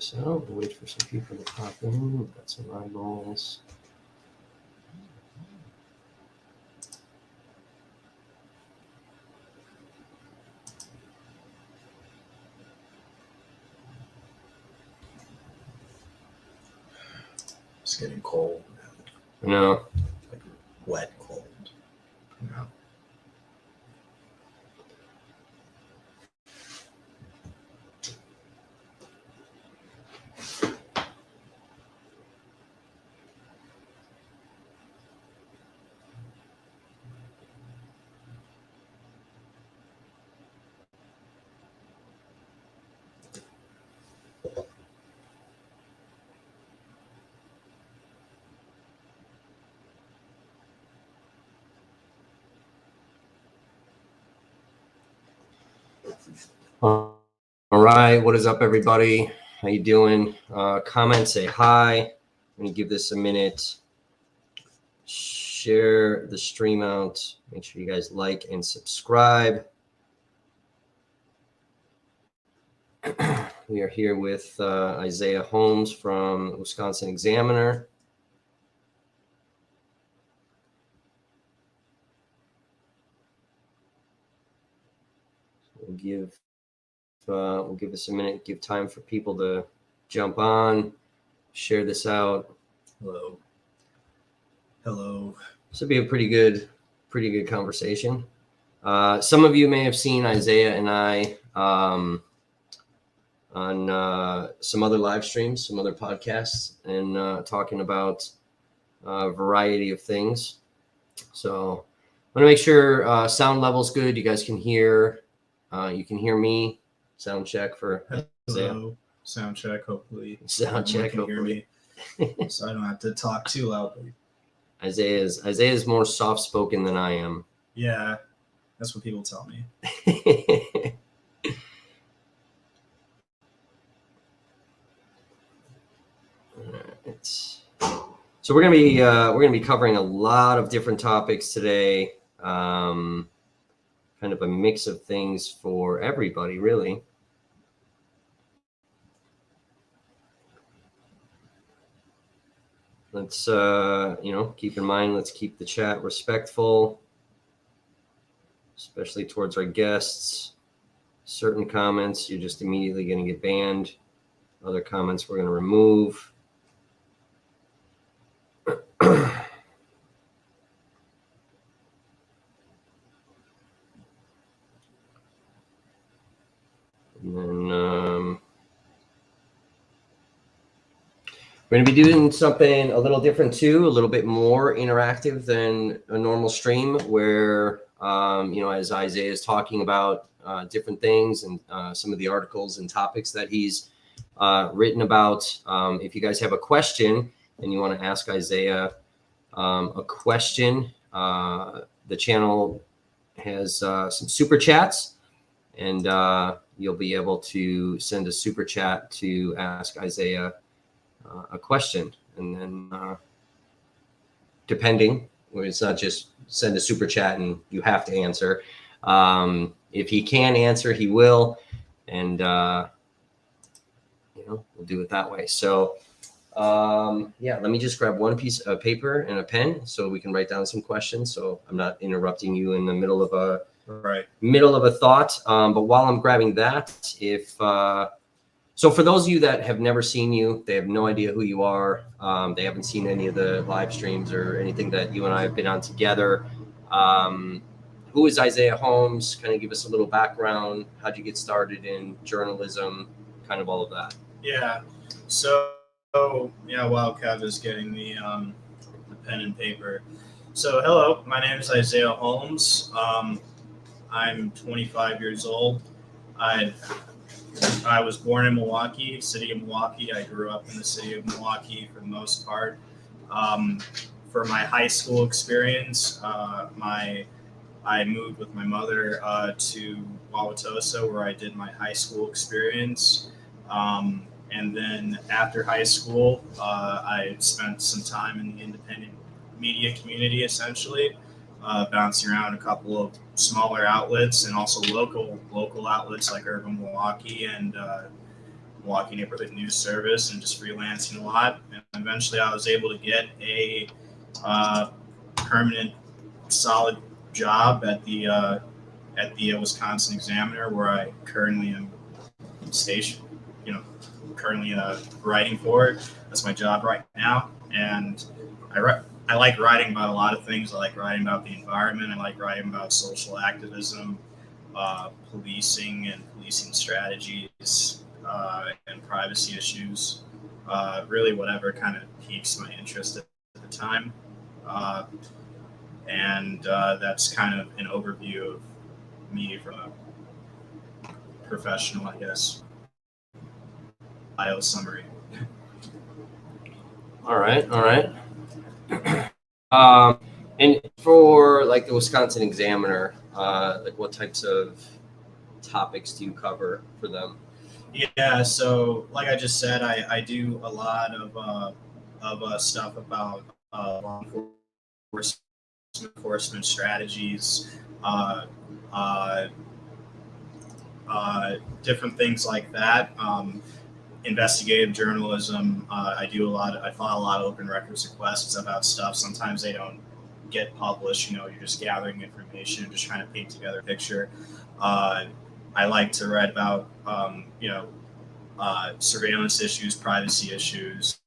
this out. We'll wait for some people to pop in. We've got some eyeballs. It's getting cold. No. Like wet cold. No. All right, what is up, everybody? How you doing? Comment, say hi. Let me give this a minute. Share the stream out. Make sure you guys like and subscribe. We are here with Isaiah Holmes from Wisconsin Examiner. We'll give this a minute, give time for people to jump on, share this out. Hello. Hello. This will be a pretty good conversation. Some of you may have seen Isaiah and I on some other live streams, some other podcasts, and talking about a variety of things. So I want to make sure sound level's good. You guys can hear. You can hear me. Sound check for Isaiah. Hello. Sound check, hopefully. Sound check, hopefully. Hear me, so I don't have to talk too loudly. Isaiah's more soft-spoken than I am. Yeah, that's what people tell me. So we're gonna be covering a lot of different topics today. Kind of a mix of things for everybody, really. Let's keep in mind, let's keep the chat respectful, especially towards our guests. Certain comments, you're just immediately going to get banned. Other comments we're going to remove. And then we're going to be doing something a little different too, a little bit more interactive than a normal stream where, as Isaiah is talking about different things and some of the articles and topics that he's written about. If you guys have a question and you want to ask Isaiah a question, the channel has some super chats, and you'll be able to send a super chat to ask Isaiah a question. And then depending, it's not just send a super chat and you have to answer. If he can answer, he will. And, we'll do it that way. So, let me just grab one piece of paper and a pen so we can write down some questions. So I'm not interrupting you in the middle of a thought. But while I'm grabbing that, so for those of you that have never seen you, they have no idea who you are. They haven't seen any of the live streams or anything that you and I have been on together. Who is Isaiah Holmes? Kind of give us a little background. How'd you get started in journalism? Kind of all of that. Yeah. So, while Kev is getting the pen and paper. So, hello, my name is Isaiah Holmes. I'm 25 years old. I was born in Milwaukee, city of Milwaukee. I grew up in the city of Milwaukee for the most part. For my high school experience, I moved with my mother to Wauwatosa, where I did my high school experience. And then after high school, I spent some time in the independent media community, essentially, bouncing around a couple of smaller outlets and also local outlets like Urban Milwaukee and Milwaukee Neighborhood News Service and just freelancing a lot. And eventually I was able to get a permanent, solid job at the Wisconsin Examiner, where I currently am stationed, currently writing for it. That's my job right now. And I like writing about a lot of things. I like writing about the environment. I like writing about social activism, policing and policing strategies, and privacy issues. Really, whatever kind of piques my interest at the time. And that's kind of an overview of me from a professional, I guess, bio summary. All right. And for like the Wisconsin Examiner, like what types of topics do you cover for them? Yeah, so like I just said, I do a lot of stuff about law enforcement strategies, different things like that. Investigative journalism. I file a lot of open records requests about stuff. Sometimes they don't get published. You're just gathering information, just trying to paint together a picture. I like to write about, surveillance issues, privacy issues,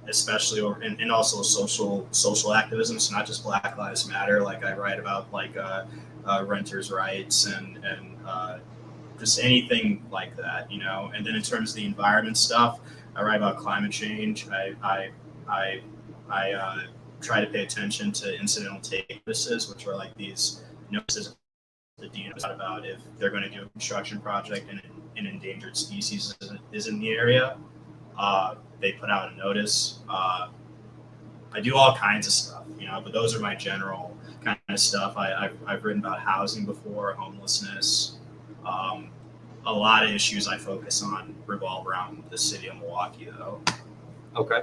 especially, and also social activism. So not just Black Lives Matter. Like I write about renters' rights and just anything like that, And then in terms of the environment stuff, I write about climate change. I try to pay attention to incidental take notices, which are like these notices the DNO about if they're going to do a construction project and an endangered species is in the area. They put out a notice. I do all kinds of stuff, but those are my general kind of stuff. I've written about housing before, homelessness. A lot of issues I focus on revolve around the city of Milwaukee, though. Okay.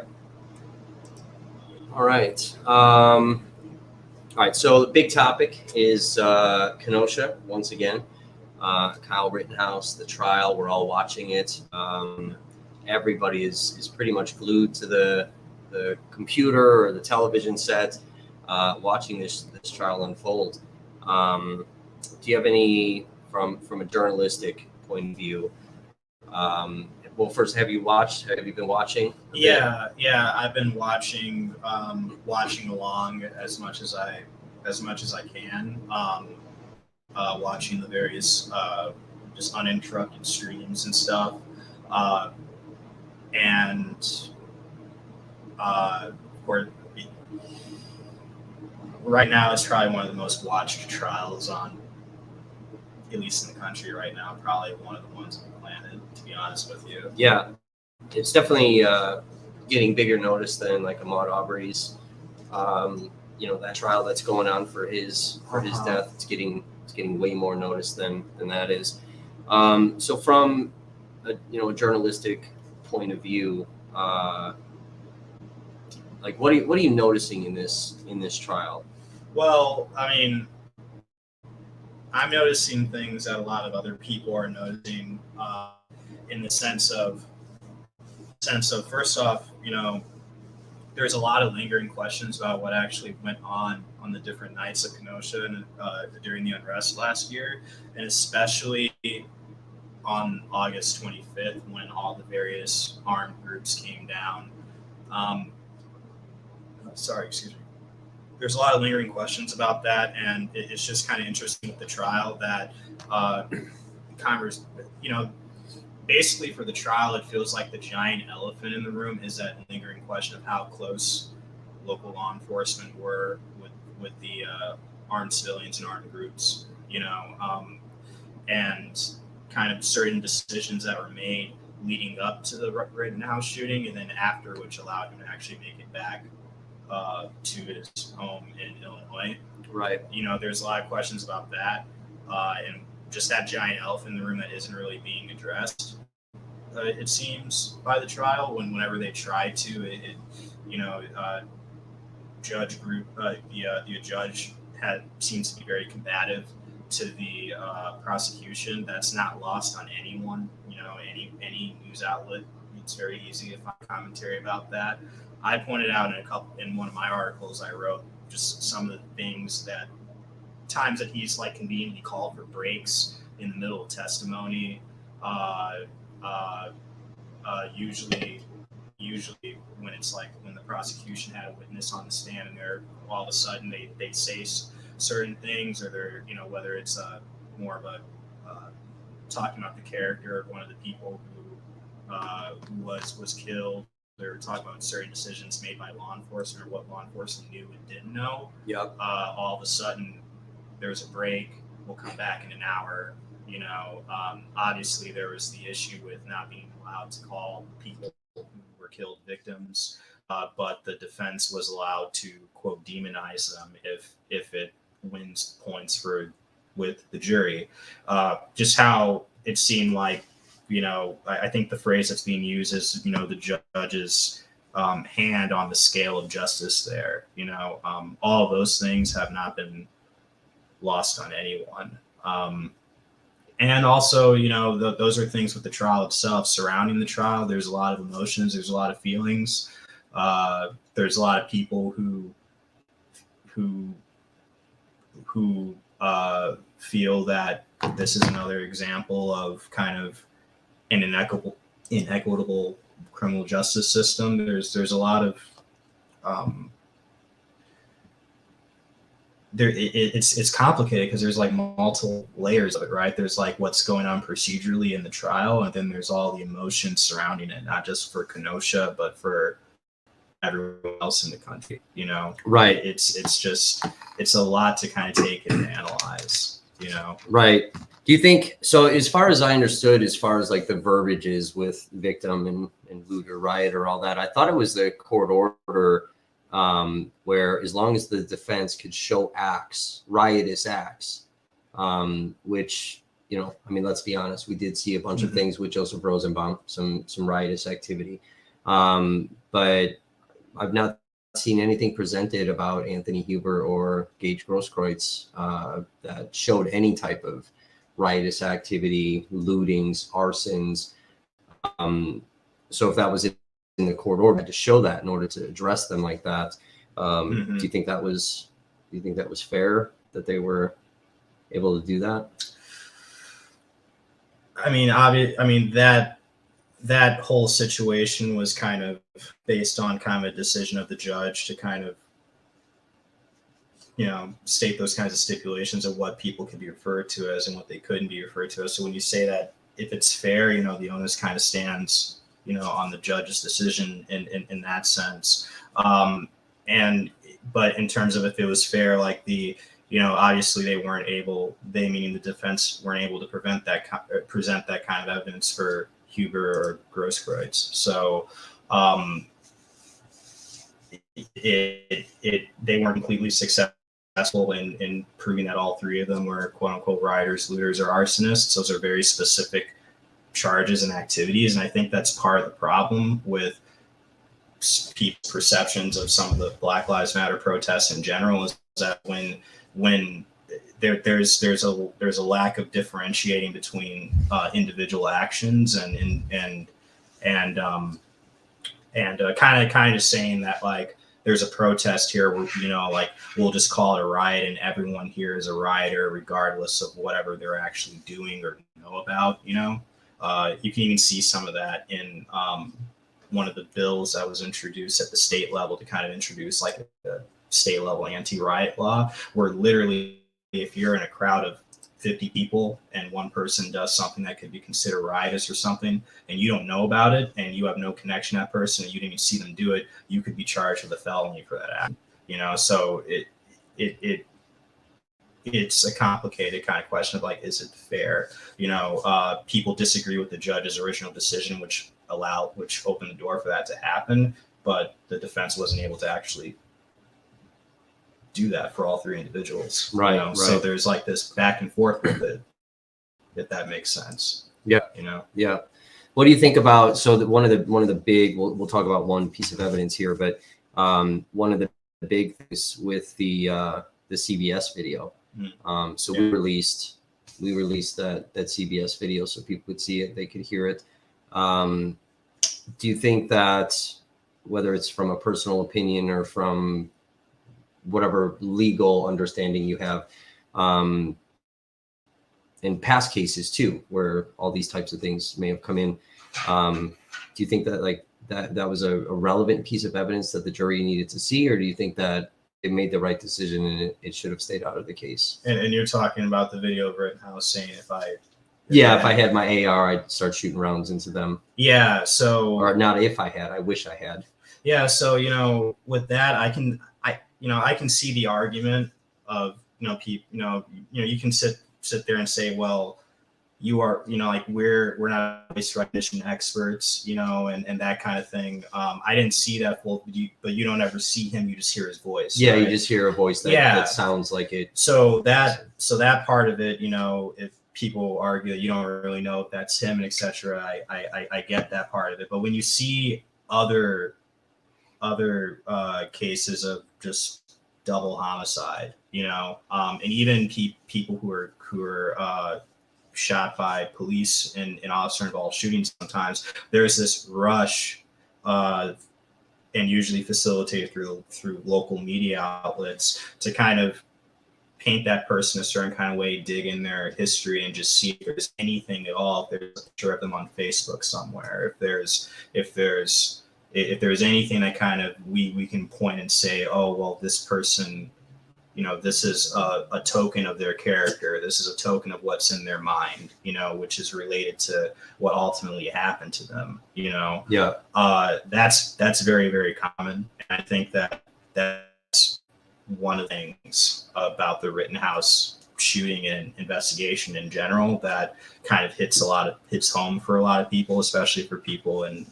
All right. All right. So the big topic is Kenosha once again. Kyle Rittenhouse, the trial. We're all watching it. Everybody is pretty much glued to the computer or the television set, watching this trial unfold. Do you have any from a journalistic point of view? Well, first, have you been watching? Yeah, I've been watching along as much as I can. Watching the various just uninterrupted streams and stuff. And right now it's probably one of the most watched trials on, at least in the country right now, probably one of the ones on the planet, to be honest with you. Yeah, it's definitely getting bigger notice than like Ahmaud Arbery's. That trial that's going on for his death. It's getting way more notice than that is. So from a journalistic point of view, like what are you noticing in this trial? Well, I mean, I'm noticing things that a lot of other people are noticing, in the sense of first off, there's a lot of lingering questions about what actually went on the different nights of Kenosha and during the unrest last year, and especially on August 25th when all the various armed groups came down. Excuse me. There's a lot of lingering questions about that, and it's just kind of interesting with the trial that Congress, basically for the trial, it feels like the giant elephant in the room is that lingering question of how close local law enforcement were with the armed civilians and armed groups, and kind of certain decisions that were made leading up to the Rittenhouse shooting and then after, which allowed him to actually make it back to his home in Illinois. Right. There's a lot of questions about that, and just that giant elephant in the room that isn't really being addressed. It seems by the trial, whenever they try to, judge group, the judge seems to be very combative to the prosecution. That's not lost on anyone. any news outlet. It's very easy to find commentary about that. I pointed out in one of my articles I wrote just some of the things that times that he's like conveniently called for breaks in the middle of testimony. Usually when it's like when the prosecution had a witness on the stand and they're all of a sudden they say certain things, or they're, whether it's more of a talking about the character of one of the people who was killed. They're talking about certain decisions made by law enforcement or what law enforcement knew and didn't know. Yep. All of a sudden, there's a break. We'll come back in an hour. Obviously, there was the issue with not being allowed to call people who were killed victims, but the defense was allowed to, quote, demonize them if it wins points with the jury. Just how it seemed like, I think the phrase that's being used is, the judge's hand on the scale of justice there. All of those things have not been lost on anyone. And also, those are things with the trial itself. Surrounding the trial, there's a lot of emotions, there's a lot of feelings. There's a lot of people who feel that this is another example of kind of an inequitable criminal justice system. There's a lot of it's complicated because there's like multiple layers of it, right? There's like what's going on procedurally in the trial, and then there's all the emotions surrounding it, not just for Kenosha, but for everyone else in the country, Right. It's a lot to kind of take and analyze, Right. Do you think so? As far as I understood, as far as like the verbiage is with victim and looter, rioter, all that, I thought it was the court order where as long as the defense could show acts, riotous acts, which, let's be honest, we did see a bunch of things with Joseph Rosenbaum, some riotous activity. But I've not seen anything presented about Anthony Huber or Gage Grosskreutz that showed any type of riotous activity, lootings, arsons. So if that was in the court order, I had to show that in order to address them like that. Do you think that was fair that they were able to do that? That whole situation was kind of based on kind of a decision of the judge to kind of, state those kinds of stipulations of what people could be referred to as and what they couldn't be referred to as. So when you say that, if it's fair, the onus kind of stands, on the judge's decision in that sense. But in terms of if it was fair, like obviously they meaning the defense weren't able to present that kind of evidence for Huber or Grosskreutz. So they weren't completely successful in proving that all three of them were quote unquote rioters, looters, or arsonists. Those are very specific charges and activities, and I think that's part of the problem with people's perceptions of some of the Black Lives Matter protests in general, is that when there's a lack of differentiating between individual actions and kind of saying that like there's a protest here where like we'll just call it a riot and everyone here is a rioter regardless of whatever they're actually doing or know about. You can even see some of that in one of the bills that was introduced at the state level to kind of introduce like a state level anti-riot law, where literally if you're in a crowd of 50 people and one person does something that could be considered riotous or something, and you don't know about it and you have no connection to that person and you didn't even see them do it, you could be charged with a felony for that act. So it's a complicated kind of question of like, is it fair? People disagree with the judge's original decision, which opened the door for that to happen, but the defense wasn't able to actually do that for all three individuals. Right. Right. So there's like this back and forth with it, if that makes sense. Yeah. Yeah. What do you think about, so that one of the big, we'll talk about one piece of evidence here, but one of the big things with the CBS video. So we released we released that CBS video so people could see it, they could hear it. Do you think that, whether it's from a personal opinion or from whatever legal understanding you have, in past cases too, where all these types of things may have come in, do you think that like that was a relevant piece of evidence that the jury needed to see, or do you think that it made the right decision and it should have stayed out of the case? And you're talking about the video of Rittenhouse saying if I had my AR, I'd start shooting rounds into them. Yeah. So, or not if I had, I wish I had. Yeah. So, with that, I can see the argument of, people, you can sit there and say, well, you are, like we're not voice recognition experts, and that kind of thing. I didn't see that, but you don't ever see him. You just hear his voice. Yeah. Right? You just hear a voice that sounds like it. So that part of it, if people argue that you don't really know if that's him and etc. I get that part of it. But when you see other cases of just double homicide, and even people who are shot by police in officer involved shootings, sometimes there's this rush, and usually facilitated through local media outlets, to kind of paint that person a certain kind of way, dig in their history, and just see if there's anything at all. If there's a picture of them on Facebook somewhere, if there's anything that kind of we can point and say, oh well, this person, this is a token of their character. This is a token of what's in their mind, which is related to what ultimately happened to them. Yeah. That's very, very common, and I think that's one of the things about the Rittenhouse shooting and investigation in general that kind of hits home for a lot of people, especially for people in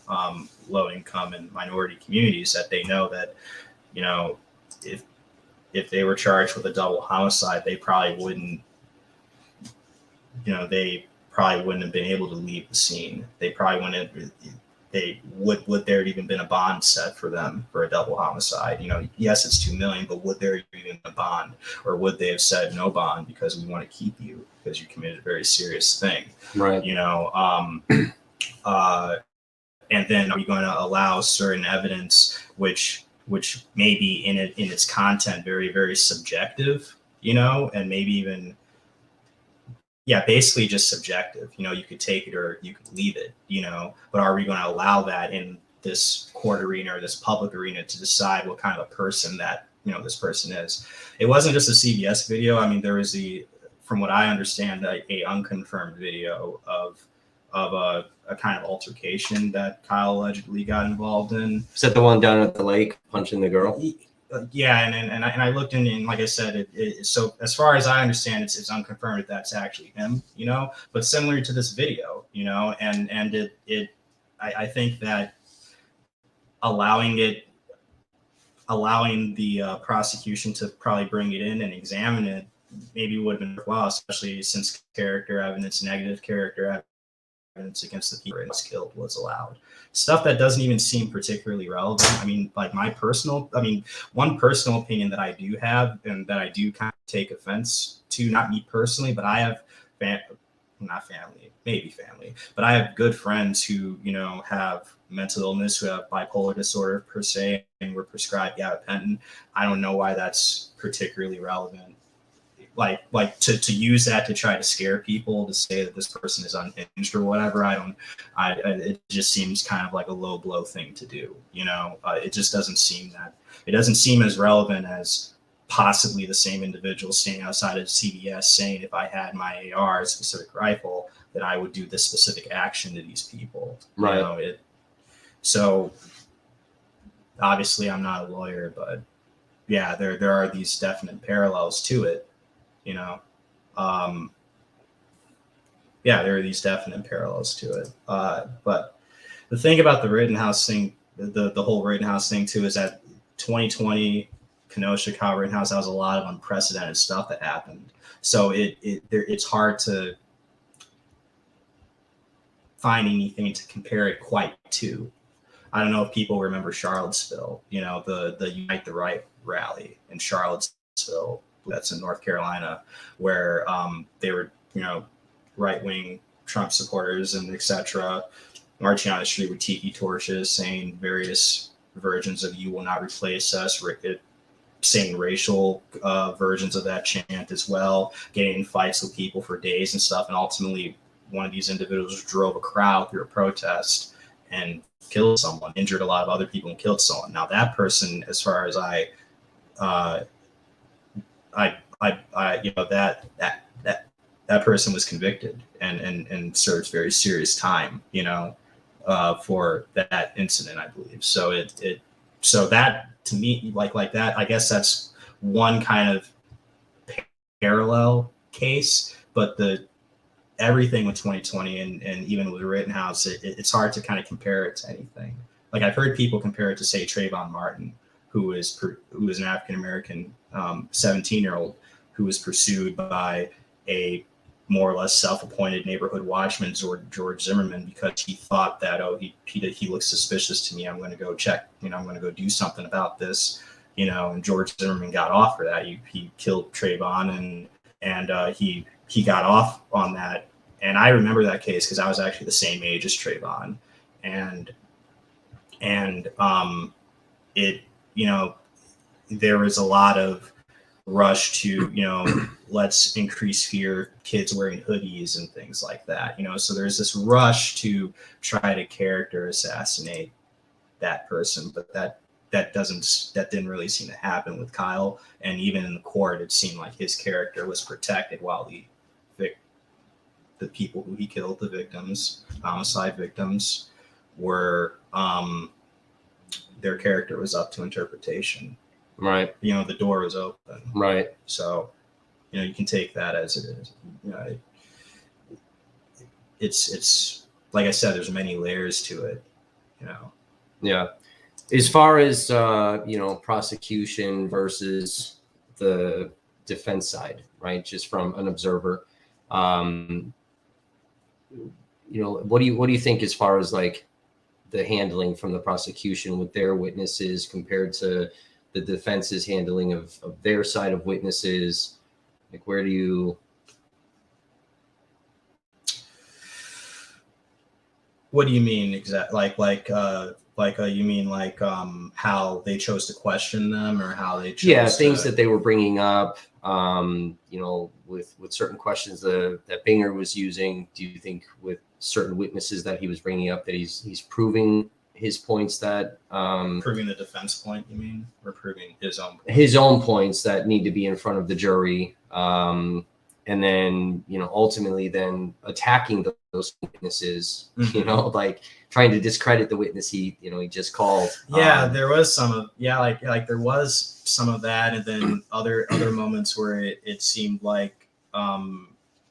low income and minority communities, that they know that, if they were charged with a double homicide, they probably wouldn't have been able to leave the scene. They probably wouldn't. Would there have even been a bond set for them for a double homicide? Yes, it's $2 million, but would there have been a bond, or would they have said no bond because we want to keep you because you committed a very serious thing? Right. And then are you going to allow certain evidence which may be in its content very, very subjective, and maybe even, basically just subjective. You could take it or you could leave it, but are we going to allow that in this court arena or this public arena to decide what kind of a person that, this person is? It wasn't just a CBS video. I mean, there was from what I understand, a unconfirmed video of a kind of altercation that Kyle allegedly got involved in. Is that the one down at the lake punching the girl? Yeah, and I looked in, and like I said, so as far as I understand, it's unconfirmed if that's actually him, but similar to this video, and I think that allowing the prosecution to probably bring it in and examine it maybe would have been worthwhile, especially since negative character evidence against the people who was killed was allowed. Stuff that doesn't even seem particularly relevant. I mean, like one personal opinion that I do have, and that I do kind of take offense to, not me personally, but I have but I have good friends who, have mental illness, who have bipolar disorder per se, and were prescribed gabapentin. I don't know why that's particularly relevant. Like to use that to try to scare people, to say that this person is unhinged or whatever. It just seems kind of like a low blow thing to do. It just doesn't seem as relevant as possibly the same individual standing outside of CBS saying, if I had my AR, a specific rifle, that I would do this specific action to these people. Right. So obviously I'm not a lawyer, but yeah, there are these definite parallels to it. There are these definite parallels to it. But the thing about the Rittenhouse thing, the whole Rittenhouse thing too, is that 2020 Kenosha, Kyle Rittenhouse, that was a lot of unprecedented stuff that happened. So it's hard to find anything to compare it quite to. I don't know if people remember Charlottesville, the Unite the Right rally in Charlottesville. That's in North Carolina, where they were right-wing Trump supporters and etc. marching on the street with tiki torches, saying various versions of "You will not replace us," saying racial versions of that chant as well, getting in fights with people for days and stuff. And ultimately, one of these individuals drove a crowd through a protest and killed someone, injured a lot of other people, and killed someone. Now that person, as far as that person was convicted and serves very serious time, for that incident, I believe. So so that, to me, like that, I guess that's one kind of parallel case. But everything with 2020 and even with Rittenhouse, it's hard to kind of compare it to anything. Like, I've heard people compare it to, say, Trayvon Martin, who is an African American 17-year-old who was pursued by a more or less self-appointed neighborhood watchman, George Zimmerman, because he thought that, he looks suspicious to me, I'm going to go check, I'm going to go do something about this, and George Zimmerman got off for that. He killed Trayvon, and he got off on that. And I remember that case because I was actually the same age as Trayvon, and it, there was a lot of rush to, let's increase fear, kids wearing hoodies and things like that, so there's this rush to try to character assassinate that person. But that didn't really seem to happen with Kyle. And even in the court, it seemed like his character was protected, while the people who he killed, the victims, homicide victims, were their character was up to interpretation. Right. The door was open. Right. So, you can take that as it is. It's like I said, there's many layers to it. Yeah. As far as prosecution versus the defense side, right? Just from an observer, what do you think as far as like the handling from the prosecution with their witnesses compared to the defense's handling of their side of witnesses? Like, where do you? What do you mean exactly? You mean like how they chose to question them, or how they chose? Yeah, things that they were bringing up. With certain questions that Binger was using. Do you think with certain witnesses that he was bringing up that he's proving his points that proving the defense point, you mean, or proving his own point? His own points that need to be in front of the jury, and then ultimately then attacking those witnesses, Mm-hmm. like trying to discredit the witness he just called. Yeah, there was some of like there was some of that, and then other moments where it seemed like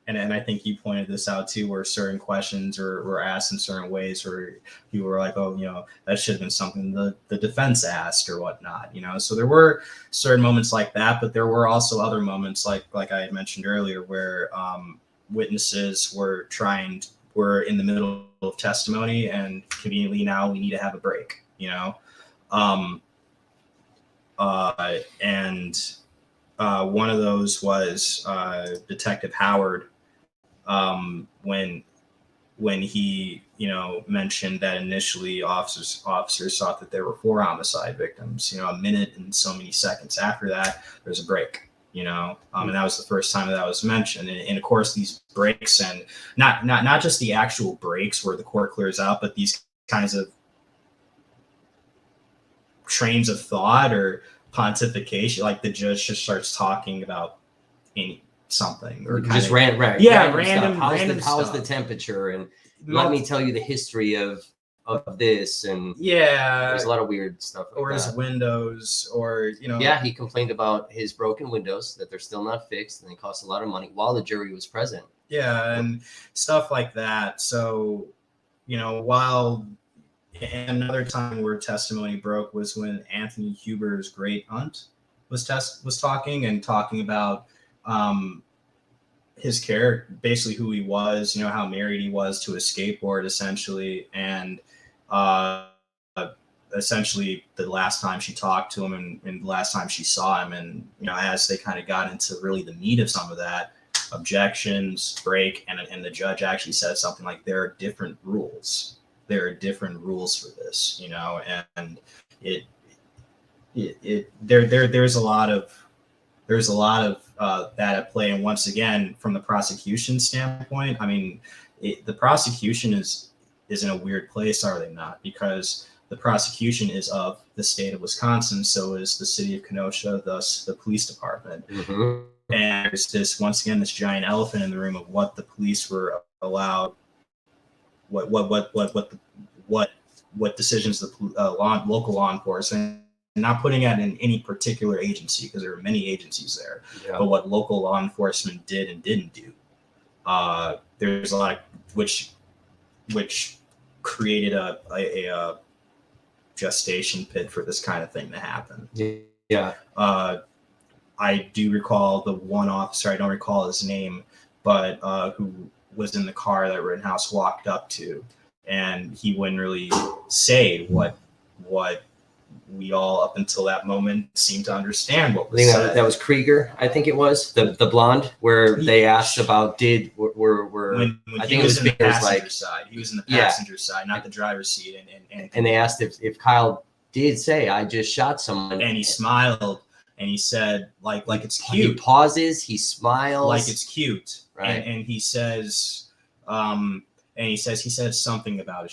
and I think you pointed this out too, where certain questions were asked in certain ways where you were like, that should have been something the defense asked or whatnot, So there were certain moments like that, but there were also other moments like I had mentioned earlier where witnesses were in the middle of testimony, and conveniently now we need to have a break, and one of those was Detective Howard, when he mentioned that initially officers thought that there were 4 homicide victims. A minute and so many seconds after that, there's a break. And that was the first time that was mentioned. And of course, these breaks, and not just the actual breaks where the court clears out, but these kinds of trains of thought or pontification, like the judge just starts talking about something or just random stuff. How's the temperature, and let me tell you the history of this, and there's a lot of weird stuff like or that. his windows, or he complained about his broken windows, that they're still not fixed and they cost a lot of money, while the jury was present. And stuff like that. So while another time where testimony broke was when Anthony Huber's great aunt was talking about his character, basically who he was, how married he was to a skateboard, essentially, and essentially the last time she talked to him and the last time she saw him, and as they kind of got into really the meat of some of that, objections, break, and the judge actually said something like, there are different rules. There are different rules for this, and there's a lot of that at play. And once again, from the prosecution standpoint, I mean, the prosecution is in a weird place, are they not? Because the prosecution is of the state of Wisconsin, so is the city of Kenosha, thus the police department. Mm-hmm. And there's this giant elephant in the room of what the police were allowed, what decisions the local law enforcement, and not putting that in any particular agency, because there are many agencies there, but what local law enforcement did and didn't do. There's a lot of which created a gestation pit for this kind of thing to happen. Yeah. I do recall the one officer, I don't recall his name, but who was in the car that Rittenhouse walked up to, and he wouldn't really say what we all up until that moment seemed to understand what was said. That was Krieger, I think it was, the blonde, where they asked about when I he think was it in the was passenger side. He was in the passenger side, not the driver's seat, and they asked if Kyle did say, I just shot someone, and he smiled and he said like it's cute. He pauses, he smiles, like it's cute, right? And he says he said something about a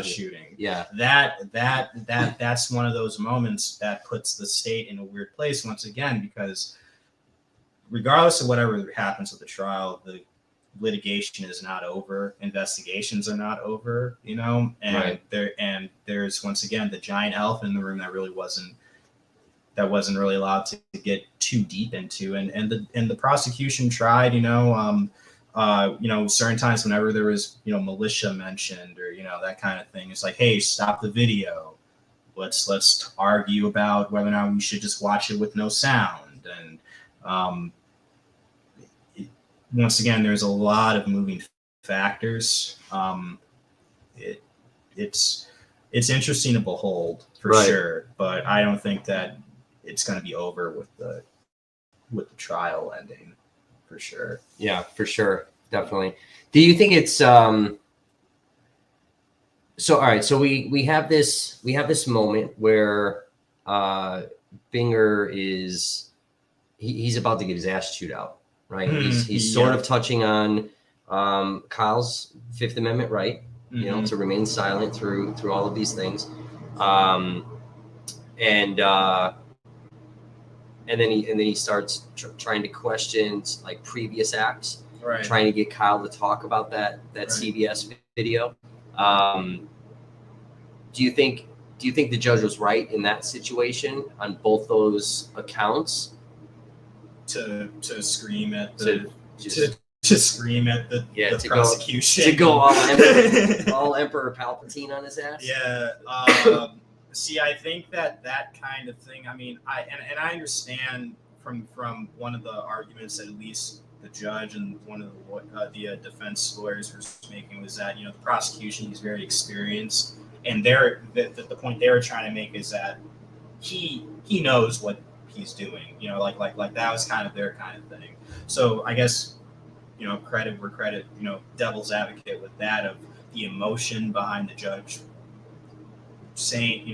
shooting. Yeah, that's one of those moments that puts the state in a weird place once again, because regardless of whatever happens with the trial, the litigation is not over, investigations are not over, and right. There's once again the giant elephant in the room that wasn't really allowed to get too deep into, and the prosecution tried, certain times whenever there was, militia mentioned or, that kind of thing, it's like, hey, stop the video. Let's argue about whether or not we should just watch it with no sound. And once again, there's a lot of moving factors. It's interesting to behold for sure, but I don't think that it's going to be over with the trial ending. For sure. Yeah, for sure. Definitely. Do you think it's so all right, so we have this moment where Binger is he's about to get his ass chewed out, right? He's sort of touching on Kyle's Fifth Amendment right, to remain silent through all of these things. And then he starts trying to question like previous acts, right, trying to get Kyle to talk about that right. CBS video. Do you think the judge was right in that situation on both those accounts? To scream at the to scream at the prosecution, to go all Emperor Palpatine on his ass. Yeah. See, I think that kind of thing. I mean, I understand from one of the arguments that at least the judge and one of the defense lawyers were making was that the prosecution is very experienced, and the point they were trying to make is that he knows what he's doing. Like that was kind of their kind of thing. So I guess credit where credit, devil's advocate with that of the emotion behind the judge saying,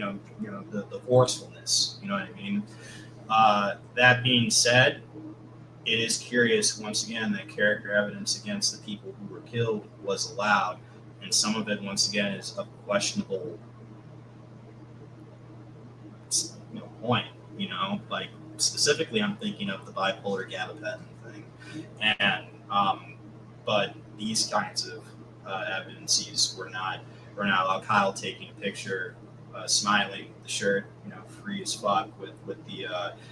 the forcefulness, you know what I mean? That being said, it is curious, once again, that character evidence against the people who were killed was allowed. And some of it, once again, is of questionable point, like specifically I'm thinking of the bipolar gabapentin thing. And, but these kinds of evidences were not allowed. Kyle taking a picture, smiling, the shirt, free as fuck with the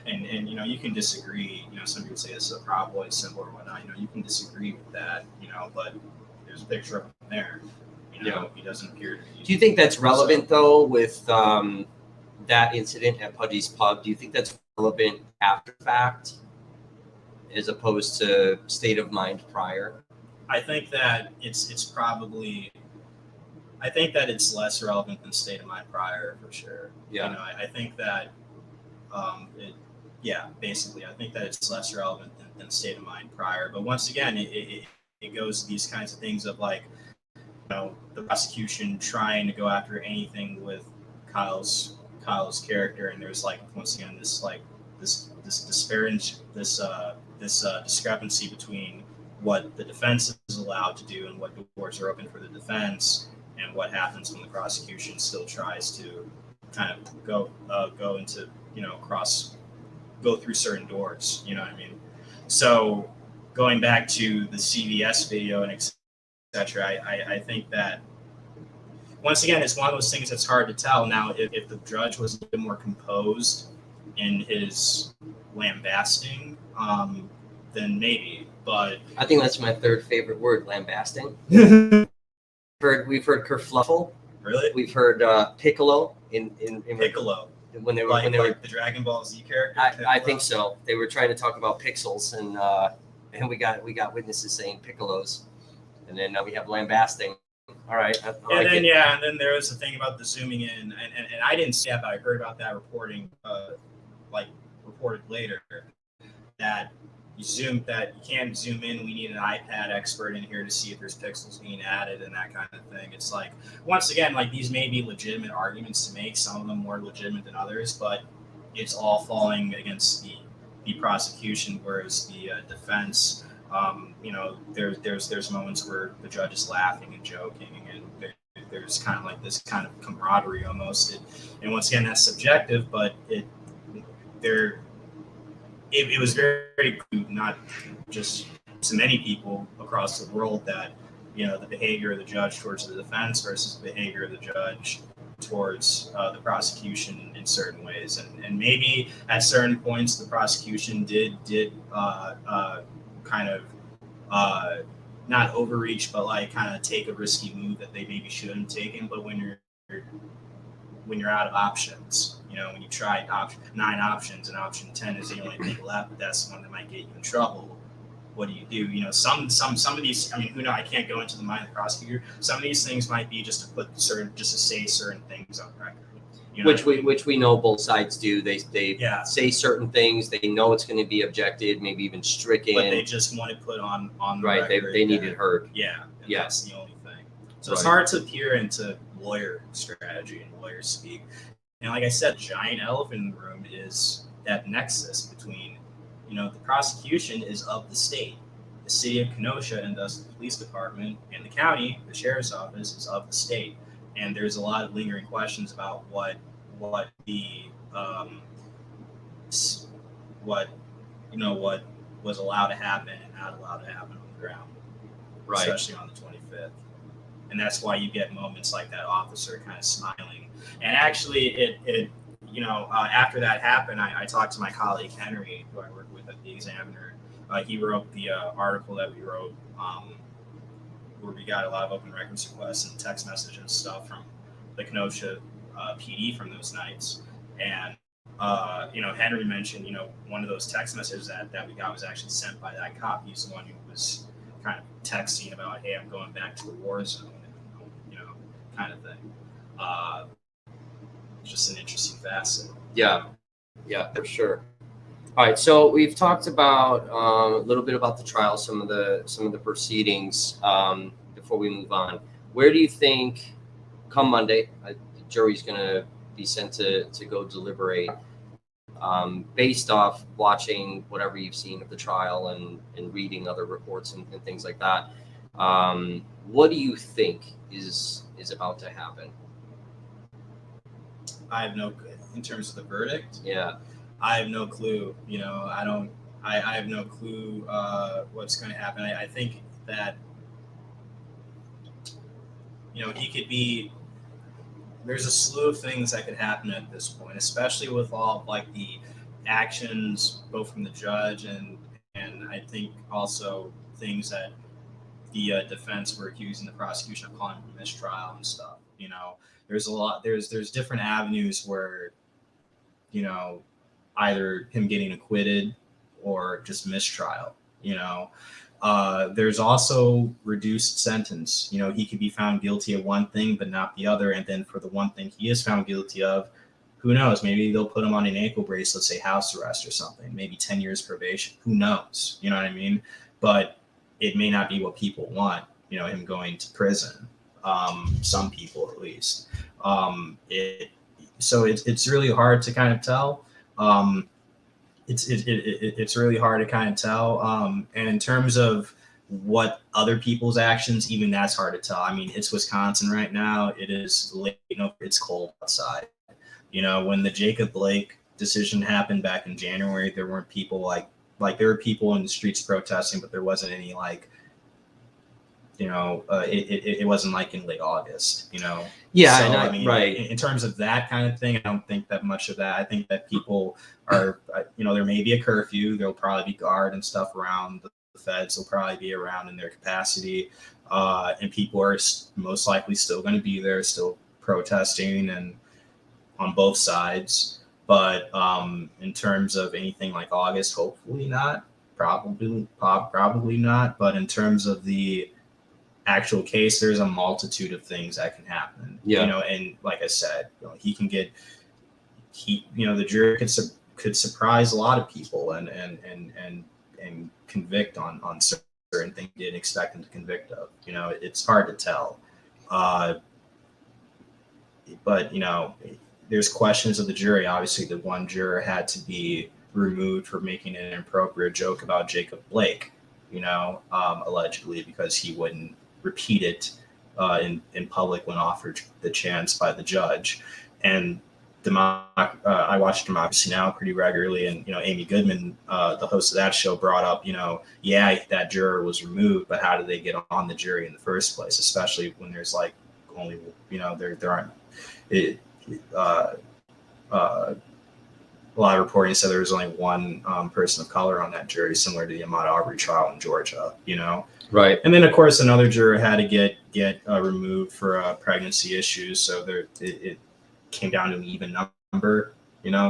and you can disagree. Some people say this is a Proud Boys symbol or whatnot. You can disagree with that. But there's a picture of him there. He doesn't appear to be. Do you think that's relevant though with that incident at Pudgy's Pub? Do you think that's relevant after fact as opposed to state of mind prior? I think that it's probably. I think that it's less relevant than state of mind prior, for sure. Yeah. I think that Yeah, basically, I think that it's less relevant than state of mind prior. But once again, it goes to these kinds of things of like, the prosecution trying to go after anything with Kyle's character, and there's like once again this like this disparage this discrepancy between what the defense is allowed to do and what doors are open for the defense, and what happens when the prosecution still tries to kind of go into go through certain doors. You know what I mean? So going back to the CVS video and etc., I think that once again, it's one of those things that's hard to tell. Now, if the judge was a little bit more composed in his lambasting, then maybe. But I think that's my third favorite word, lambasting. We've heard kerfluffle. Really? We've heard piccolo in Piccolo. when they were Like were. the Dragon Ball Z character. I think so. They were trying to talk about pixels, and we got witnesses saying piccolos, and then we have lambasting. All right. I like it. And then there was the thing about the zooming in, and I didn't see that, but I heard about that reported later, that you can't zoom in. We need an iPad expert in here to see if there's pixels being added and that kind of thing. It's like, once again, like, these may be legitimate arguments to make, some of them more legitimate than others, but it's all falling against the prosecution, whereas the defense, there's moments where the judge is laughing and joking, and there's kind of like this kind of camaraderie almost. And once again, that's subjective, but it was very crude, not just to many people across the world, that the behavior of the judge towards the defense versus the behavior of the judge towards the prosecution in certain ways, and maybe at certain points the prosecution did kind of not overreach, but like kind of take a risky move that they maybe shouldn't have taken. But when you're out of options, when you tried 9 options and option 10 is the only thing left, that's the one that might get you in trouble. What do you do? Some of these, I mean, who knows? I can't go into the mind of the prosecutor. Some of these things might be just to say certain things on record. Which we know both sides do. They say certain things. They know it's going to be objected, maybe even stricken. But they just want to put on the right. record. They need it heard. Yeah. That's the only thing. So right. It's hard to peer into lawyer strategy and lawyer speak. And like I said, the giant elephant in the room is that nexus between, the prosecution is of the state. The city of Kenosha, and thus the police department, and the county, the sheriff's office, is of the state. And there's a lot of lingering questions about what was allowed to happen and not allowed to happen on the ground, right? Especially on the 25th. And that's why you get moments like that officer kind of smiling. And actually, after that happened, I talked to my colleague Henry, who I work with at the Examiner. He wrote the article that we wrote, where we got a lot of open records requests and text messages and stuff from the Kenosha PD from those nights. And Henry mentioned, one of those text messages that we got was actually sent by that cop. He's the one who was kind of texting about, hey, I'm going back to the war zone, kind of thing. Just an interesting facet. Yeah, for sure. All right, so we've talked about a little bit about the trial, some of the proceedings. Before we move on, where do you think, come Monday, the jury's going to be sent to go deliberate, based off watching whatever you've seen of the trial and reading other reports and things like that? What do you think is about to happen? I have in terms of the verdict. Yeah. I have no clue. I have no clue what's going to happen. I think that, he could be, there's a slew of things that could happen at this point, especially with all like the actions, both from the judge and I think also things that the defense were accusing the prosecution of calling for mistrial and stuff. There's a lot, there's different avenues where, either him getting acquitted or just mistrial, there's also reduced sentence. He could be found guilty of one thing, but not the other. And then for the one thing he is found guilty of, Who knows? Maybe they'll put him on an ankle bracelet, say house arrest or something, maybe 10 years probation. Who knows? You know what I mean? But it may not be what people want, him going to prison. Some people at least. So it's really hard to kind of tell. It's really hard to kind of tell. And in terms of what other people's actions, even that's hard to tell. I mean, it's Wisconsin right now. It is late, it's cold outside. When the Jacob Blake decision happened back in January, there weren't people like there were people in the streets protesting, but there wasn't any it wasn't like in late August, Yeah, So, I mean, right. In terms of that kind of thing, I don't think that much of that. I think that people are, there may be a curfew. There'll probably be guard and stuff around. The feds will probably be around in their capacity, and people are most likely still going to be there, still protesting and on both sides. But in terms of anything like August, hopefully not. Probably not. But in terms of the actual case, there's a multitude of things that can happen. Yeah. And like I said, he can get the jury could surprise a lot of people and convict on certain things you didn't expect him to convict of. It's hard to tell. But there's questions of the jury. Obviously, the one juror had to be removed for making an inappropriate joke about Jacob Blake, allegedly, because he wouldn't repeat it in public when offered the chance by the judge. And I watch Democracy Now! Pretty regularly, and Amy Goodman, the host of that show, brought up, that juror was removed, but how did they get on the jury in the first place? Especially when there's only, there aren't. A lot of reporting said there was only one person of color on that jury, similar to the Ahmaud Arbery trial in Georgia. Right. And then, of course, another juror had to get removed for pregnancy issues. So it came down to an even number.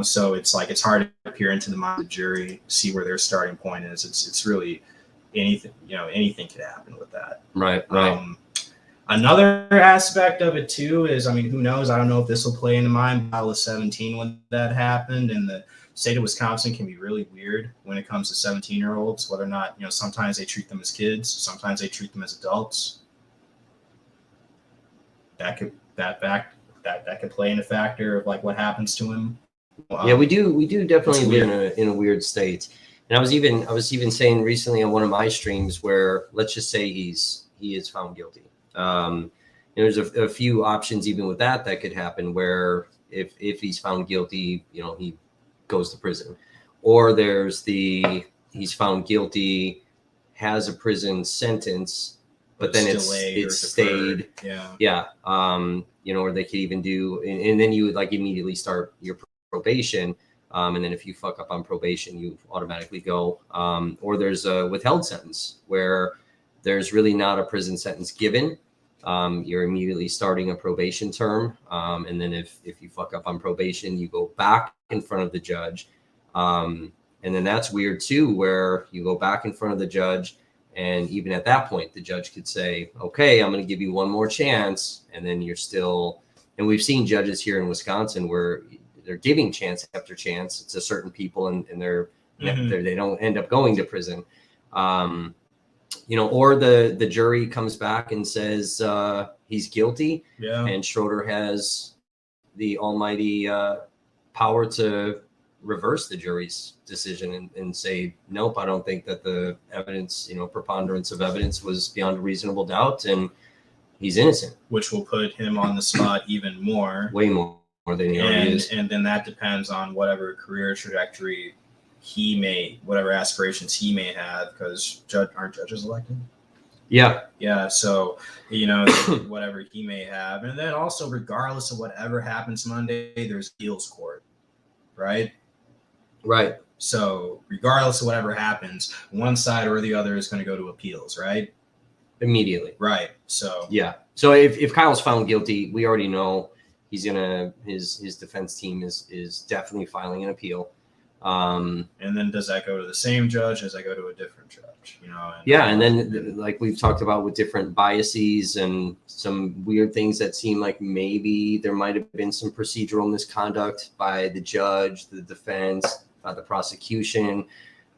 So it's hard to peer into the mind of the jury, see where their starting point is. It's really anything. Anything could happen with that. Right. Another aspect of it too is, who knows? I don't know if this will play into mine. I was 17 when that happened, and the state of Wisconsin can be really weird when it comes to 17-year-olds. Whether or not, sometimes they treat them as kids, sometimes they treat them as adults. That could play in a factor of what happens to him. Yeah, we do definitely live in a weird state. And I was even saying recently on one of my streams where, let's just say he is found guilty. There's a few options even with that could happen, where if he's found guilty, he goes to prison, or there's he's found guilty, has a prison sentence, but then it's stayed. Yeah. Or they could even do, and then you would immediately start your probation. And then if you fuck up on probation, you automatically go. Or there's a withheld sentence where there's really not a prison sentence given. You're immediately starting a probation term. And then if you fuck up on probation, you go back in front of the judge. And then that's weird too, where you go back in front of the judge. And even at that point, the judge could say, okay, I'm going to give you one more chance. And then you're still, and we've seen judges here in Wisconsin where they're giving chance after chance to certain people, and they don't end up going to prison. Or the jury comes back and says he's guilty. Yeah. And Schroeder has the almighty power to reverse the jury's decision and say, nope, I don't think that the evidence, preponderance of evidence was beyond a reasonable doubt, and he's innocent. Which will put him on the spot even more. Way more than he already is. And then that depends on whatever career trajectory whatever aspirations he may have, because aren't judges elected? Yeah. So, whatever he may have. And then also, regardless of whatever happens Monday, there's appeals court, right? Right. So regardless of whatever happens, one side or the other is going to go to appeals, right? Immediately. Right. So, yeah. So if Kyle's found guilty, we already know he's going to, his defense team is definitely filing an appeal. And then does that go to the same judge? Does that go to a different judge? And then like we've talked about with different biases and some weird things that seem like maybe there might have been some procedural misconduct by the judge, the defense, by the prosecution.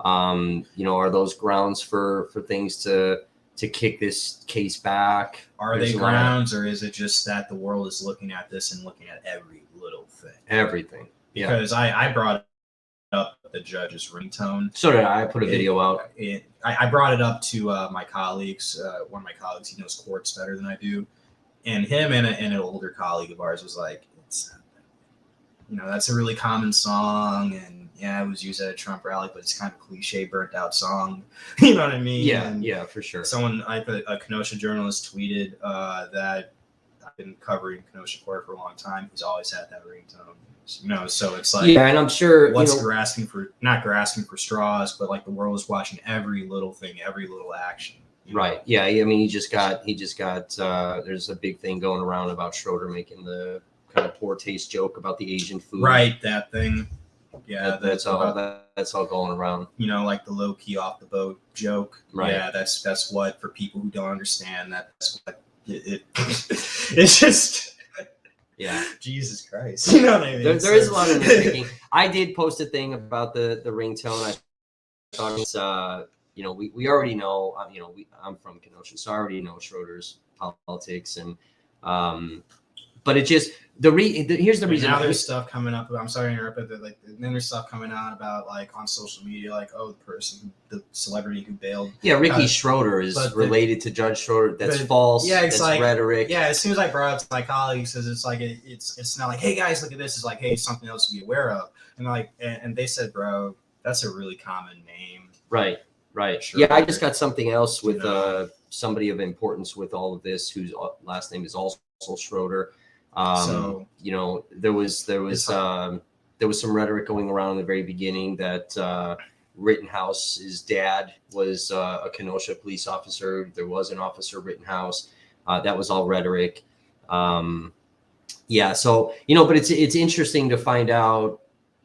Are those grounds for things to kick this case back? Are they grounds, or is it just that the world is looking at this and looking at every little thing? Everything. Because I brought up the judge's ringtone. So did I. Put a video out. I brought it up to my colleagues. One of my colleagues, he knows courts better than I do, and him and an older colleague of ours was like, "It's, that's a really common song, and yeah, it was used at a Trump rally, but it's kind of cliche, burnt out song." You know what I mean? Yeah, for sure. Someone, a Kenosha journalist, tweeted that I've been covering Kenosha court for a long time. He's always had that ringtone. So it's like, and I'm sure what's not grasping for straws, but like the world is watching every little thing, every little action. Right. Yeah. I mean, he just got, there's a big thing going around about Schroeder making the kind of poor taste joke about the Asian food. Right. That thing. Yeah. That's all going around. Like the low key off the boat joke. Right. Yeah. That's what, for people who don't understand, that's what it's just. Yeah. Jesus Christ. You know what I mean? There is a lot of nitpicking. I did post a thing about the ringtone. I thought it's, we already know, I'm from Kenosha, so I already know Schroeder's politics. And, but it just, here's the reason. Now there's stuff coming up. I'm sorry to interrupt, but then there's stuff coming out about like on social media, like, oh, the celebrity who bailed. Yeah, Ricky Schroeder is related to Judge Schroeder. That's false. Yeah, it's that's like rhetoric. Yeah, as soon as I brought it up to my colleagues, because it's like it's not like, hey guys, look at this. It's like, hey, something else to be aware of. And and they said, bro, that's a really common name. Right. Sure. Yeah, I just got something else with somebody of importance with all of this, whose last name is also Schroeder. There was some rhetoric going around in the very beginning that Rittenhouse's dad was a Kenosha police officer. There was an officer Rittenhouse. That was all rhetoric. So but it's interesting to find out,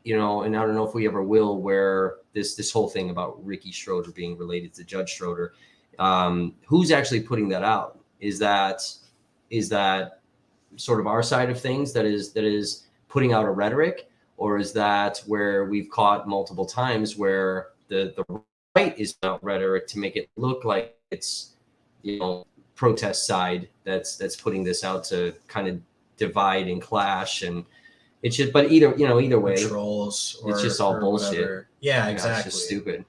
and I don't know if we ever will, where this whole thing about Ricky Schroeder being related to Judge Schroeder, who's actually putting that out? Is that sort of our side of things that is putting out a rhetoric, or is that where we've caught multiple times where the right is out rhetoric to make it look like it's protest side that's putting this out to kind of divide and clash, and it's just, but either way, trolls, it's just all bullshit. Whatever. Yeah, exactly. It's just stupid.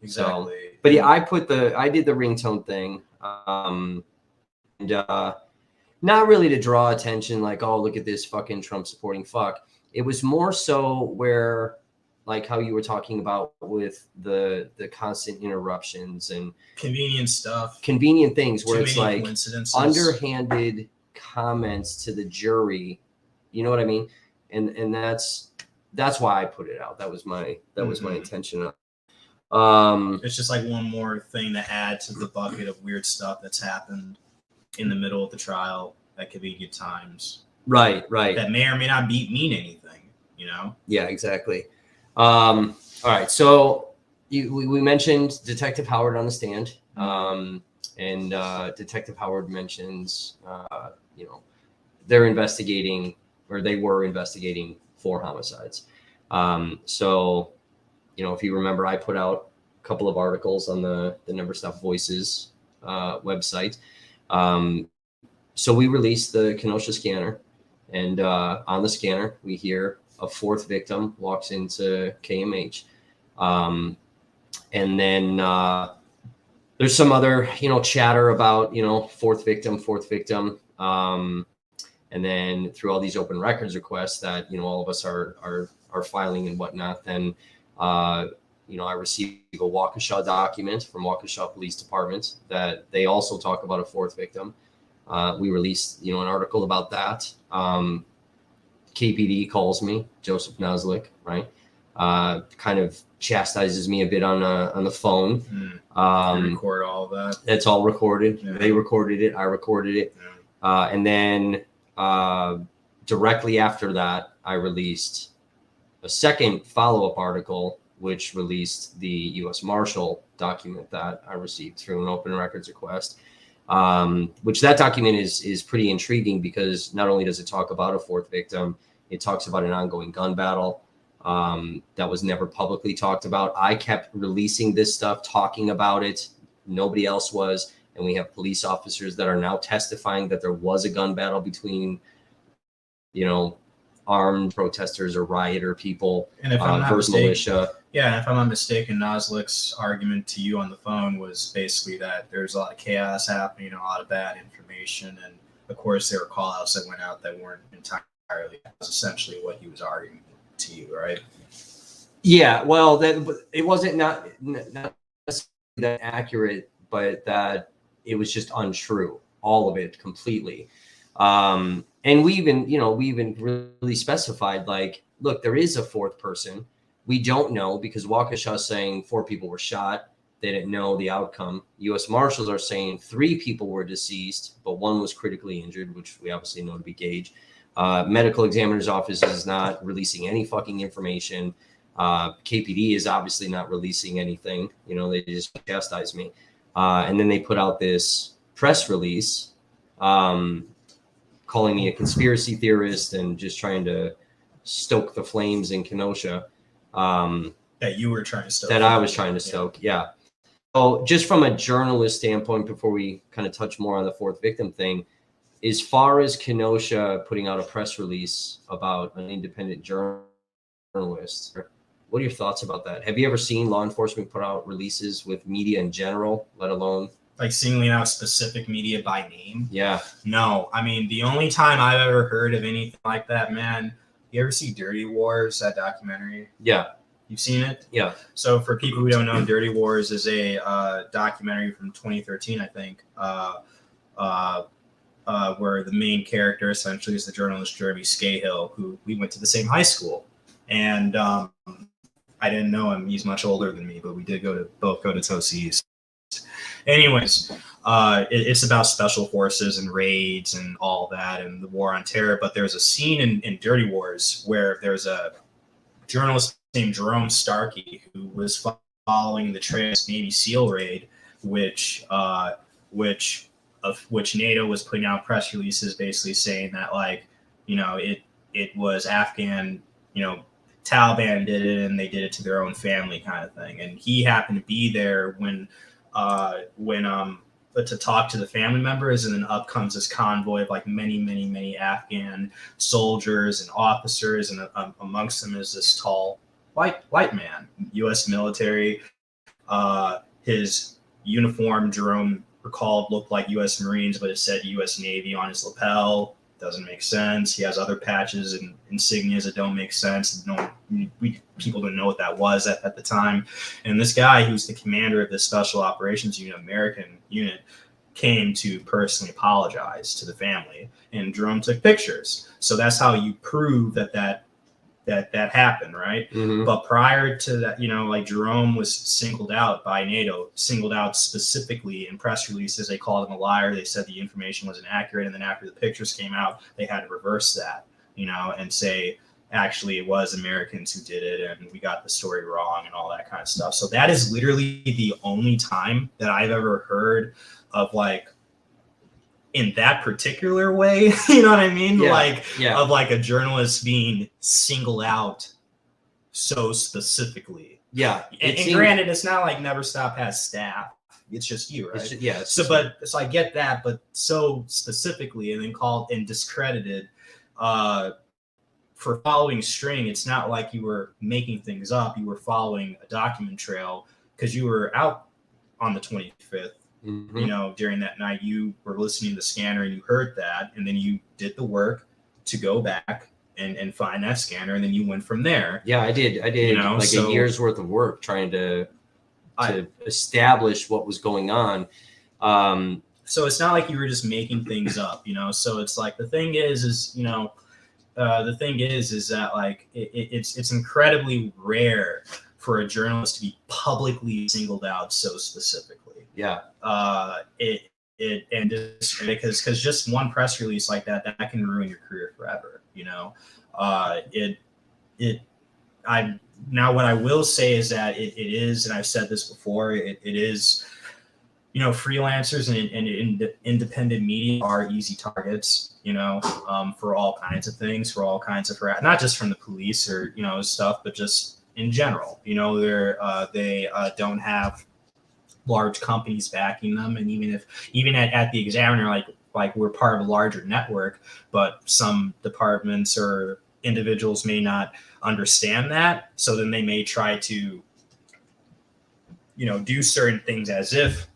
Exactly. So, but yeah, I did the ringtone thing, and not really to draw attention, like, oh, look at this fucking Trump supporting fuck. It was more so where, like how you were talking about with the constant interruptions and convenient things where it's like underhanded comments to the jury. You know what I mean? And that's why I put it out. That was my intention. It's just like one more thing to add to the bucket of weird stuff that's happened in the middle of the trial at convenient times. Right. That may or may not mean anything, Yeah, exactly. All right. So we mentioned Detective Howard on the stand. And Detective Howard mentions, they were investigating 4 homicides. So, if you remember, I put out a couple of articles on the Never.Stop.Voices website. So we released the Kenosha scanner, and on the scanner, we hear a 4th victim walks into KMH. And then there's some other, chatter about, 4th victim. And then through all these open records requests that, all of us are filing and whatnot, then, I received a Waukesha document from Waukesha Police Department that they also talk about a 4th victim. We released, an article about that. KPD calls me, Joseph Noslick, right? Kind of chastises me a bit on the phone. You record all of that? It's all recorded. Yeah. They recorded it. I recorded it. Yeah. And then directly after that, I released a second follow-up article, which released the U.S. Marshal document that I received through an open records request. Which that document is pretty intriguing because not only does it talk about a fourth victim, it talks about an ongoing gun battle that was never publicly talked about. I kept releasing this stuff, talking about it. Nobody else was. And we have police officers that are now testifying that there was a gun battle between, armed protesters or rioter people And if I'm not versus militia. Yeah, if I'm not mistaken, Noslick's argument to you on the phone was basically that there's a lot of chaos happening, a lot of bad information, and of course there were call-outs that went out that weren't entirely. That was essentially what he was arguing to you, right? Yeah, well, it wasn't not necessarily that accurate, but that it was just untrue, all of it completely. And we even really specified, like, look, there is a fourth person. We don't know because Waukesha is saying 4 people were shot. They didn't know the outcome. U.S. Marshals are saying 3 people were deceased, but 1 was critically injured, which we obviously know to be Gage. Medical examiner's office is not releasing any fucking information. KPD is obviously not releasing anything. They just chastise me. And then they put out this press release calling me a conspiracy theorist and just trying to stoke the flames in Kenosha. That you were trying to stoke. That I was trying to stoke, yeah. So just from a journalist standpoint, before we kind of touch more on the fourth victim thing, as far as Kenosha putting out a press release about an independent journalist, what are your thoughts about that? Have you ever seen law enforcement put out releases with media in general, let alone like singling out specific media by name? Yeah. No, I mean, the only time I've ever heard of anything like that, man, you ever see Dirty Wars, that documentary? Yeah. You've seen it? Yeah. So for people who don't know, Dirty Wars is a documentary from 2013, I think, where the main character essentially is the journalist Jeremy Scahill, who we went to the same high school. And I didn't know him. He's much older than me, but we did both go to Wauwatosa East. Anyways, it's about special forces and raids and all that and the war on terror. But there's a scene in Dirty Wars where there's a journalist named Jerome Starkey who was following the Navy SEAL raid, which NATO was putting out press releases basically saying that, like, it was Afghan, Taliban did it and they did it to their own family kind of thing. And he happened to be there when to talk to the family members, and then up comes this convoy of like many Afghan soldiers and officers, and amongst them is this tall white man, U.S. military. His uniform, Jerome recalled, looked like U.S. Marines, but it said U.S. Navy on his lapel. Doesn't make sense. He has other patches and insignias that don't make sense. People didn't know what that was at the time. And this guy, who's the commander of this special operations unit, American unit, came to personally apologize to the family. And Jerome took pictures. So that's how you prove that happened, right? Mm-hmm. But prior to that, like, Jerome was singled out by NATO, singled out specifically in press releases. They called him a liar. They said the information wasn't accurate. And then after the pictures came out, they had to reverse that, and say, actually, it was Americans who did it and we got the story wrong and all that kind of stuff. So that is literally the only time that I've ever heard of, like, in that particular way, you know what I mean? Yeah. Of like a journalist being singled out so specifically. Yeah. And granted, it's not like Never.Stop has staff. It's just you, right? So I get that, but so specifically and then called and discredited for following string. It's not like you were making things up. You were following a document trail because you were out on the 25th. Mm-hmm. During that night, you were listening to the scanner and you heard that, and then you did the work to go back and find that scanner, and then you went from there. Yeah, I did a year's worth of work trying to establish what was going on. So it's not like you were just making things up, So it's like the thing is that, like, it's incredibly rare for a journalist to be publicly singled out so specifically. Yeah. Because just one press release like that can ruin your career forever. now what I will say is that it is, and I've said this before, it is, freelancers and independent media are easy targets, for all kinds of things, for all kinds of not just from the police or stuff, but just in general. They don't have large companies backing them, and even at the Examiner, like we're part of a larger network, but some departments or individuals may not understand that, so then they may try to do certain things as if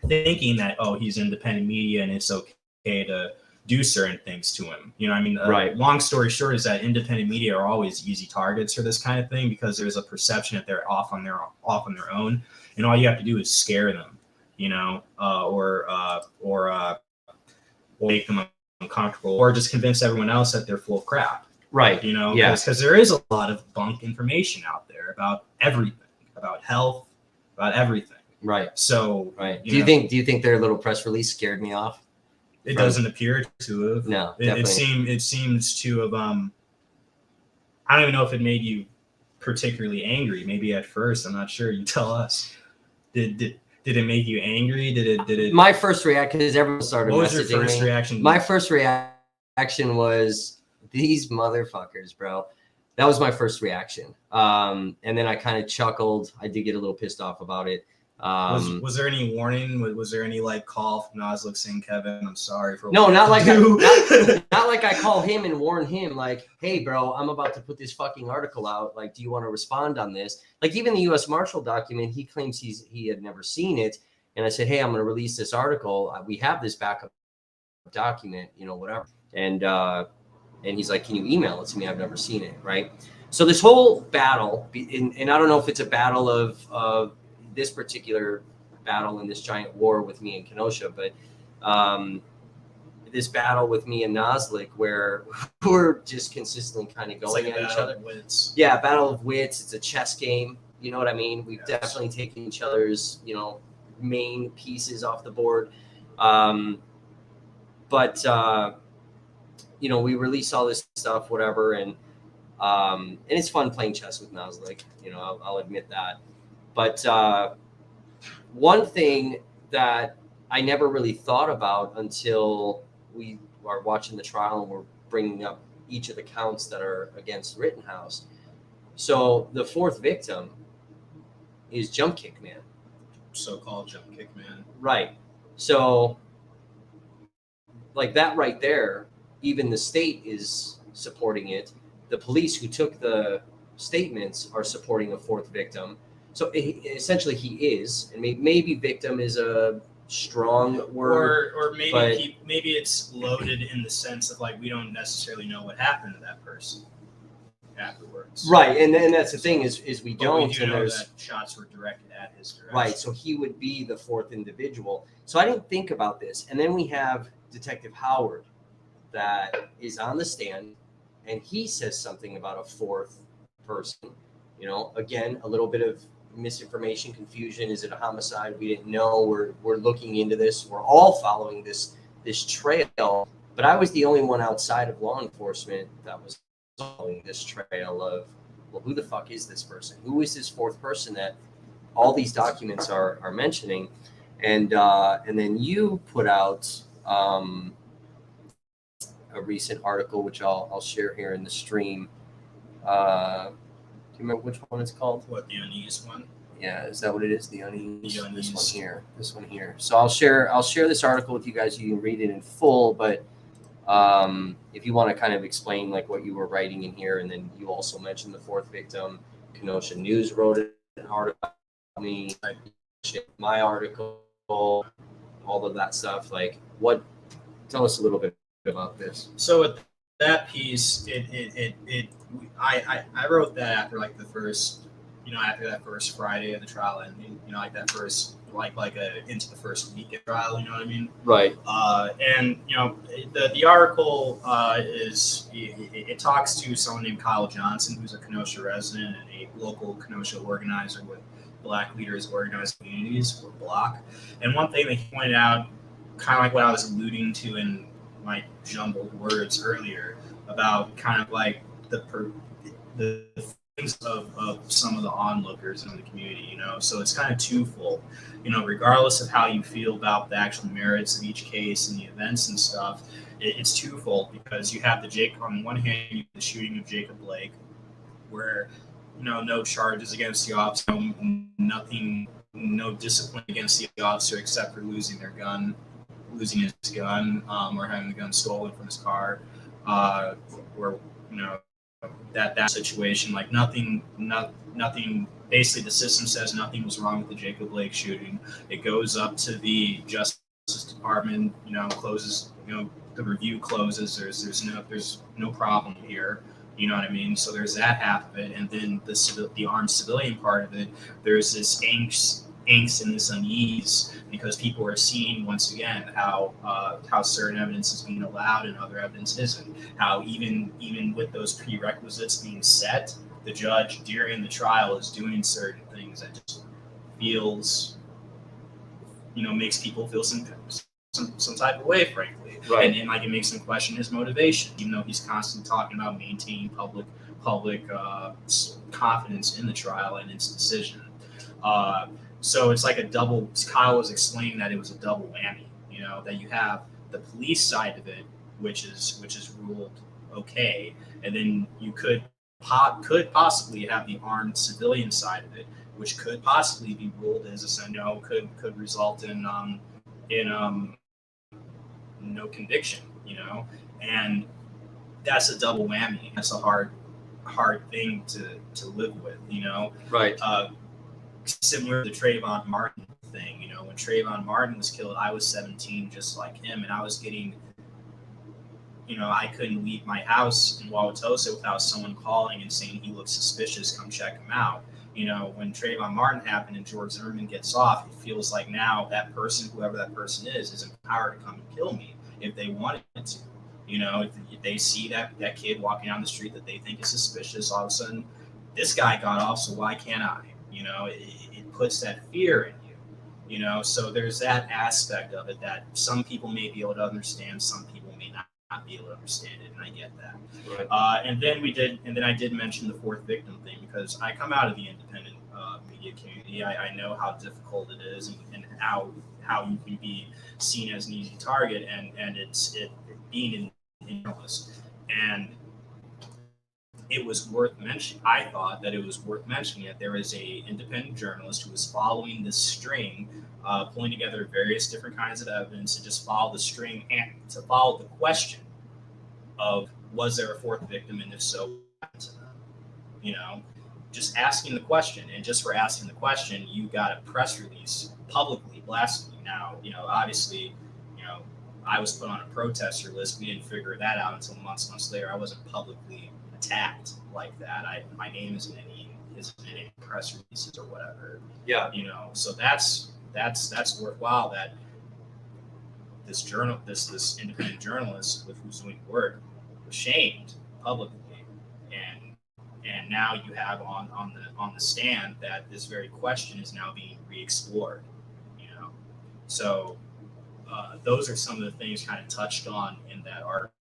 thinking that, oh, he's independent media and it's okay to do certain things to him. Right. Long story short is that independent media are always easy targets for this kind of thing, because there's a perception that they're off on their own, and all you have to do is scare them, or make them uncomfortable, or just convince everyone else that they're full of crap. Right. Because there is a lot of bunk information out there about everything, about health, about everything. Right. So, right. Do you think their little press release scared me off? It doesn't appear to have. No, it seems to have. I don't even know if it made you particularly angry. Maybe at first, I'm not sure. You tell us. Did it make you angry? Did it? My first reaction, because everyone started messaging me. What was your first reaction? My first reaction was, these motherfuckers, bro. That was my first reaction. And then I kind of chuckled. I did get a little pissed off about it. Was there any warning? Was there any call from Naslik saying, Kevin, I'm sorry for no, not like not like I call him and warn him like, hey, bro, I'm about to put this fucking article out. Like, do you want to respond on this? Like, even the U.S. Marshal document, he claims he had never seen it. And I said, hey, I'm going to release this article. We have this backup document, whatever. And he's like, can you email it to me? I've never seen it. Right. So this whole battle, and I don't know if it's a battle of this particular battle in this giant war with me and Kenosha, but this battle with me and Naslik, where we're just consistently kind of going at each other. Yeah, battle of wits. It's a chess game. You know what I mean? We've definitely taken each other's, main pieces off the board. But we release all this stuff, whatever, and it's fun playing chess with Naslik. I'll admit that. But one thing that I never really thought about until we are watching the trial and we're bringing up each of the counts that are against Rittenhouse. So the fourth victim is Jump Kick Man. So-called Jump Kick Man. Right. So like that right there, even the state is supporting it. The police who took the statements are supporting a fourth victim. So essentially he is, and maybe victim is a strong word. Or maybe it's loaded in the sense of we don't necessarily know what happened to that person afterwards. Right, and that's the thing is we don't. We do know that shots were directed at his direction. Right, so he would be the fourth individual. So I didn't think about this. And then we have Detective Howard that is on the stand, and he says something about a fourth person. Again, a little bit of misinformation, confusion. Is it a homicide? We didn't know. We're looking into this. We're all following this trail. But I was the only one outside of law enforcement that was following this trail of, well, who the fuck is this person? Who is this fourth person that all these documents are mentioning? And then you put out a recent article, which I'll share here in the stream. Do you remember which one it's called? What, the unease one? Yeah, is that what it is? The unease. The unease. This one here. So I'll share this article with you guys. You can read it in full, but if you want to kind of explain what you were writing in here, and then you also mentioned the fourth victim. Kenosha News wrote an article about me, my article, all of that stuff. Tell us a little bit about this. So with that piece, I wrote that after the first, after that first Friday of the trial ending, that first into the first week of trial, you know what I mean? Right. And the article it talks to someone named Kyle Johnson, who's a Kenosha resident and a local Kenosha organizer with Black Leaders Organized Communities, or BLOC. And one thing that he pointed out, kind of what I was alluding to in my jumbled words earlier, about kind of the of some of the onlookers in the community, you know. So it's kind of twofold, you know, regardless of how you feel about the actual merits of each case and the events and stuff. It's twofold, because you have on one hand, you have the shooting of Jacob Blake, where, you know, no charges against the officer, nothing, no discipline against the officer except for losing his gun, or having the gun stolen from his car, or, you know, that situation, like nothing. Basically, the system says nothing was wrong with the Jacob Blake shooting. It goes up to the Justice Department, you know, closes, you know, the review closes. There's no problem here. You know what I mean? So there's that half of it, and then the armed civilian part of it. There's this angst and this unease, because people are seeing once again how certain evidence is being allowed and other evidence isn't. How even with those prerequisites being set, the judge during the trial is doing certain things that just feels, you know, makes people feel some type of way, frankly. Right. And like it makes them question his motivation, even though he's constantly talking about maintaining public confidence in the trial and its decision. So it's like a double. Kyle was explaining that it was a double whammy. You know, that you have the police side of it, which is ruled okay, and then you could possibly have the armed civilian side of it, which could possibly be ruled as could result in no conviction. You know, and that's a double whammy. That's a hard thing to live with. You know, right. Similar to the Trayvon Martin thing, you know, when Trayvon Martin was killed, I was 17, just like him, and I was getting, you know, I couldn't leave my house in Wauwatosa without someone calling and saying he looks suspicious, come check him out. You know, when Trayvon Martin happened and George Zimmerman gets off, it feels like now that person, whoever that person is empowered to come and kill me if they wanted to. You know, if they see that kid walking down the street that they think is suspicious, all of a sudden, this guy got off, so why can't I? You know, it puts that fear in you, you know, so there's that aspect of it that some people may be able to understand, some people may not be able to understand it, and I get that. Right. And then I did mention the fourth victim thing, because I come out of the independent media community. I know how difficult it is, and how you can be seen as an easy target, and it being in journalist. And it was worth mentioning. I thought that it was worth mentioning that there is a independent journalist who was following this string, pulling together various different kinds of evidence, and just follow the string and to follow the question of, was there a fourth victim, and if so, what happened to them? You know, just asking the question, and just for asking the question, you got a press release publicly blasting you. Now, you know, obviously, you know, I was put on a protester list. We didn't figure that out until months later. I wasn't publicly attacked like that. My name isn't in any press releases or whatever. Yeah. You know, so that's worthwhile that this independent journalist with who's doing work was shamed publicly, and now you have on the stand that this very question is now being re-explored. You know, so those are some of the things kind of touched on in that article.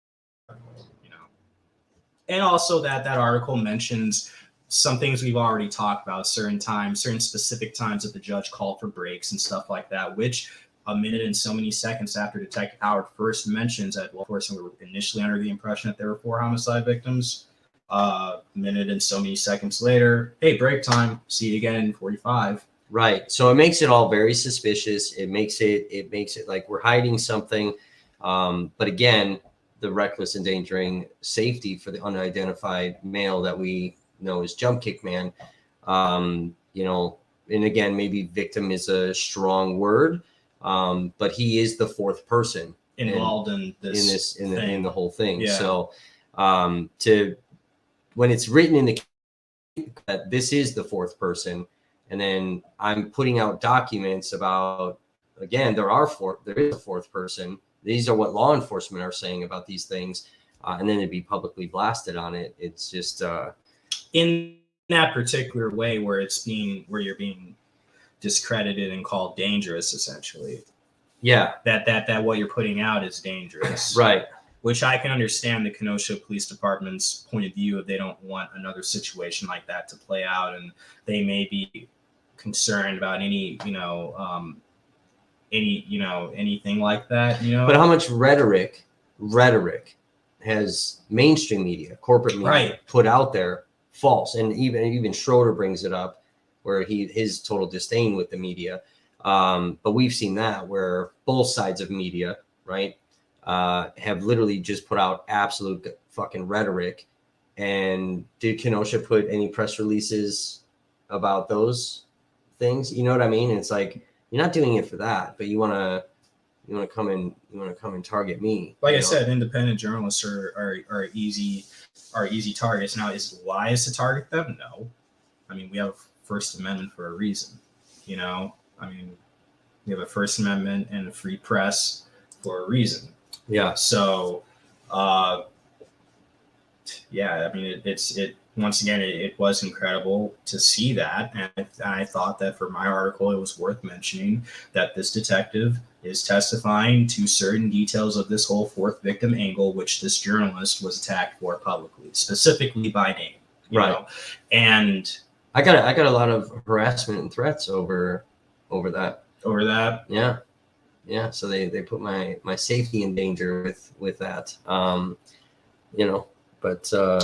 And also that article mentions some things we've already talked about, certain specific times that the judge called for breaks and stuff like that, which a minute and so many seconds after Detective Howard first mentions that, well, of course, we were initially under the impression that there were 4 homicide victims. A minute and so many seconds later, hey, break time, see you again in 45. Right. So it makes it all very suspicious. It makes it like we're hiding something. But again, the reckless endangering safety for the unidentified male that we know as Jump Kick Man. You know, and again, maybe victim is a strong word, but he is the fourth person involved in the whole thing. Yeah. So when it's written in the that this is the fourth person, and then I'm putting out documents about, again, there is a fourth person. These are what law enforcement are saying about these things, and then it'd be publicly blasted on it. It's just in that particular way where you're being discredited and called dangerous, essentially. Yeah, that what you're putting out is dangerous. Right. which I can understand the Kenosha Police Department's point of view if they don't want another situation like that to play out, and they may be concerned about anything like that, But how much rhetoric has mainstream media, corporate media put out there false? And even Schroeder brings it up, where his total disdain with the media. But we've seen that where both sides of media, right, have literally just put out absolute fucking rhetoric. And did Kenosha put any press releases about those things? You know what I mean? It's like, you're not doing it for that, but you want to come and target me. Like I said, independent journalists are easy targets. Now, is it wise to target them? No. I mean, we have First Amendment for a reason. I mean, we have a First Amendment and a free press for a reason. Yeah. So, yeah, I mean, it once again, it was incredible to see that. And I thought that for my article, it was worth mentioning that this detective is testifying to certain details of this whole fourth victim angle, which this journalist was attacked for publicly, specifically by name. You know? And I got a lot of harassment and threats over that. Over that? Yeah. So they put my safety in danger with that. But so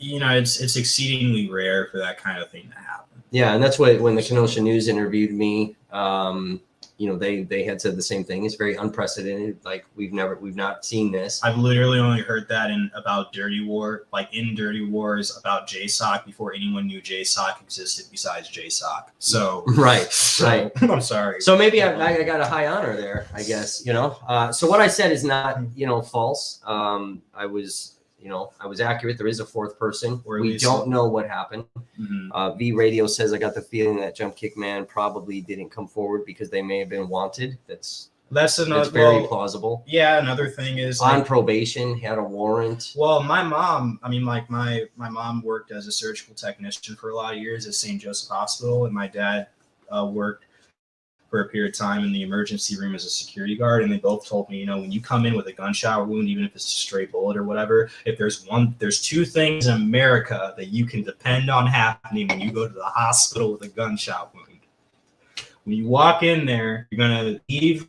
it's exceedingly rare for that kind of thing to happen. Yeah, and that's what when the Kenosha News interviewed me, they had said the same thing. It's very unprecedented. Like we've not seen this. I've literally only heard that about Dirty War, like in Dirty Wars about JSOC before anyone knew JSOC existed besides JSOC. So right. I'm sorry. So maybe I got a high honor there, I guess. So what I said is not false. I was accurate. There is a fourth person. We don't know what happened. Mm-hmm. V Radio says, I got the feeling that Jump Kick Man probably didn't come forward because they may have been wanted. That's very plausible. Yeah. Another thing is on probation, had a warrant. Well, my mom, my mom worked as a surgical technician for a lot of years at St. Joseph Hospital, and my dad worked for a period of time in the emergency room as a security guard. And they both told me, when you come in with a gunshot wound, even if it's a stray bullet or whatever, if there's two things in America that you can depend on happening when you go to the hospital with a gunshot wound. When you walk in there, you're going to leave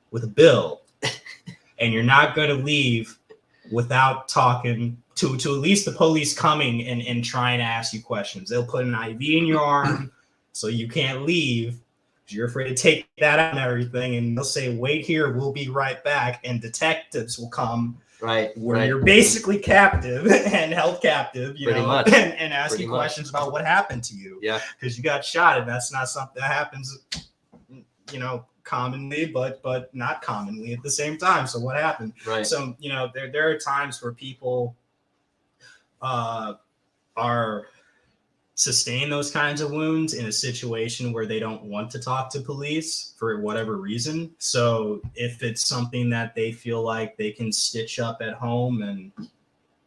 with a bill, and you're not going to leave without talking to at least the police coming and trying to ask you questions. They'll put an IV in your arm so you can't leave. You're afraid to take that out and everything, and they'll say, wait here, we'll be right back, and detectives will come where you're basically captive and held captive, and ask you questions about what happened to you. Yeah, because you got shot, and that's not something that happens commonly, but not commonly at the same time. So what happened? Right. So there are times where people are sustain those kinds of wounds in a situation where they don't want to talk to police for whatever reason. So if it's something that they feel like they can stitch up at home, and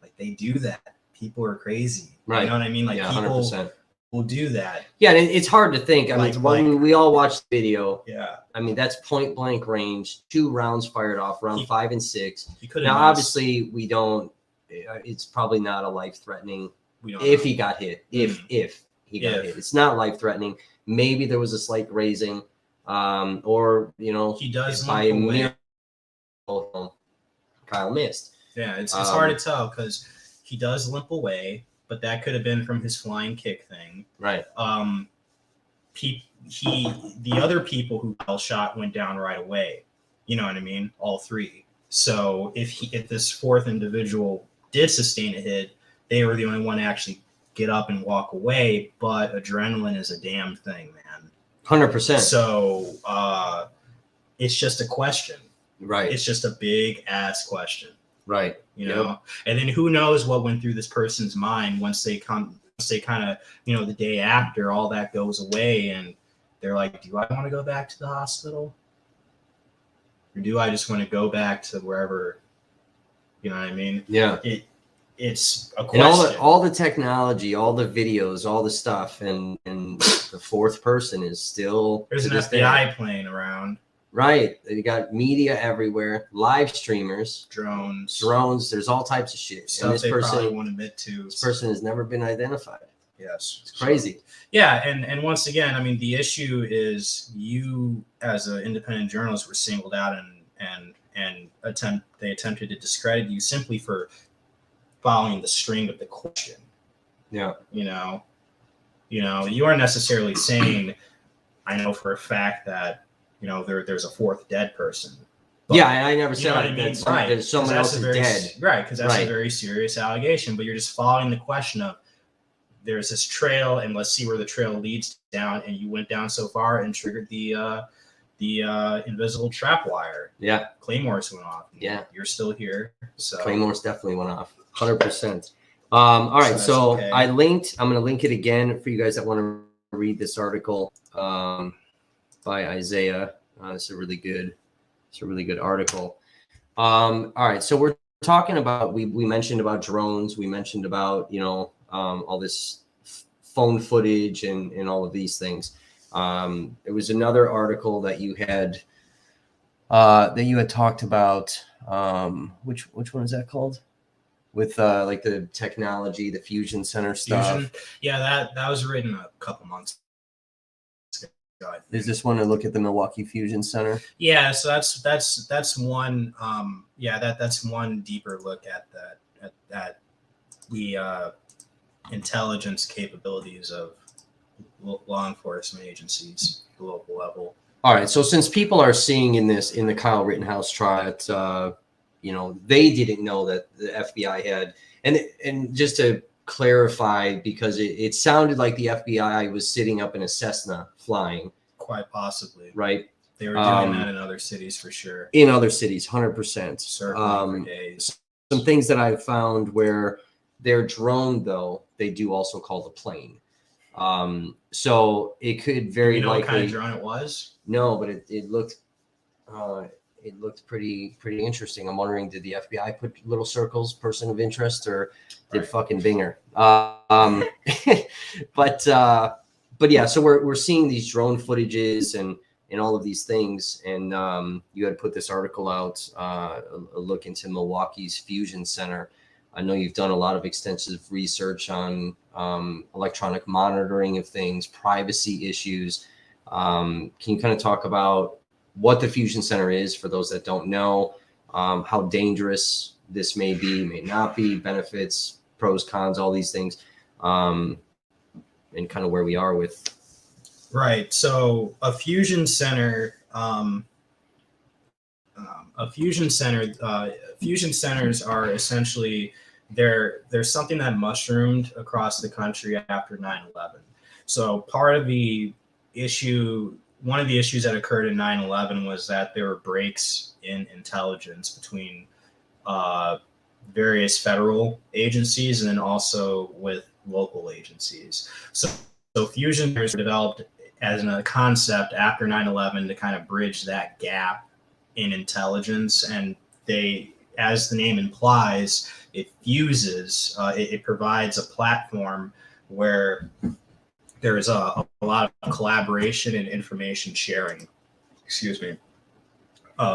like they do that, people are crazy. Right. You know what I mean? Like people 100%. Will do that. Yeah, and it's hard to think. I mean, when we all watched the video. Yeah. I mean, that's point blank range, 2 rounds fired off, round 5 and 6. Now, obviously, we don't. It's probably not a life threatening. If he got hit, if he got hit, it's not life threatening. Maybe there was a slight grazing, or he does by a miracle, Kyle missed. Yeah, it's hard to tell because he does limp away, but that could have been from his flying kick thing. Right. The other people who got shot went down right away. You know what I mean? All 3. So if this fourth individual did sustain a hit, they were the only one to actually get up and walk away. But adrenaline is a damn thing, man. 100%. So it's just a question. Right. It's just a big ass question. Right. And then who knows what went through this person's mind once they kind of, the day after all that goes away and they're like, do I want to go back to the hospital? Or do I just want to go back to wherever, you know what I mean? Yeah. It's a question. And all the technology, all the videos, all the stuff, and the fourth person is still. There's an FBI plane around. Right. You got media everywhere, live streamers, drones. There's all types of shit. Stuff And this they probably person, won't admit to. this person has never been identified. Yes. It's crazy. Yeah, and once again, I mean, the issue is you as an independent journalist were singled out and they attempted to discredit you simply for following the string of the question. Yeah. You know, you aren't necessarily saying, I know for a fact that, there's a fourth dead person. But, yeah, and I never said that. Right. That someone else is dead. Right, because that's a very serious allegation. But you're just following the question of, there's this trail, and let's see where the trail leads down. And you went down so far and triggered the invisible trap wire. Yeah. Claymores went off. Yeah. You're still here. So Claymores definitely went off. 100%. All right. So okay. I'm going to link it again for you guys that want to read this article by Isaiah. It's a really good article. All right. So we're talking about, we mentioned about drones. We mentioned about, all this phone footage and all of these things. There was another article that you had talked about. Which one is that called? With like the technology, the Fusion Center stuff. Yeah, that was written a couple months ago. Is this one to look at the Milwaukee Fusion Center? Yeah, so that's one. That's one deeper look at the intelligence capabilities of law enforcement agencies at the local level. All right. So since people are seeing in the Kyle Rittenhouse trial, they didn't know that the FBI had, and just to clarify, because it sounded like the FBI was sitting up in a Cessna flying. Quite possibly. Right. They were doing that in other cities for sure. In other cities, 100%. Certainly for days. Some things that I've found where their drone, though, they do also call the plane. So it could very likely. What kind of drone it was? No, but it looked pretty interesting. I'm wondering, did the FBI put little circles, person of interest, or did fucking Binger? But yeah, so we're seeing these drone footages and all of these things, and you had put this article out, a look into Milwaukee's Fusion Center. I know you've done a lot of extensive research on electronic monitoring of things, privacy issues. Can you kind of talk about what the Fusion Center is for those that don't know, how dangerous this may be, may not be, benefits, pros, cons, all these things, and kind of where we are with. Right. So a Fusion Center, Fusion centers are essentially, there's something that mushroomed across the country after 9/11. So part of the issue, one of the issues that occurred in 9/11 was that there were breaks in intelligence between various federal agencies and then also with local agencies. So Fusion centers were developed as a concept after 9/11 to kind of bridge that gap in intelligence, and they, as the name implies, it fuses. It provides a platform where there is a lot of collaboration and information sharing.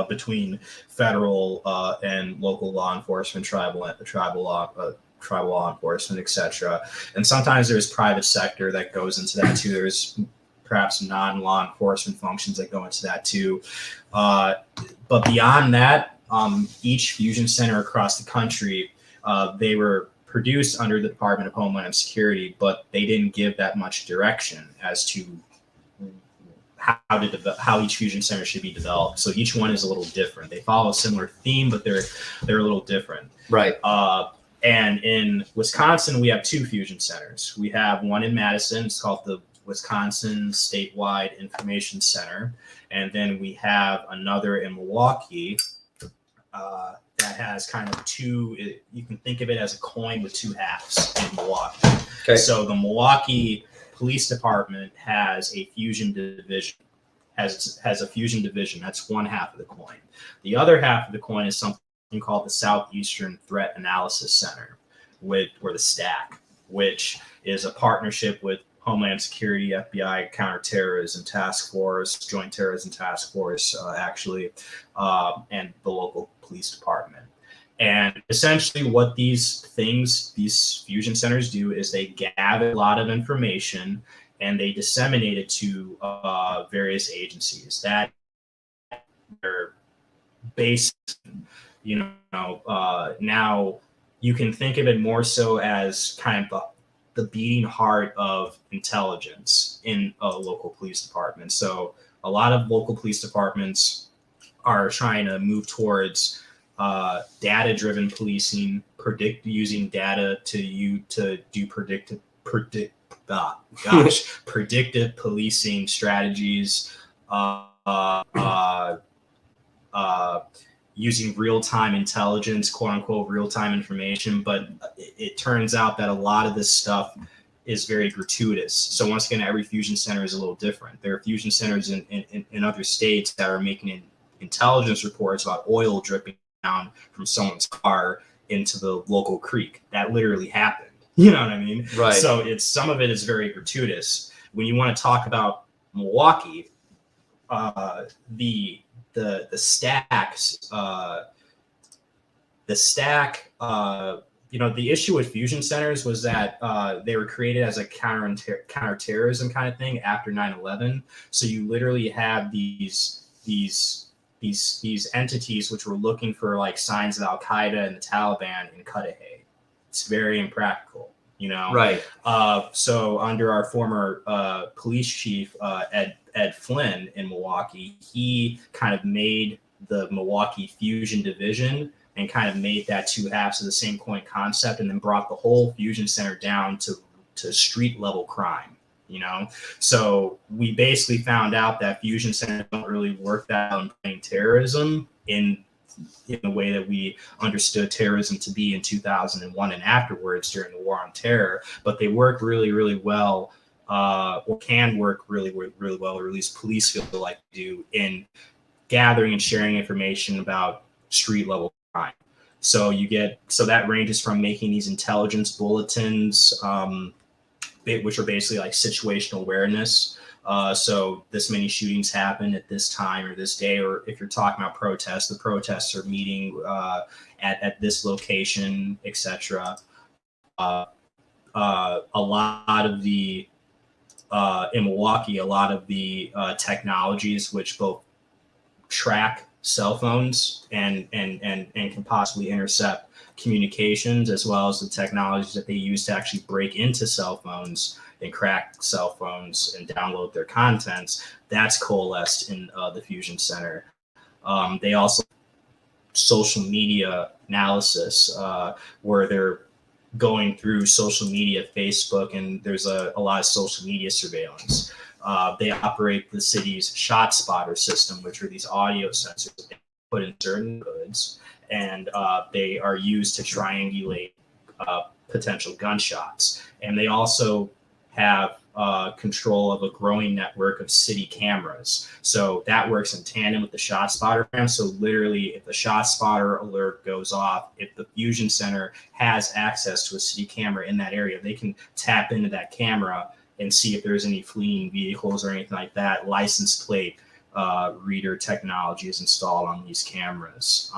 Between federal and local law enforcement, tribal law enforcement, etc. And sometimes there's private sector that goes into that too. There's perhaps non-law enforcement functions that go into that too. But beyond that, each Fusion Center across the country, they were produced under the Department of Homeland Security, but they didn't give that much direction as to how each Fusion Center should be developed. So each one is a little different. They follow a similar theme, but they're a little different. Right. And in Wisconsin, we have two Fusion Centers. We have one in Madison. It's called the Wisconsin Statewide Information Center. And then we have another in Milwaukee that has kind of two, you can think of it as a coin with two halves in Milwaukee. Okay. So the Milwaukee Police Department has a fusion division, has a fusion division. That's one half of the coin. The other half of the coin is something called the Southeastern Threat Analysis Center, or the STAC, which is a partnership with Homeland Security, FBI, Counterterrorism Task Force, Joint Terrorism Task Force, and the local police department. And essentially what these fusion centers do is they gather a lot of information and they disseminate it to various agencies that are based, now you can think of it more so as kind of the beating heart of intelligence in a local police department. So a lot of local police departments are trying to move towards data-driven policing, using data to do predictive policing strategies, using real-time intelligence, quote-unquote real-time information. But it turns out that a lot of this stuff is very gratuitous. So once again, every fusion center is a little different. There are fusion centers in other states that are making intelligence reports about oil dripping down from someone's car into the local creek. That literally happened. You know what I mean? Right. So some of it is very gratuitous. When you want to talk about Milwaukee, the stacks, the issue with fusion centers was that they were created as a counterterrorism kind of thing after 9/11. So you literally have these entities which were looking for like signs of Al Qaeda and the Taliban in Cudahy. It's very impractical, Right. So under our former police chief, Ed Flynn in Milwaukee, he kind of made the Milwaukee Fusion Division and kind of made that two halves of the same coin concept, and then brought the whole fusion center down to street level crime. So we basically found out that fusion centers don't really work that well in fighting terrorism in the way that we understood terrorism to be in 2001 and afterwards during the War on Terror, but they work really, really well, or can work really, really well, or at least police feel like they do, in gathering and sharing information about street level crime. So that ranges from making these intelligence bulletins, which are basically like situational awareness. So this many shootings happen at this time or this day, or if you're talking about protests, the protests are meeting at this location, etc. A lot of the in Milwaukee, a lot of the technologies which both track cell phones and can possibly intercept communications, as well as the technologies that they use to actually break into cell phones and crack cell phones and download their contents, that's coalesced in the Fusion Center. They also social media analysis, where they're going through social media, Facebook, and there's a lot of social media surveillance. They operate the city's ShotSpotter system, which are these audio sensors that they put in certain neighborhoods, and they are used to triangulate potential gunshots. And they also have control of a growing network of city cameras. So that works in tandem with the ShotSpotter cam. So literally, if the ShotSpotter alert goes off, if the Fusion Center has access to a city camera in that area, they can tap into that camera and see if there's any fleeing vehicles or anything like that. License plate reader technology is installed on these cameras.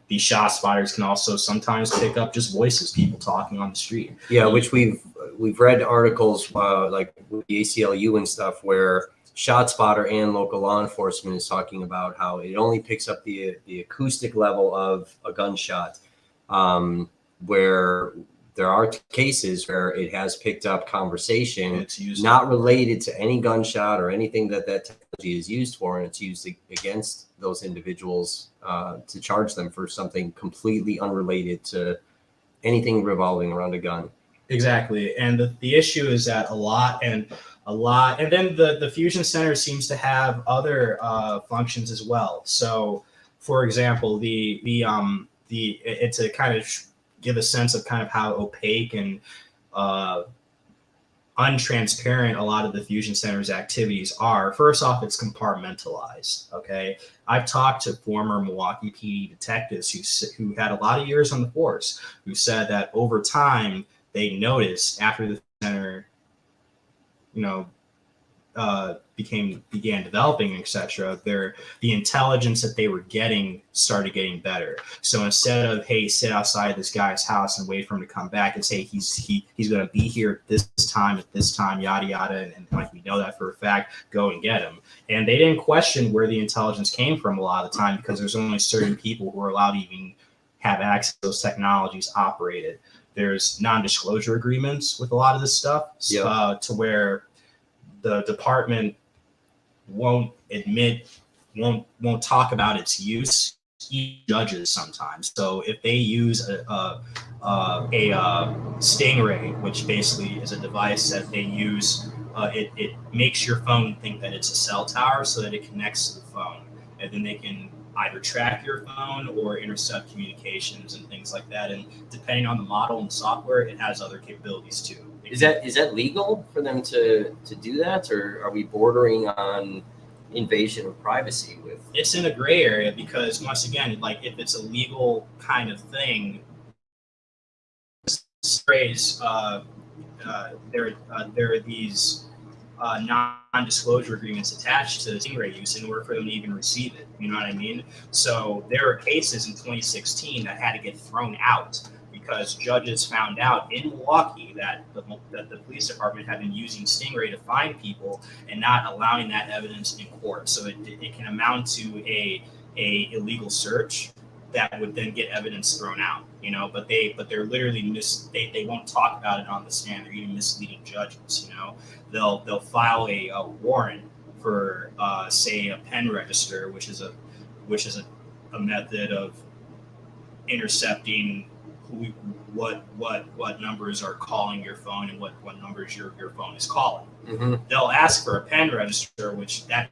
These shot spotters can also sometimes pick up just voices, people talking on the street. Yeah, which we've read articles like with the ACLU and stuff, where ShotSpotter and local law enforcement is talking about how it only picks up the acoustic level of a gunshot, where there are cases where it has picked up conversation, it's used not related to any gunshot or anything that technology is used for, and it's used against those individuals to charge them for something completely unrelated to anything revolving around a gun. Exactly. And the issue is that a lot, and then the Fusion Center seems to have other functions as well. So, for example, it's a kind of give a sense of kind of how opaque and untransparent a lot of the Fusion Center's activities are. First off, it's compartmentalized. Okay, I've talked to former Milwaukee PD detectives who had a lot of years on the force, who said that over time they noticed after the center began developing, etc., the intelligence that they were getting started getting better. So instead of, hey, sit outside this guy's house and wait for him to come back, it's, hey, he's going to be here at this time, yada yada, and like we know that for a fact, go and get him. And they didn't question where the intelligence came from a lot of the time, because there's only certain people who are allowed to even have access to those technologies operated. There's non-disclosure agreements with a lot of this stuff, to where the department won't talk about its use. Judges sometimes. So if they use a stingray, which basically is a device that they use, it makes your phone think that it's a cell tower, so that it connects to the phone, and then they can either track your phone or intercept communications and things like that. And depending on the model and the software, it has other capabilities too. Is that legal for them to do that, or are we bordering on invasion of privacy with? It's in a gray area, because once again, like, if it's a legal kind of thing, sprays, there are these non-disclosure agreements attached to stingray use in order for them to even receive it. You know what I mean? So there are cases in 2016 that had to get thrown out, because judges found out in Milwaukee that the police department had been using stingray to find people and not allowing that evidence in court. So it can amount to a illegal search that would then get evidence thrown out, but they're literally they won't talk about it on the stand. They're even misleading judges. They'll file a warrant for say a pen register, which is a method of intercepting what numbers are calling your phone and what numbers your phone is calling. Mm-hmm. They'll ask for a pen register, which that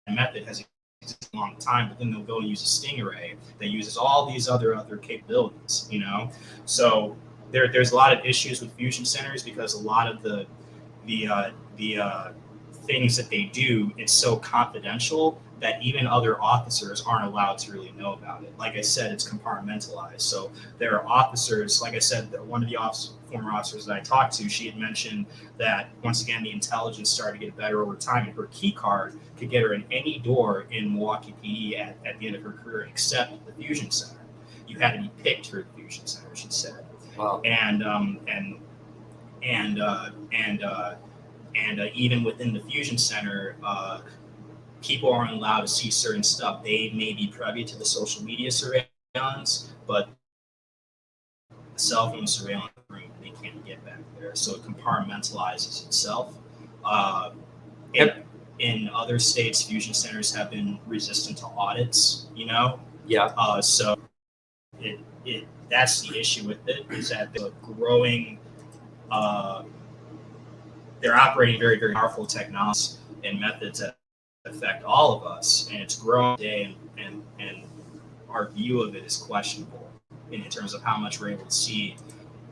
method has existed a long time, but then they'll go and use a stingray that uses all these other capabilities, So there's a lot of issues with fusion centers, because a lot of the things that they do, it's so confidential that even other officers aren't allowed to really know about it. Like I said, it's compartmentalized. So there are officers, like I said, one of the former officers that I talked to, she had mentioned that once again, the intelligence started to get better over time, and her key card could get her in any door in Milwaukee PD at the end of her career, except the Fusion Center. You had to be picked for the Fusion Center, she said. Wow. And even within the Fusion Center, people aren't allowed to see certain stuff. They may be privy to the social media surveillance, but the cell phone surveillance room, they can't get back there. So it compartmentalizes itself. In other states, fusion centers have been resistant to audits, Yeah. So that's the issue with it, is that the growing, they're operating very, very powerful technologies and methods that affect all of us, and it's growing today, and our view of it is questionable in terms of how much we're able to see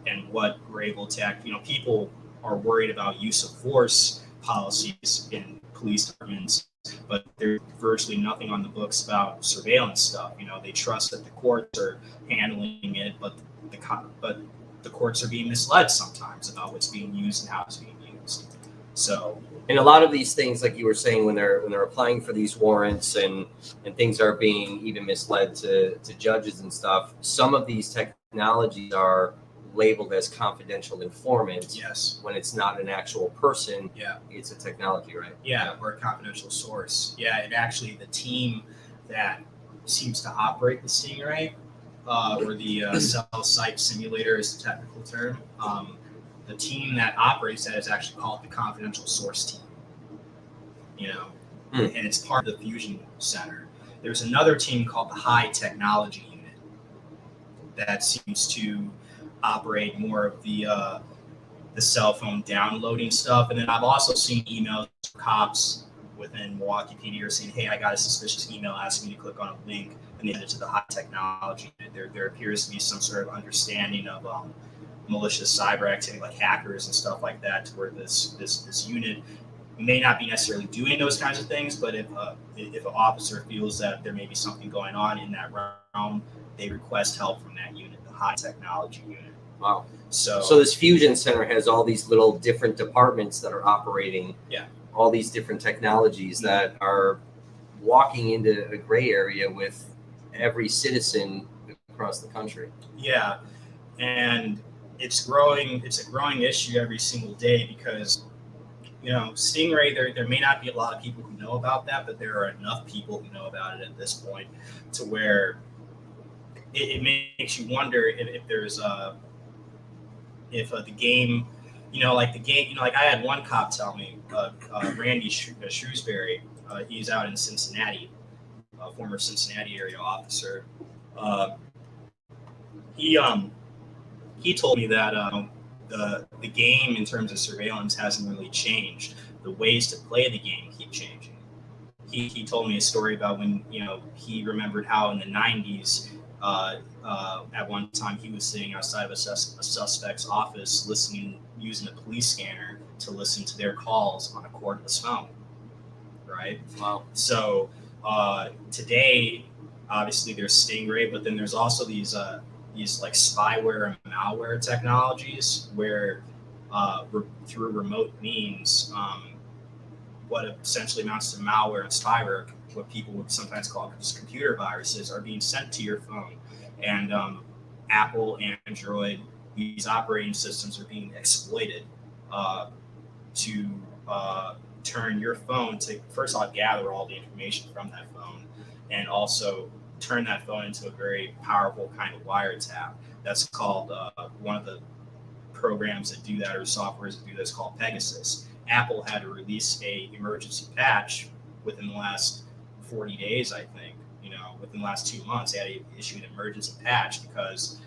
and what we're able to act. People are worried about use of force policies in police departments, but there's virtually nothing on the books about surveillance stuff. They trust that the courts are handling it, but the courts are being misled sometimes about what's being used and how it's being used. So, and a lot of these things, like you were saying, when they're applying for these warrants and things are being even misled to judges and stuff, some of these technologies are labeled as confidential informants. Yes. When it's not an actual person. Yeah. It's a technology, right? Yeah, or a confidential source. Yeah, and actually the team that seems to operate the Stingray, or the cell site simulator is the technical term. The team that operates that is actually called the confidential source team. And it's part of the fusion center. There's another team called the high technology unit that seems to operate more of the cell phone downloading stuff. And then I've also seen emails from cops within Milwaukee PD are saying, hey, I got a suspicious email asking me to click on a link, and they send it to the high technology unit. There appears to be some sort of understanding of malicious cyber activity, like hackers and stuff like that, to where this unit may not be necessarily doing those kinds of things, but if an officer feels that there may be something going on in that realm, they request help from that unit, the high technology unit. Wow. So this fusion center has all these little different departments that are operating. Yeah. All these different technologies that are walking into a gray area with every citizen across the country. Yeah, and it's growing. It's a growing issue every single day because, Stingray. There may not be a lot of people who know about that, but there are enough people who know about it at this point to where it makes you wonder if there's the game, like the game, like I had one cop tell me, Randy Shrewsbury, he's out in Cincinnati, a former Cincinnati area officer. He told me that the game in terms of surveillance hasn't really changed. The ways to play the game keep changing. He told me a story about when he remembered how in the 90s. At one time, he was sitting outside of a suspect's office, using a police scanner to listen to their calls on a cordless phone. Right. Wow. So today, obviously, there's Stingray, but then there's also these like spyware and malware technologies where through remote means, what essentially amounts to malware and spyware, what people would sometimes call just computer viruses, are being sent to your phone. And Apple, Android, these operating systems are being exploited to turn your phone to, first of all, gather all the information from that phone, and also turn that phone into a very powerful kind of wiretap. That's called, one of the programs that do that, or softwares that do this, called Pegasus. Apple had to release a emergency patch within the last 40 days, I think. Within the last 2 months, they had to issue an emergency patch because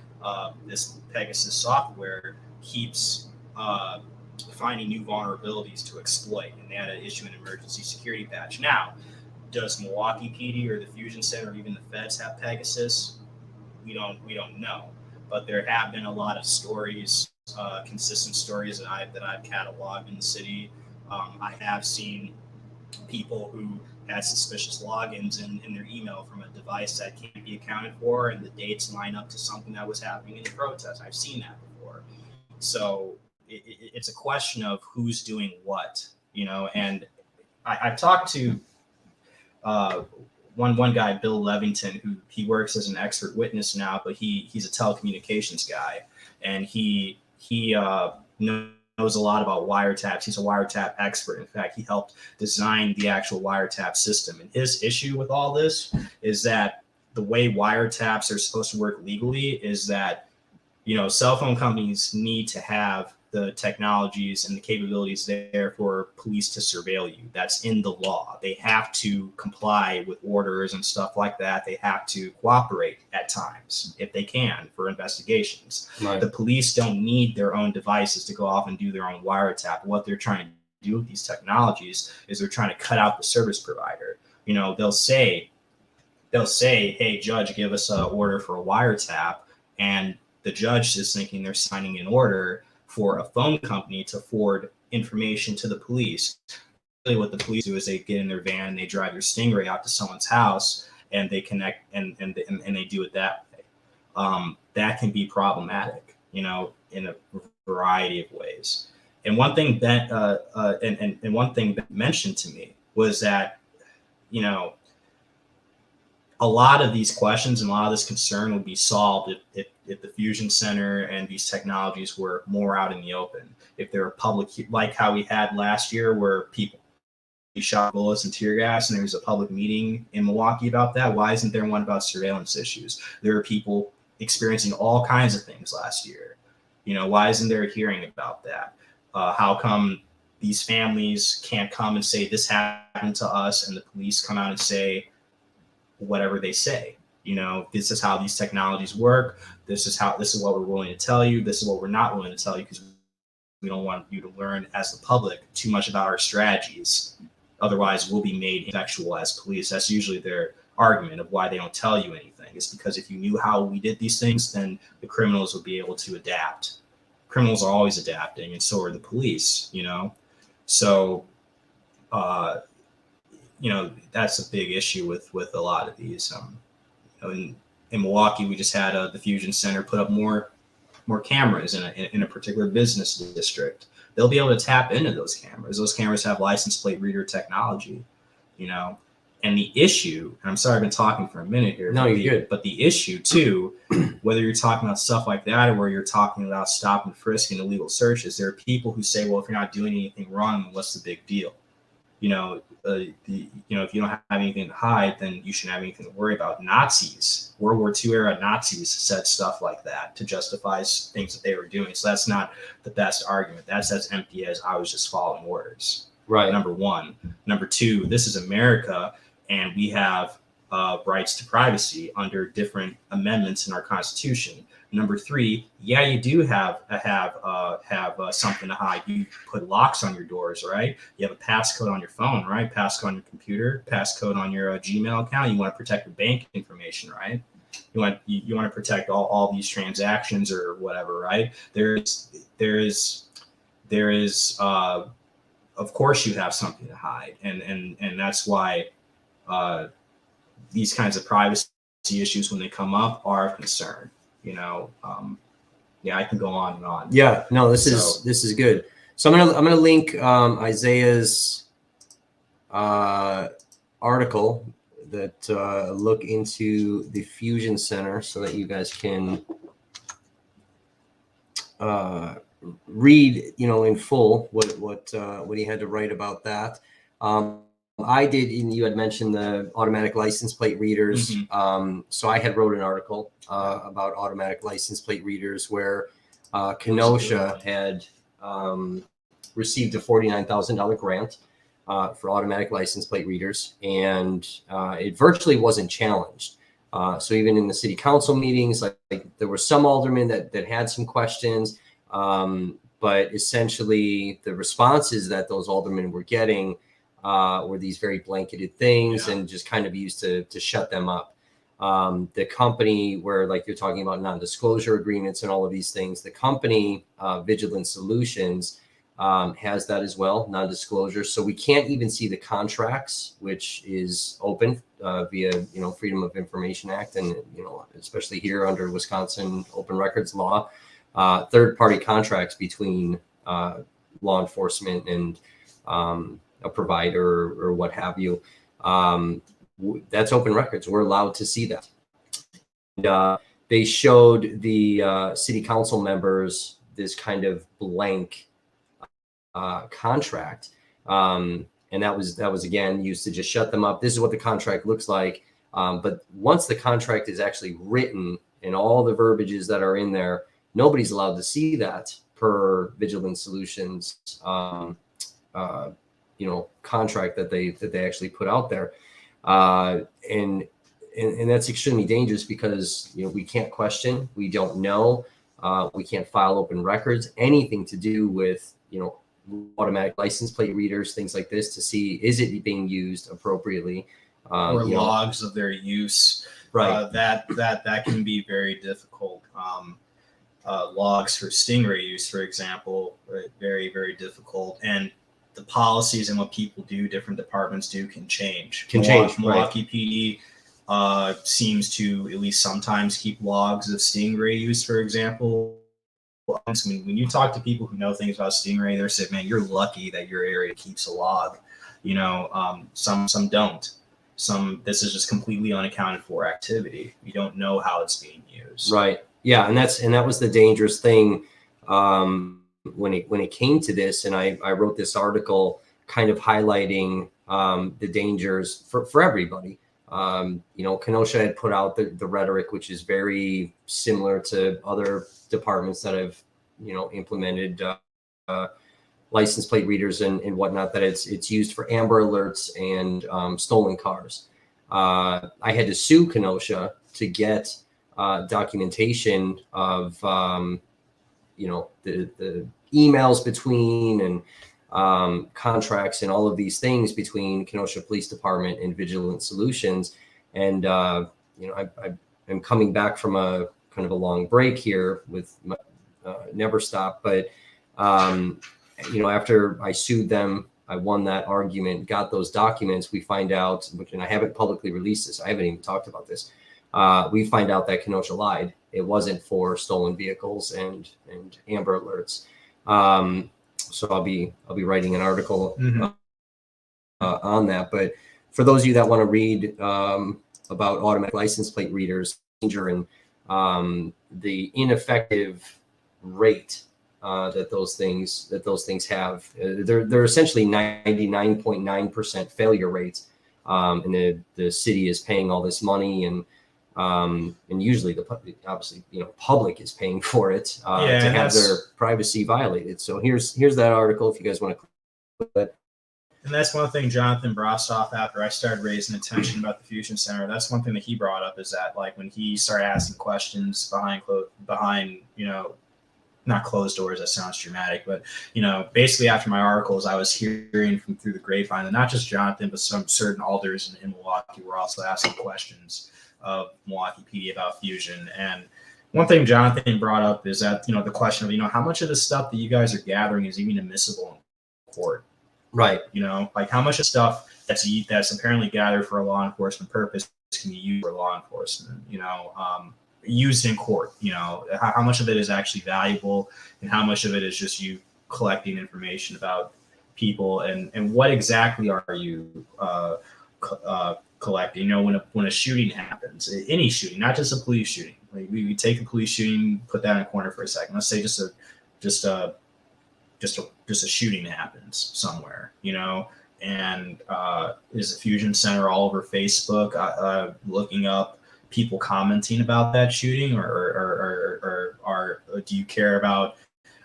this Pegasus software keeps finding new vulnerabilities to exploit, and they had to issue an emergency security patch. Now, does Milwaukee PD or the Fusion Center or even the feds have Pegasus? We don't know, but there have been a lot of stories, consistent stories that I've cataloged in the city. I have seen people who had suspicious logins in their email from a device that can't be accounted for, and the dates line up to something that was happening in the protest. I've seen that before. So it's a question of who's doing what, and I've talked to one guy, Bill Levington, who he works as an expert witness now, but he's a telecommunications guy, and he knows a lot about wiretaps. He's a wiretap expert. In fact, he helped design the actual wiretap system. And his issue with all this is that the way wiretaps are supposed to work legally is that, cell phone companies need to have the technologies and the capabilities there for police to surveil you. That's in the law. They have to comply with orders and stuff like that. They have to cooperate at times, if they can, for investigations. Right. The police don't need their own devices to go off and do their own wiretap. What they're trying to do with these technologies is they're trying to cut out the service provider. They'll say, hey, judge, give us an order for a wiretap. And the judge is thinking they're signing an order for a phone company to forward information to the police. Really, what the police do is they get in their van and they drive their Stingray out to someone's house, and they connect and they do it that way. That can be problematic, in a variety of ways. And one thing that one thing that mentioned to me was that, a lot of these questions and a lot of this concern would be solved if the Fusion Center and these technologies were more out in the open. If they were public, like how we had last year where people shot bullets and tear gas, and there was a public meeting in Milwaukee about that. Why isn't there one about surveillance issues? There are people experiencing all kinds of things last year. Why isn't there a hearing about that? How come these families can't come and say this happened to us, and the police come out and say whatever they say? This is how these technologies work. This is what we're willing to tell you. This is what we're not willing to tell you, because we don't want you to learn as the public too much about our strategies. Otherwise, we'll be made ineffectual as police. That's usually their argument of why they don't tell you anything. It's because if you knew how we did these things, then the criminals would be able to adapt. Criminals are always adapting, and so are the police, So, that's a big issue with a lot of these. In Milwaukee, we just had the Fusion Center put up more more cameras in a particular business district, they'll be able to tap into those cameras. Those cameras have license plate reader technology, you know. And the issue, and I'm sorry I've been talking for a minute here. No, you're good. But the issue too, whether you're talking about stuff like that or where you're talking about stop and frisk and illegal searches, there are people who say, well, if you're not doing anything wrong, what's the big deal? You know, if you don't have anything to hide, then you shouldn't have anything to worry about. Nazis, World War II era Nazis said stuff like that to justify things that they were doing. So that's not the best argument. That's as empty as I was just following orders. Right. Number one. Number two, this is America, and we have rights to privacy under different amendments in our Constitution. Number three, yeah, you do have something to hide. You put locks on your doors, right? You have a passcode on your phone, right? Passcode on your computer, passcode on your Gmail account. You want to protect your bank information, right? You want to protect all these transactions or whatever, right? There is of course you have something to hide, and that's why these kinds of privacy issues, when they come up, are of concern. You know, yeah, I can go on and on. Yeah, no, this is good. So I'm gonna link Isaiah's article that look into the Fusion Center so that you guys can read, you know, in full what he had to write about that. I did, and you had mentioned the automatic license plate readers. Mm-hmm. So I had wrote an article about automatic license plate readers where Kenosha had received a $49,000 grant for automatic license plate readers, and it virtually wasn't challenged. So even in the city council meetings, like there were some aldermen that had some questions, but essentially the responses that those aldermen were getting were these very blanketed things, and just kind of used to shut them up. The company where, like, you're talking about non-disclosure agreements and all of these things, the company Vigilant Solutions has that as well, non-disclosure. So we can't even see the contracts, which is open via, you know, Freedom of Information Act, and, you know, especially here under Wisconsin open records law, third-party contracts between law enforcement and a provider or what have you. That's open records. We're allowed to see that. And, they showed the city council members this kind of blank contract, and that was again used to just shut them up. This is what the contract looks like. But once the contract is actually written and all the verbiages that are in there, nobody's allowed to see that per Vigilant Solutions you know, contract that they actually put out there, and that's extremely dangerous because, you know, we can't question, we don't know, we can't file open records, anything to do with, you know, automatic license plate readers, things like this, to see is it being used appropriately, or logs of their use. Right. That can be very difficult. Logs for stingray use, for example, right? Very, very difficult. And the policies and what people do, different departments do, can change. Milwaukee PD seems to at least sometimes keep logs of stingray use, for example. When you talk to people who know things about stingray, they're saying, man, you're lucky that your area keeps a log. You know, some don't. This is just completely unaccounted for activity. You don't know how it's being used. Right. Yeah, and that was the dangerous thing when it came to this. And I wrote this article kind of highlighting the dangers for everybody. You know, Kenosha had put out the rhetoric, which is very similar to other departments that have, you know, implemented license plate readers and whatnot, that it's used for Amber Alerts and stolen cars. I had to sue Kenosha to get documentation of you know, the emails between and contracts and all of these things between Kenosha Police Department and Vigilant Solutions. And you know, I'm coming back from a kind of a long break here with my, Never.Stop, but you know, after I sued them, I won that argument, got those documents. We find out, and I haven't publicly released this, I haven't even talked about this. we find out that Kenosha lied. It wasn't for stolen vehicles and Amber Alerts. So I'll be writing an article on that. But for those of you that want to read about automatic license plate readers, and the ineffective rate that those things have, they're essentially 99.9% failure rates, and the city is paying all this money, and usually obviously public is paying for it to have their privacy violated. So here's that article if you guys want to click that. And that's one thing Jonathan Brostoff, after I started raising attention about the Fusion Center, that's one thing that he brought up, is that like when he started asking questions behind not closed doors, that sounds dramatic, but basically after my articles, I was hearing from through the grapevine that not just Jonathan, but some certain alders in Milwaukee were also asking questions of Milwaukee PD about Fusion. And one thing Jonathan brought up is that the question of how much of the stuff that you guys are gathering is even admissible in court. Right. Like how much of stuff that's apparently gathered for a law enforcement purpose can be used for law enforcement, used in court, how much of it is actually valuable and how much of it is just you collecting information about people, and what exactly are you collecting? When a shooting happens, any shooting, not just a police shooting, like we take a police shooting, put that in a corner for a second. Let's say just a shooting happens somewhere, and is the Fusion Center all over Facebook looking up people commenting about that shooting, or do you care about,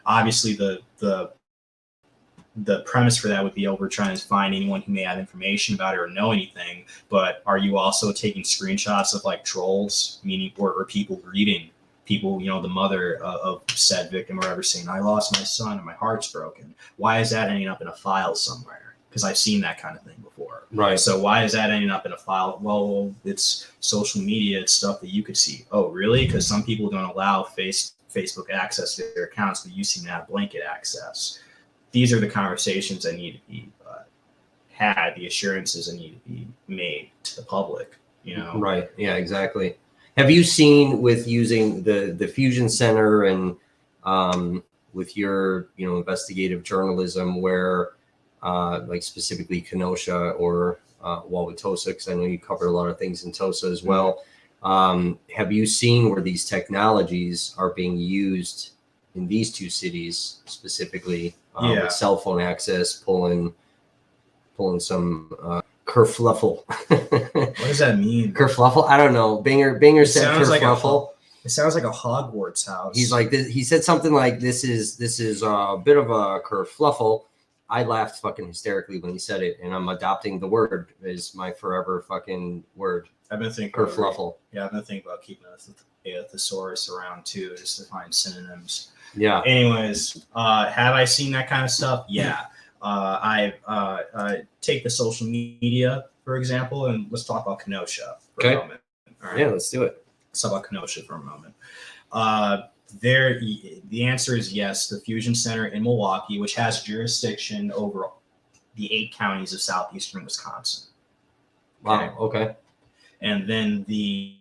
obviously the premise for that would be we're trying to find anyone who may have information about it or know anything, but are you also taking screenshots of like trolls, meaning or people greeting people, the mother of said victim or whatever, saying, "I lost my son and my heart's broken"? Why is that ending up in a file somewhere? Because I've seen that kind of thing before. Right. So why is that ending up in a file? Well, it's social media. It's stuff that you could see. Oh, really? Because some people don't allow Facebook access to their accounts, but you seem to have blanket access. These are the conversations that need to be had, the assurances that need to be made to the public, Right. Yeah, exactly. Have you seen with using the Fusion Center and with your investigative journalism where like specifically Kenosha or Wauwatosa, because I know you cover a lot of things in Tosa as well. Have you seen where these technologies are being used in these two cities specifically, with cell phone access, pulling some kerfluffle? What does that mean? Kerfluffle? I don't know. Binger said kerfluffle. It sounds like a Hogwarts house. He's like this. He said something like, "This is a bit of a kerfluffle." I laughed fucking hysterically when he said it, and I'm adopting the word as my forever fucking word. I've been thinking kerfluffle. I've been thinking about keeping a thesaurus around too, just to find synonyms. Yeah. Anyways, have I seen that kind of stuff? Yeah. I take the social media, for example, and let's talk about Kenosha for a moment. All right? Yeah, let's do it. Let's talk about Kenosha for a moment. The answer is yes. The Fusion Center in Milwaukee, which has jurisdiction over the 8 counties of Southeastern Wisconsin. Wow. Okay. And then the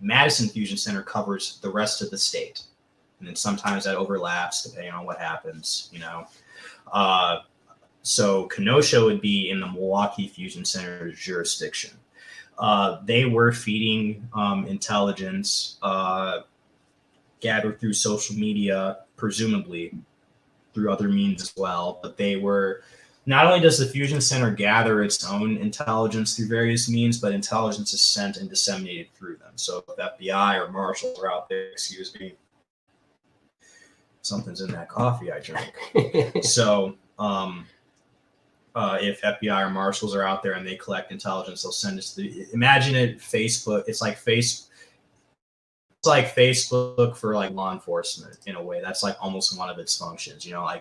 Madison Fusion Center covers the rest of the state. And then sometimes that overlaps depending on what happens, So Kenosha would be in the Milwaukee Fusion Center's jurisdiction. They were feeding intelligence gathered through social media, presumably through other means as well. But they were, not only does the Fusion Center gather its own intelligence through various means, but intelligence is sent and disseminated through them. So if FBI or marshals are out there, excuse me, something's in that coffee I drink. So if FBI or marshals are out there and they collect intelligence, they'll send us imagine it Facebook. It's like Facebook for like law enforcement in a way. That's like almost one of its functions, an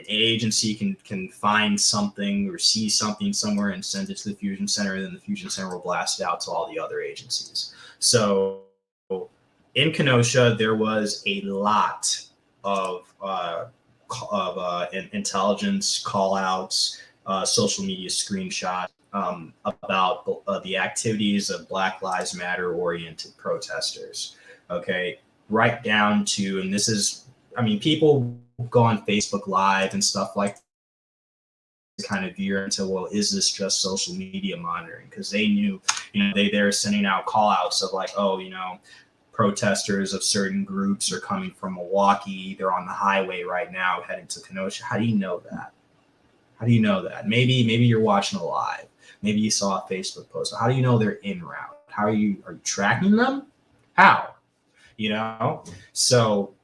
agency can find something or see something somewhere and send it to the Fusion Center, and then the Fusion Center will blast it out to all the other agencies. So in Kenosha, there was a lot of intelligence call outs, social media screenshot about the activities of Black Lives Matter oriented protesters. Okay, right down to, and this is, I mean, people go on Facebook Live and stuff like that, kind of veer into, well, is this just social media monitoring? Because they knew, they're sending out call outs of like, oh, protesters of certain groups are coming from Milwaukee. They're on the highway right now heading to Kenosha. How do you know that? How do you know that? Maybe you're watching a live. Maybe you saw a Facebook post. How do you know they're en route? How are you tracking them? How? So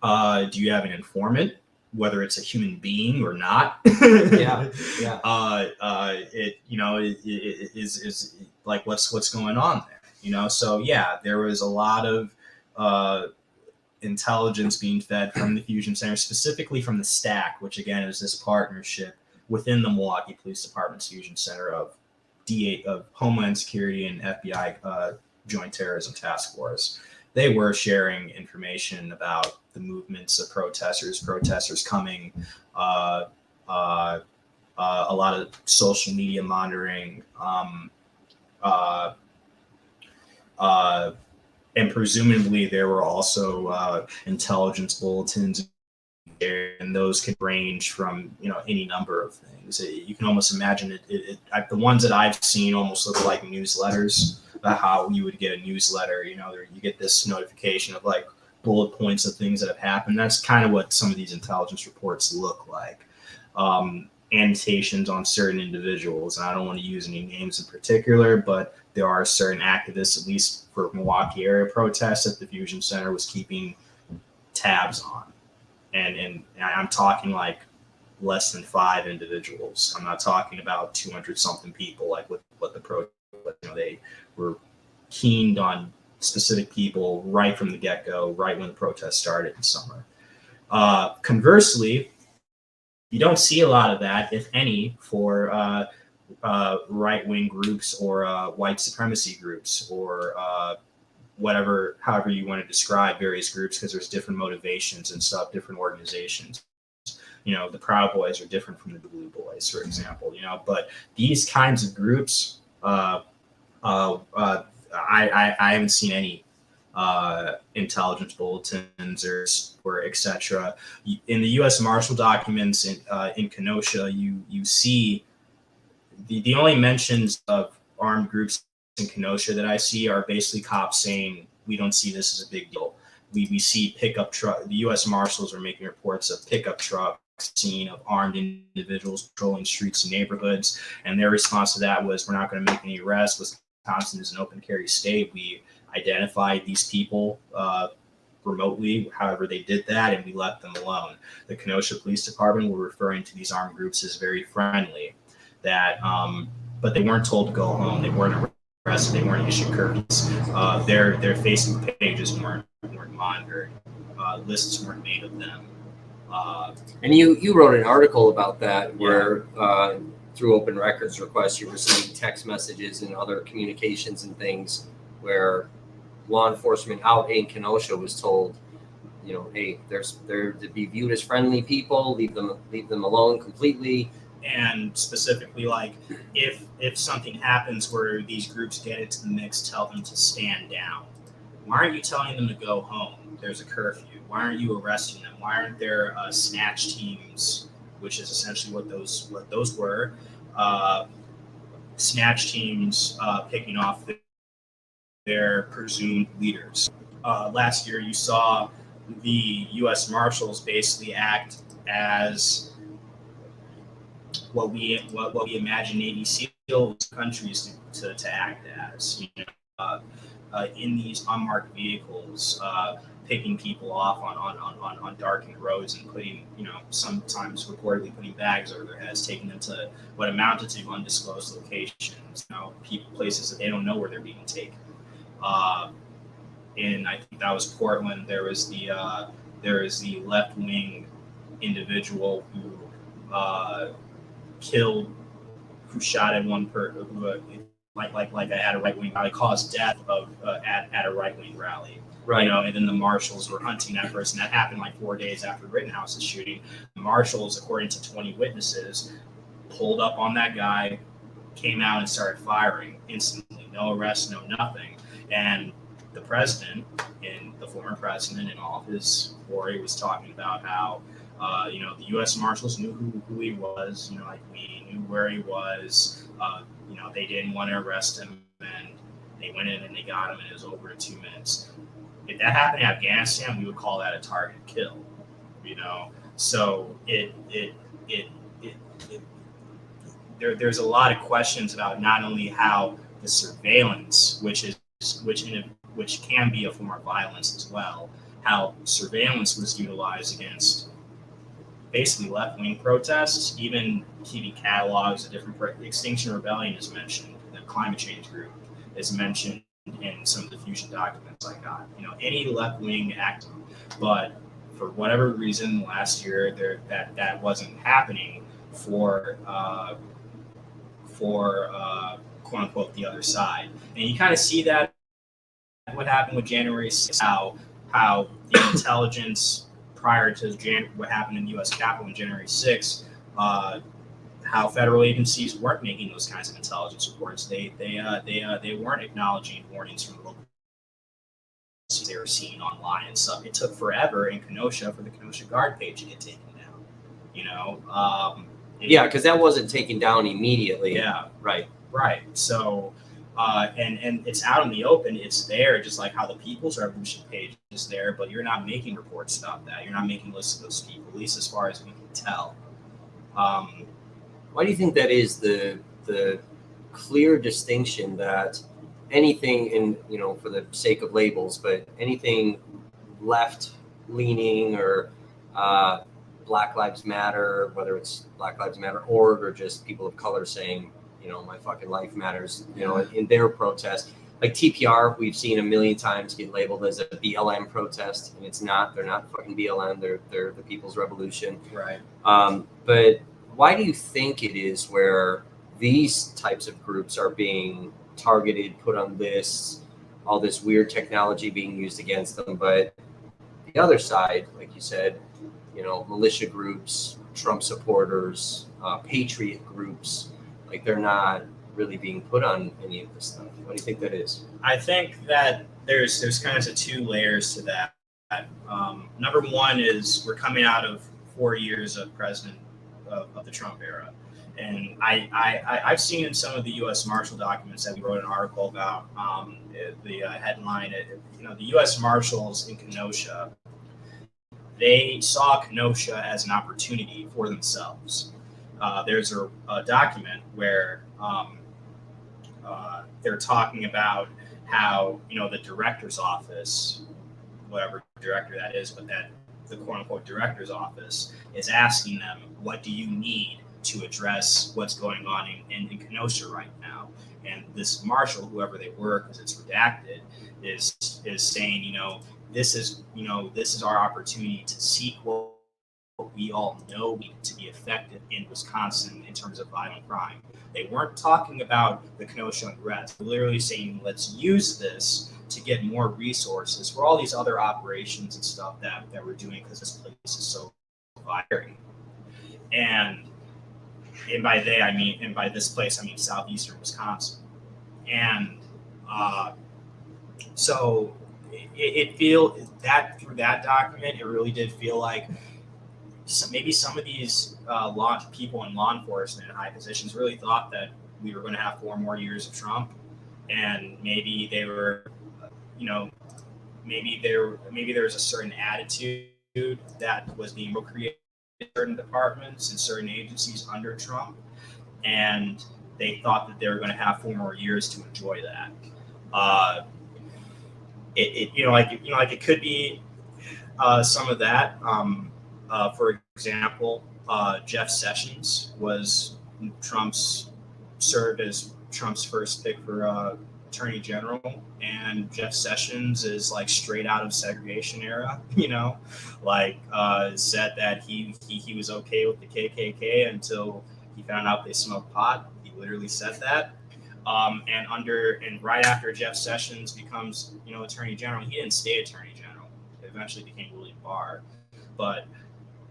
do you have an informant, whether it's a human being or not? Yeah. It is like what's going on there? So yeah, there was a lot of intelligence being fed from the Fusion Center, specifically from the STAC, which again is this partnership within the Milwaukee Police Department's Fusion Center of Homeland Security and FBI Joint Terrorism Task Force. They were sharing information about the movements of protesters coming, a lot of social media monitoring, and presumably there were also intelligence bulletins, and those could range from any number of things. You can almost imagine it. The ones that I've seen almost look like newsletters. About how you would get a newsletter, you get this notification of like bullet points of things that have happened. That's kind of what some of these intelligence reports look like. Annotations on certain individuals, and I don't want to use any names in particular, but there are certain activists, at least for Milwaukee area protests, that the Fusion Center was keeping tabs on. And I'm talking like less than 5 individuals. I'm not talking about 200 something people like what the protest. They were keened on specific people right from the get-go, right when the protest started in summer. Conversely, you don't see a lot of that, if any, for right-wing groups or white supremacy groups or however you want to describe various groups, because there's different motivations and stuff, different organizations. The Proud Boys are different from the Blue Boys, for example. But these kinds of groups, I haven't seen any intelligence bulletins or etc. In the U.S. Marshal documents in Kenosha, you see the only mentions of armed groups in Kenosha that I see are basically cops saying we don't see this as a big deal. We see pickup truck. The U.S. Marshals are making reports of pickup trucks seen of armed individuals patrolling streets and neighborhoods, and their response to that was, we're not going to make any arrests. Wisconsin is an open carry state. We identified these people remotely, however they did that, and we left them alone. The Kenosha Police Department were referring to these armed groups as very friendly, but they weren't told to go home. They weren't arrested. They weren't issued curfews. Their Facebook pages weren't monitored. Lists weren't made of them. And you wrote an article about that where through open records requests you received text messages and other communications and things where law enforcement out in Kenosha was told, hey, they're to be viewed as friendly people, leave them alone completely. And specifically, like if something happens where these groups get into the mix, tell them to stand down. Why aren't you telling them to go home? There's a curfew. Why aren't you arresting them? Why aren't there snatch teams, which is essentially what those were? Snatch teams picking off their presumed leaders. Last year, you saw the U.S. Marshals basically act as what we imagine Navy SEAL countries to act as. In these unmarked vehicles, picking people off on darkened roads and putting, sometimes reportedly putting bags over their heads, taking them to what amounted to undisclosed locations, places that they don't know where they're being taken. And I think that was Portland. There is the left-wing individual who shot at one person, like at a right-wing rally, caused death at a right-wing rally. Right. And then the marshals were hunting that person. That happened like 4 days after Rittenhouse's shooting. The marshals, according to 20 witnesses, pulled up on that guy, came out and started firing instantly. No arrest, no nothing. And the president, and the former president, in all of his glory, was talking about how, the U.S. Marshals knew who he was. Like, we knew where he was. They didn't want to arrest him, and they went in and they got him, and it was over in 2 minutes. If that happened in Afghanistan, we would call that a target kill. So there's a lot of questions about not only how the surveillance, which can be a form of violence as well, how surveillance was utilized against basically left-wing protests, even TV catalogs of different Extinction Rebellion is mentioned, the climate change group is mentioned in some of the fusion documents I got. Any left-wing act, but for whatever reason, last year that wasn't happening for quote unquote the other side, and you kind of see that what happened with January 6th, how the intelligence prior to what happened in the U.S. Capitol on January 6th, how federal agencies weren't making those kinds of intelligence reports. They weren't acknowledging warnings from local they were seeing online and stuff. It took forever in Kenosha for the Kenosha Guard page to get taken down. Because that wasn't taken down immediately. Yeah, right. So, and it's out in the open. It's there, just like how the People's Revolution page is there. But you're not making reports about that. You're not making lists of those people, at least as far as we can tell. Why do you think that is the clear distinction that anything in, for the sake of labels, but anything left leaning or Black Lives Matter, whether it's Black Lives Matter org or just people of color saying, my fucking life matters, in their protest, like TPR, we've seen a million times get labeled as a BLM protest, and it's not. They're not fucking BLM. They're the People's Revolution. Right. But why do you think it is where these types of groups are being targeted, put on lists, all this weird technology being used against them, but the other side, like you said, militia groups, Trump supporters, patriot groups, like they're not really being put on any of this stuff? What do you think that is? I think that there's kind of 2 layers to that. Number one is we're coming out of 4 years of president of the Trump era. And I've seen in some of the U.S. Marshal documents that we wrote an article about, the headline, the U.S. Marshals in Kenosha, they saw Kenosha as an opportunity for themselves. There's a document where they're talking about how, the director's office, whatever director that is, but that the quote unquote director's office is asking them, what do you need to address what's going on in Kenosha right now? And this marshal, whoever they were, because it's redacted, is saying, this is our opportunity to seek what we all know we need to be effective in Wisconsin in terms of violent crime. They weren't talking about the Kenosha unrest. They're literally saying, let's use this to get more resources for all these other operations and stuff that we're doing, because this place is so vibrant. And by this place, I mean Southeastern Wisconsin. And so it feel that through that document, it really did feel like maybe some of these people in law enforcement in high positions really thought that we were going to have 4 more years of Trump, and maybe they were, maybe there was a certain attitude that was being created in certain departments and certain agencies under Trump, and they thought that they were going to have 4 more years to enjoy that. It could be some of that. For example, Jeff Sessions served as Trump's first pick for Attorney General, and Jeff Sessions is like straight out of segregation era, said that he was okay with the KKK until he found out they smoked pot. He literally said that. And right after Jeff Sessions becomes, Attorney General, he didn't stay Attorney General. It eventually became William Barr. But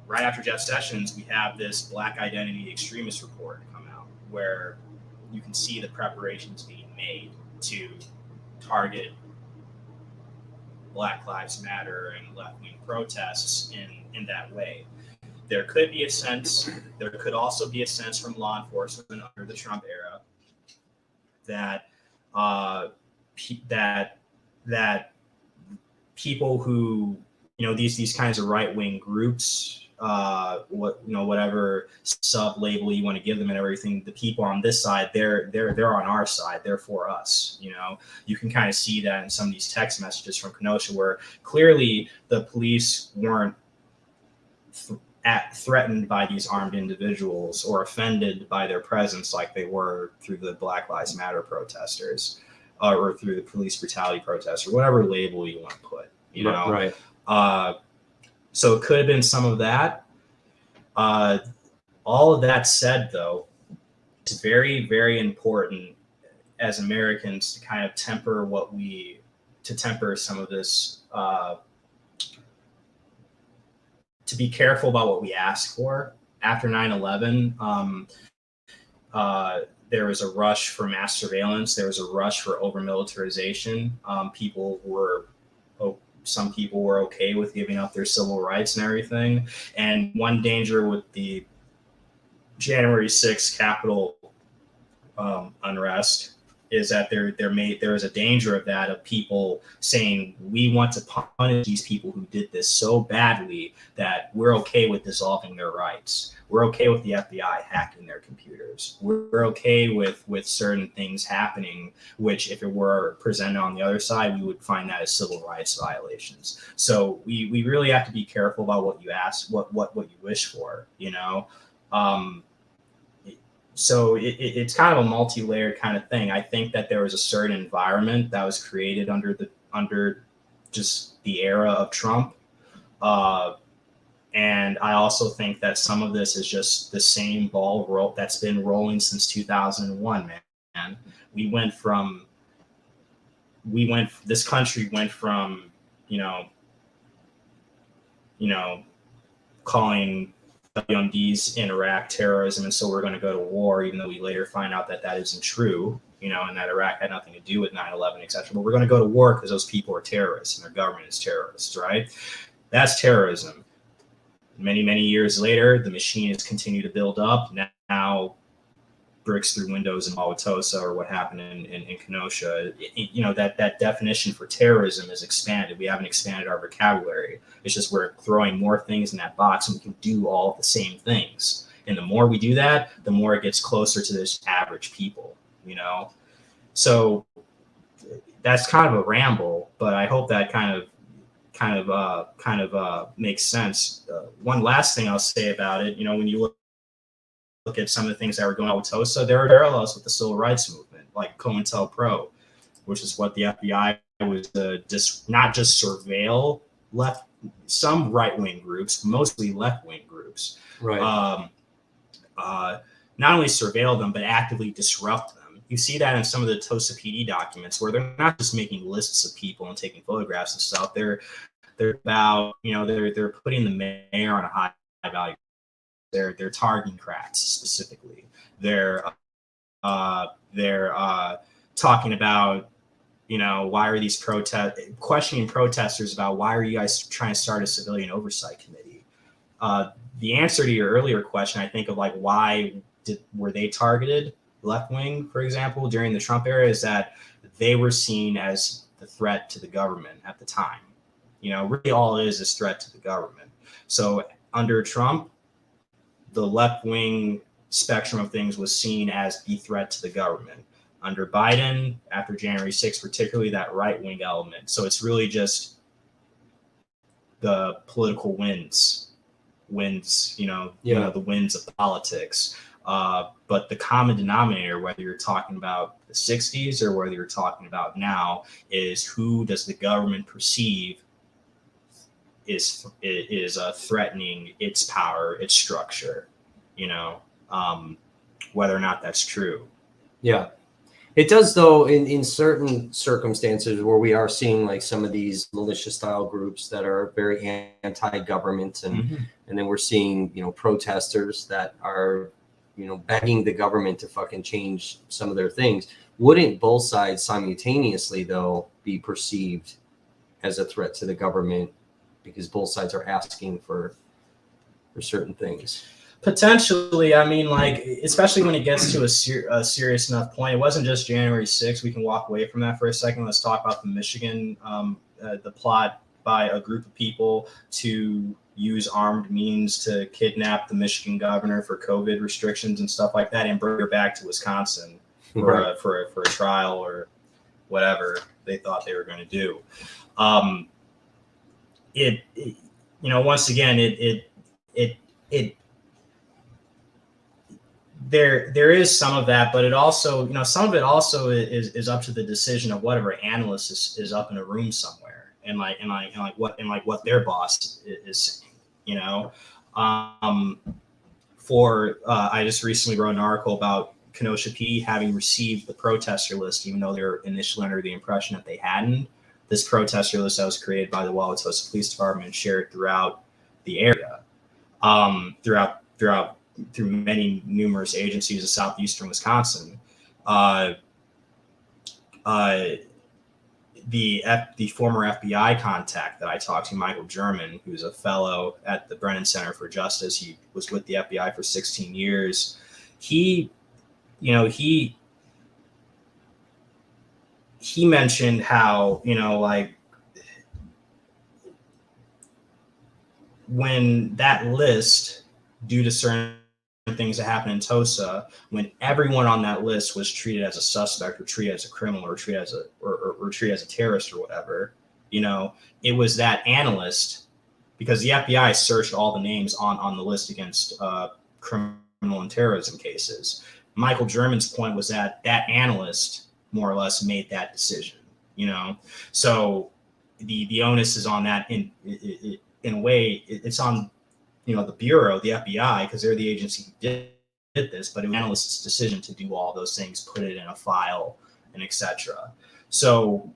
right after Jeff Sessions, we have this Black Identity Extremist report come out, where you can see the preparations being made to target Black Lives Matter and left-wing protests in that way. There could be a sense, there could also be a sense from law enforcement under the Trump era that that people who, these kinds of right-wing groups, whatever sub-label you want to give them and everything, the people on this side, they're on our side, they're for us. You can kind of see that in some of these text messages from Kenosha, where clearly the police weren't threatened by these armed individuals or offended by their presence like they were through the Black Lives Matter protesters, or through the police brutality protests, or whatever label you want to put, Right. So it could have been some of that. All of that said, though, it's very, very important as Americans to kind of temper some of this, to be careful about what we ask for. After 9/11, there was a rush for mass surveillance. There was a rush for over-militarization. Some people were okay with giving up their civil rights and everything. And one danger with the January 6th Capitol unrest is that there is a danger of that, of people saying, we want to punish these people who did this so badly that we're okay with dissolving their rights. We're okay with the FBI hacking their computers. We're okay with certain things happening, which if it were presented on the other side, we would find that as civil rights violations. So we really have to be careful about what you ask, what you wish for, So it's kind of a multi-layered kind of thing. I think that there was a certain environment that was created under just the era of Trump. And I also think that some of this is just the same ball roll that's been rolling since 2001, man. This country went from, calling WMDs in Iraq terrorism, and so we're going to go to war, even though we later find out that that isn't true, and that Iraq had nothing to do with 9/11, etc. But we're going to go to war because those people are terrorists and their government is terrorists, right? That's terrorism. Many, many years later, the machine has continued to build up. Now, bricks through windows in Wauwatosa, or what happened in Kenosha, that definition for terrorism is expanded. We haven't expanded our vocabulary. It's just we're throwing more things in that box, and we can do all the same things. And the more we do that, the more it gets closer to this average people, So that's kind of a ramble, but I hope that kind of makes sense. One last thing I'll say about it, when you look at some of the things that were going on with Wauwatosa, there are parallels with the civil rights movement, like COINTELPRO, which is what the FBI was not just surveil some right-wing groups, mostly left-wing groups. Right. Not only surveil them, but actively disrupt them. You see that in some of the Tosa PD documents, where they're not just making lists of people and taking photographs and stuff. They're about, they're putting the mayor on a high value. They're targeting cracks specifically. They're talking about, why are these questioning protesters about why are you guys trying to start a civilian oversight committee? The answer to your earlier question, I think, of like why were they targeted, left wing, for example, during the Trump era, is that they were seen as the threat to the government at the time. Really all it is threat to the government. So under Trump, the left-wing spectrum of things was seen as the threat to the government. Under Biden, after January 6th, particularly that right-wing element. So it's really just the political winds, the winds of politics. But the common denominator, whether you're talking about the 60s or whether you're talking about now, is who does the government perceive is threatening its power, its structure, whether or not that's true. Yeah. It does, though, in certain circumstances where we are seeing like some of these militia style groups that are very anti-government, and then we're seeing, protesters that are begging the government to fucking change some of their things. Wouldn't both sides simultaneously, though, be perceived as a threat to the government because both sides are asking for certain things? Potentially. I mean, like, especially when it gets to a serious enough point. It wasn't just January 6th. We can walk away from that for a second. Let's talk about the Michigan, the plot by a group of people to use armed means to kidnap the Michigan governor for COVID restrictions and stuff like that and bring her back to Wisconsin for, for a trial or whatever they thought they were going to do. Once again, there is some of that, but it also, some of it also is up to the decision of whatever analyst is up in a room somewhere and what their boss is saying, I just recently wrote an article about Kenosha PD having received the protester list, even though they were initially under the impression that they hadn't. This protester list that was created by the Wauwatosa Police Department and shared throughout the area, through many numerous agencies of Southeastern Wisconsin. The former FBI contact that I talked to, Michael German, who's a fellow at the Brennan Center for Justice, he was with the FBI for 16 years. He mentioned how, when that list, due to certain things that happened in Tosa, when everyone on that list was treated as a suspect or treated as a criminal or treated as a terrorist or whatever, it was that analyst, because the FBI searched all the names on the list against criminal and terrorism cases. Michael German's point was that analyst more or less made that decision, so the onus is on that in a way. It's on the Bureau, the FBI, because they're the agency who did this, but it was an analyst's decision to do all those things, put it in a file, and etc. So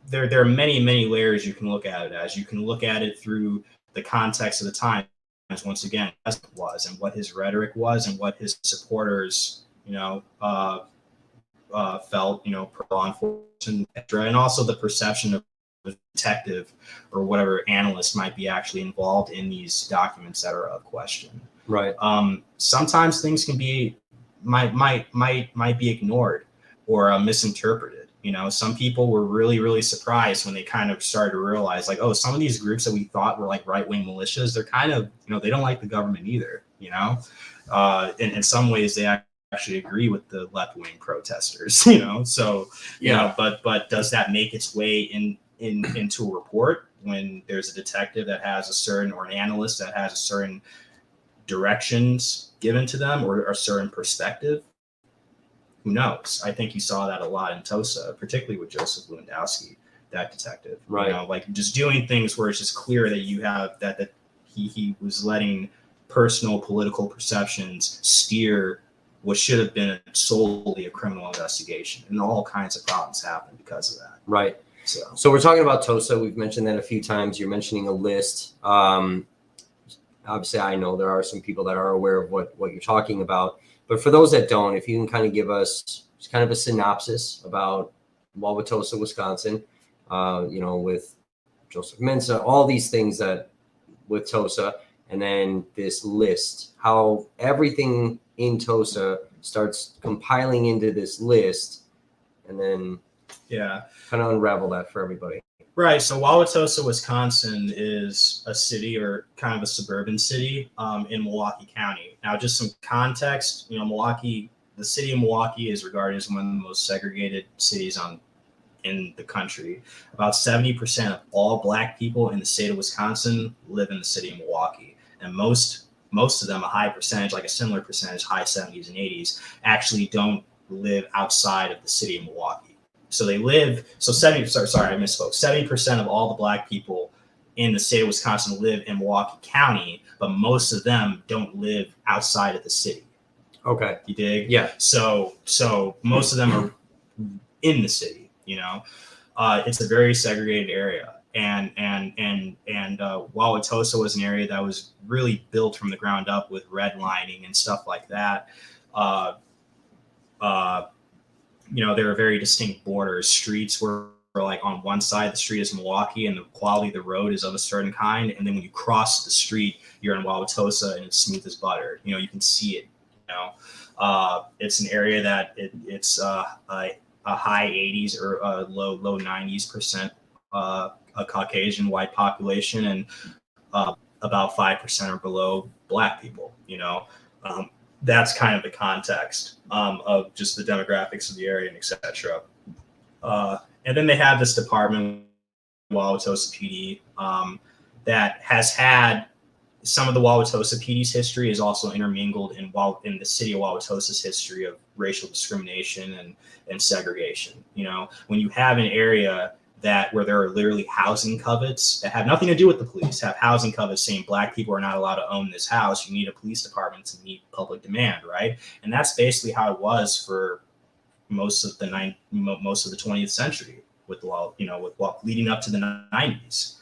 there are many, many layers you can look at it as. You can look at it through the context of the times, once again, as it was, and what his rhetoric was, and what his supporters, felt, per law enforcement, and also the perception of detective or whatever analyst might be actually involved in these documents that are of question. Right. Sometimes things can be might be ignored or misinterpreted. Some people were really, really surprised when they kind of started to realize, like, oh, some of these groups that we thought were like right-wing militias, they're kind of, they don't like the government either. In some ways they actually agree with the left-wing protesters. So but does that make its way into a report when there's a detective that has a certain, or an analyst that has a certain directions given to them or a certain perspective? Who knows? I think you saw that a lot in Tosa, particularly with Joseph Lewandowski, that detective. Right. Like just doing things where it's just clear that you have that he was letting personal political perceptions steer what should have been solely a criminal investigation, and all kinds of problems happen because of that. Right. So we're talking about Tosa. We've mentioned that a few times. You're mentioning a list. Obviously, I know there are some people that are aware of what you're talking about. But for those that don't, if you can kind of give us just kind of a synopsis about Wauwatosa, Wisconsin, with Joseph Mensa, all these things that with Tosa, and then this list, how everything in Tosa starts compiling into this list, and then kind of unravel that for everybody. Right. So Wauwatosa, Wisconsin is a city, or kind of a suburban city, in Milwaukee County. Now, just some context, the city of Milwaukee is regarded as one of the most segregated cities in the country. About 70% of all Black people in the state of Wisconsin live in the city of Milwaukee. And most of them, a high percentage, like a similar percentage, high 70s and 80s, actually don't live outside of the city of Milwaukee. So they live, I misspoke. 70% of all the Black people in the state of Wisconsin live in Milwaukee County, but most of them don't live outside of the city. Okay. You dig? Yeah. So most of them are in the city, It's a very segregated area. Wauwatosa was an area that was really built from the ground up with redlining and stuff like that. There are very distinct borders. Streets were like on one side of the street is Milwaukee, and the quality of the road is of a certain kind. And then when you cross the street, you're in Wauwatosa, and it's smooth as butter. You can see it. It's an area that it's a high 80s or low 90s% a Caucasian white population, and about 5% or below Black people. That's kind of the context of just the demographics of the area and etc. And then they have this department, Wauwatosa PD, that has had some of the Wauwatosa PD's history is also intermingled in the city of Wauwatosa's history of racial discrimination and segregation. When you have an area where there are literally housing covets that have nothing to do with the police, have housing covets saying Black people are not allowed to own this house, you need a police department to meet public demand, right? And that's basically how it was for most of the 20th century with leading up to the 90s.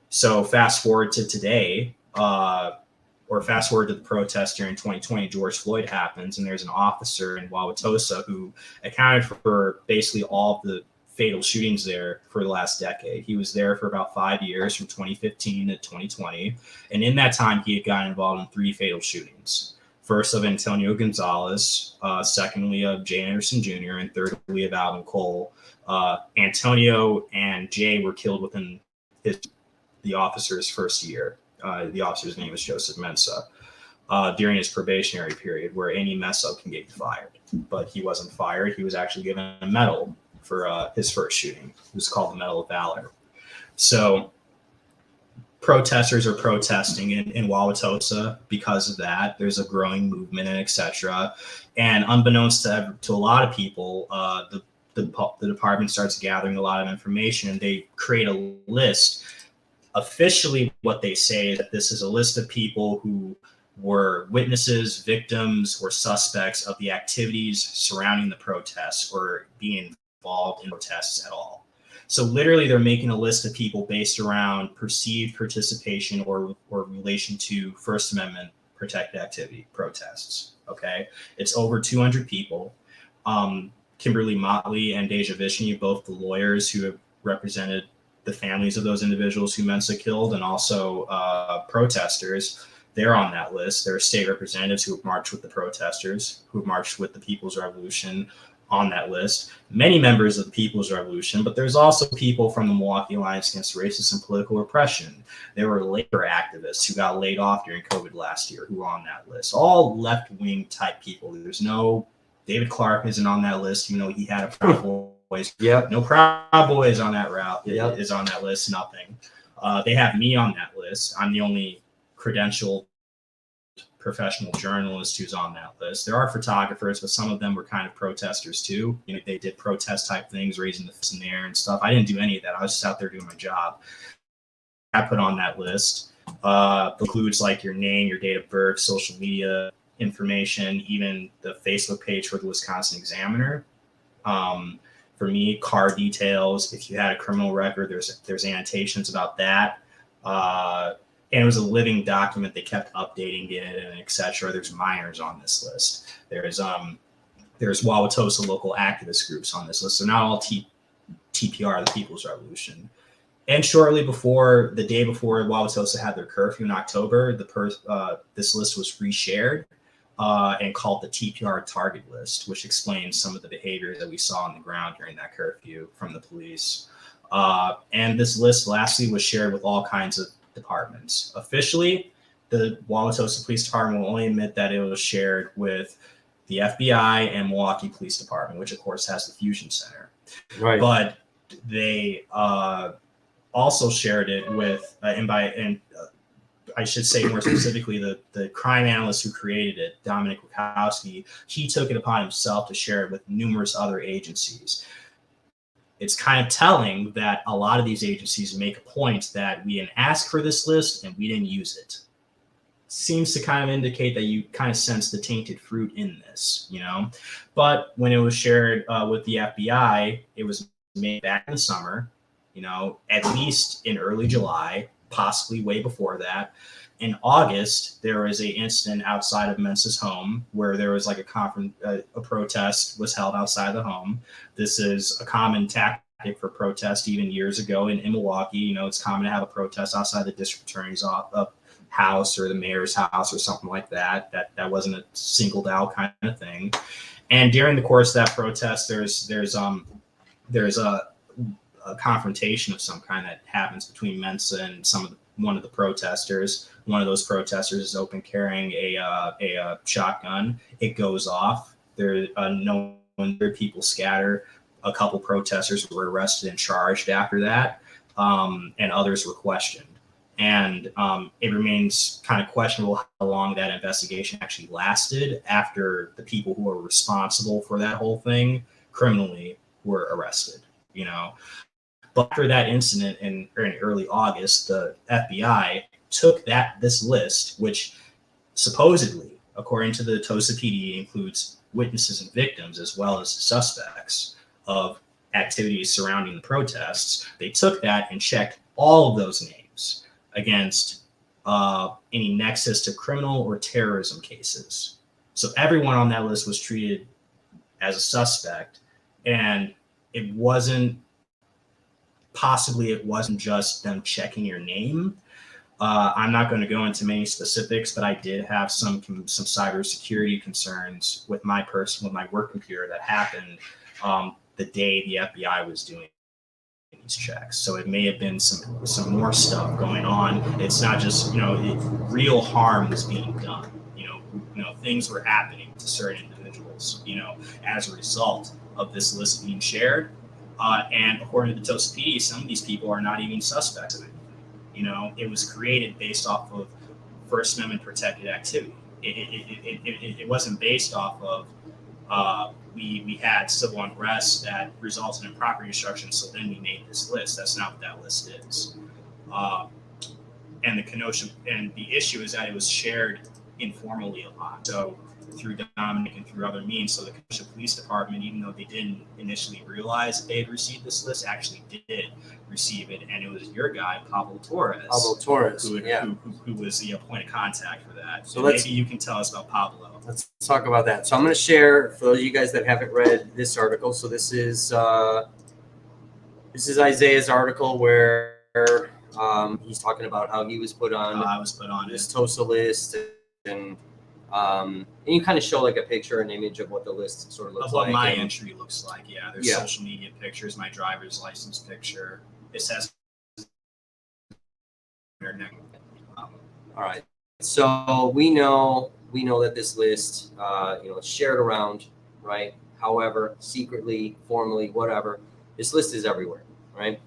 So fast forward to today, or fast forward to the protest during 2020, George Floyd happens, and there's an officer in Wauwatosa who accounted for basically all of the fatal shootings there for the last decade. He was there for about 5 years, from 2015 to 2020. And in that time, he had gotten involved in 3 fatal shootings. First of Antonio Gonzalez, secondly of Jay Anderson Jr., and thirdly of Alvin Cole. Antonio and Jay were killed within the officer's first year. The officer's name is Joseph Mensah. During his probationary period, where any mess up can get you fired. But he wasn't fired. He was actually given a medal for his first shooting. It was called the Medal of Valor. So protesters are protesting in Wauwatosa because of that. There's a growing movement and etc. And unbeknownst to a lot of people, the department starts gathering a lot of information, and they create a list. Officially, what they say is that this is a list of people who were witnesses, victims, or suspects of the activities surrounding the protests or being involved in protests at all. So literally, they're making a list of people based around perceived participation or relation to First Amendment protected activity protests. Okay, it's over 200 people. Kimberly Motley and Deja Vishny, both the lawyers who have represented the families of those individuals who Mensah killed, and also protesters, they're on that list. There are state representatives who have marched with the protesters, who have marched with the People's Revolution, on that list. Many members of the People's Revolution, but there's also people from the Milwaukee Alliance Against Racist and Political Repression. There were labor activists who got laid off during COVID last year who were on that list. All left-wing type people. There's no David Clark isn't on that list. He had a Proud Boys. Yep. No Proud Boys on that route. Yep. Is on that list. Nothing. They have me on that list. I'm the only credentialed professional journalist who's on that list. There are photographers, but some of them were kind of protesters too. They did protest type things, raising the fist in the air and stuff. I didn't do any of that. I was just out there doing my job. I put on that list includes like your name, your date of birth, social media information, even the Facebook page for the Wisconsin Examiner. For me, car details. If you had a criminal record, there's annotations about that. And it was a living document. They kept updating it and etc. There's minors on this list. There's Wauwatosa local activist groups on this list. So not all TPR, the People's Revolution. And shortly before, the day before Wauwatosa had their curfew in October, this list was reshared and called the TPR target list, which explains some of the behavior that we saw on the ground during that curfew from the police. And this list lastly was shared with all kinds of departments. Officially, the Wauwatosa Police Department will only admit that it was shared with the FBI and Milwaukee Police Department, which of course has the Fusion Center. Right. But they also shared it with, I should say more specifically, the crime analyst who created it, Dominic Wachowski, he took it upon himself to share it with numerous other agencies. It's kind of telling that a lot of these agencies make a point that we didn't ask for this list and we didn't use it. Seems to kind of indicate that you kind of sense the tainted fruit in this, But when it was shared with the FBI, it was made back in the summer. at least in early July, possibly way before that. In August, there was an incident outside of Mensa's home where there was like a protest was held outside the home. This is a common tactic for protest even years ago in Milwaukee. It's common to have a protest outside the district attorney's house or the mayor's house or something like that. That wasn't a singled out kind of thing. And during the course of that protest, there's a confrontation of some kind that happens between Mensa and one of the protesters. One of those protesters is open carrying a shotgun. It goes off. People scatter. A couple protesters were arrested and charged after that, and others were questioned. And it remains kind of questionable how long that investigation actually lasted after the people who were responsible for that whole thing criminally were arrested. But after that incident in early August, the FBI took this list, which supposedly, according to the Tosa PD, includes witnesses and victims as well as suspects of activities surrounding the protests. They took that and checked all of those names against any nexus to criminal or terrorism cases. So everyone on that list was treated as a suspect, and it wasn't just them checking your name. I'm not going to go into many specifics, but I did have some cybersecurity concerns with my work computer that happened the day the FBI was doing these checks. So it may have been some more stuff going on. It's not just real harm was being done. Things were happening to certain individuals. As a result of this list being shared. And according to the Tosa PD, some of these people are not even suspects of it. It was created based off of First Amendment protected activity. It wasn't based off of we had civil unrest that resulted in property destruction, so then we made this list. That's not what that list is. And the issue is that it was shared informally a lot. So through Dominic and through other means. So the Kenosha Police Department, even though they didn't initially realize they had received this list, actually did receive it. And it was your guy, Pablo Torres, who was the point of contact for that. So maybe you can tell us about Pablo. Let's talk about that. So I'm going to share, for those of you guys that haven't read this article, so this is Isaiah's article where he's talking about how he was put on this Tosa list, and you kind of show like a picture, an image of what the list sort of looks like. Of what my entry looks like. Yeah, there's social media pictures, my driver's license picture. It says. All right. So we know that this list, it's shared around, right? However, secretly, formally, whatever, this list is everywhere, right?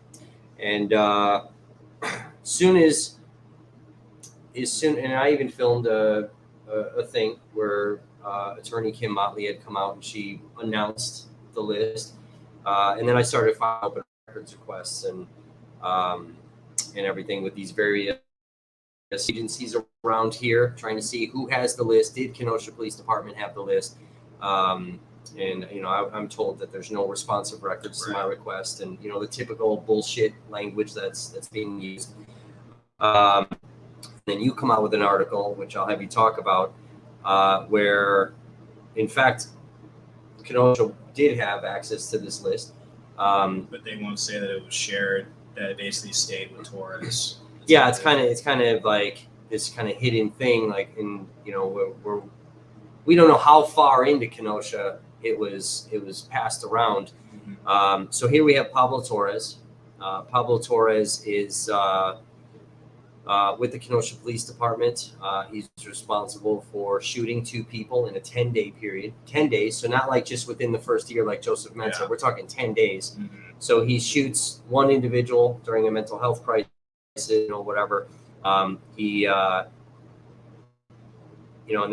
And soon, and I even filmed a thing where attorney Kim Motley had come out and she announced the list, and then I started filing open records requests and everything with these various agencies around here, trying to see who has the list. Did Kenosha Police Department have the list? And I'm told that there's no responsive records to my request, and the typical bullshit language that's being used. Then you come out with an article, which I'll have you talk about, where, in fact, Kenosha did have access to this list. But they won't say that it was shared, that it basically stayed with Torres. Yeah, it's kind of like this kind of hidden thing, like we don't know how far into Kenosha it was passed around. Mm-hmm. So here we have Pablo Torres. Pablo Torres is with the Kenosha Police Department. He's responsible for shooting 2 people in a 10-day period. 10 days, so not like just within the first year like Joseph Mensa. We're talking 10 days. Mm-hmm. So he shoots one individual during a mental health crisis, whatever. And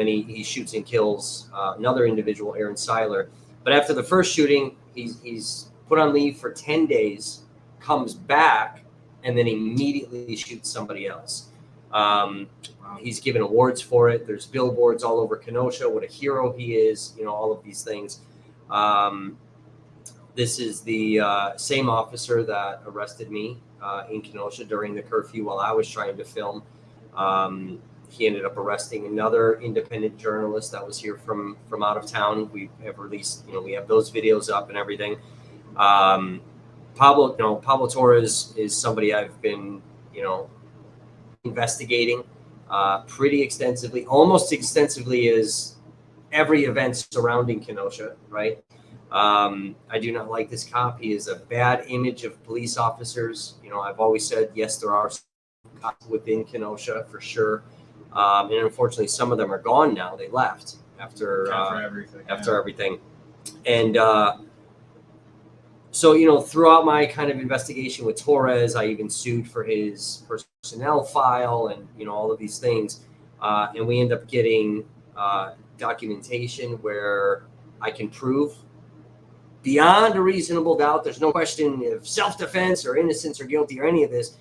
then he shoots and kills another individual, Aaron Seiler. But after the first shooting, he's put on leave for 10 days, comes back, and then immediately shoots somebody else. He's given awards for it. There's billboards all over Kenosha, what a hero he is, all of these things. This is the same officer that arrested me in Kenosha during the curfew while I was trying to film. He ended up arresting another independent journalist that was here from out of town. We have released, we have those videos up and everything. Pablo Torres is somebody I've been, investigating pretty extensively, almost extensively as every event surrounding Kenosha, right? I do not like this cop. He is a bad image of police officers. I've always said, yes, there are cops within Kenosha for sure. And unfortunately, some of them are gone now. They left after everything. And so, throughout my kind of investigation with Torres, I even sued for his personnel file and, all of these things. And we end up getting documentation where I can prove beyond a reasonable doubt, there's no question of self-defense or innocence or guilty or any of this.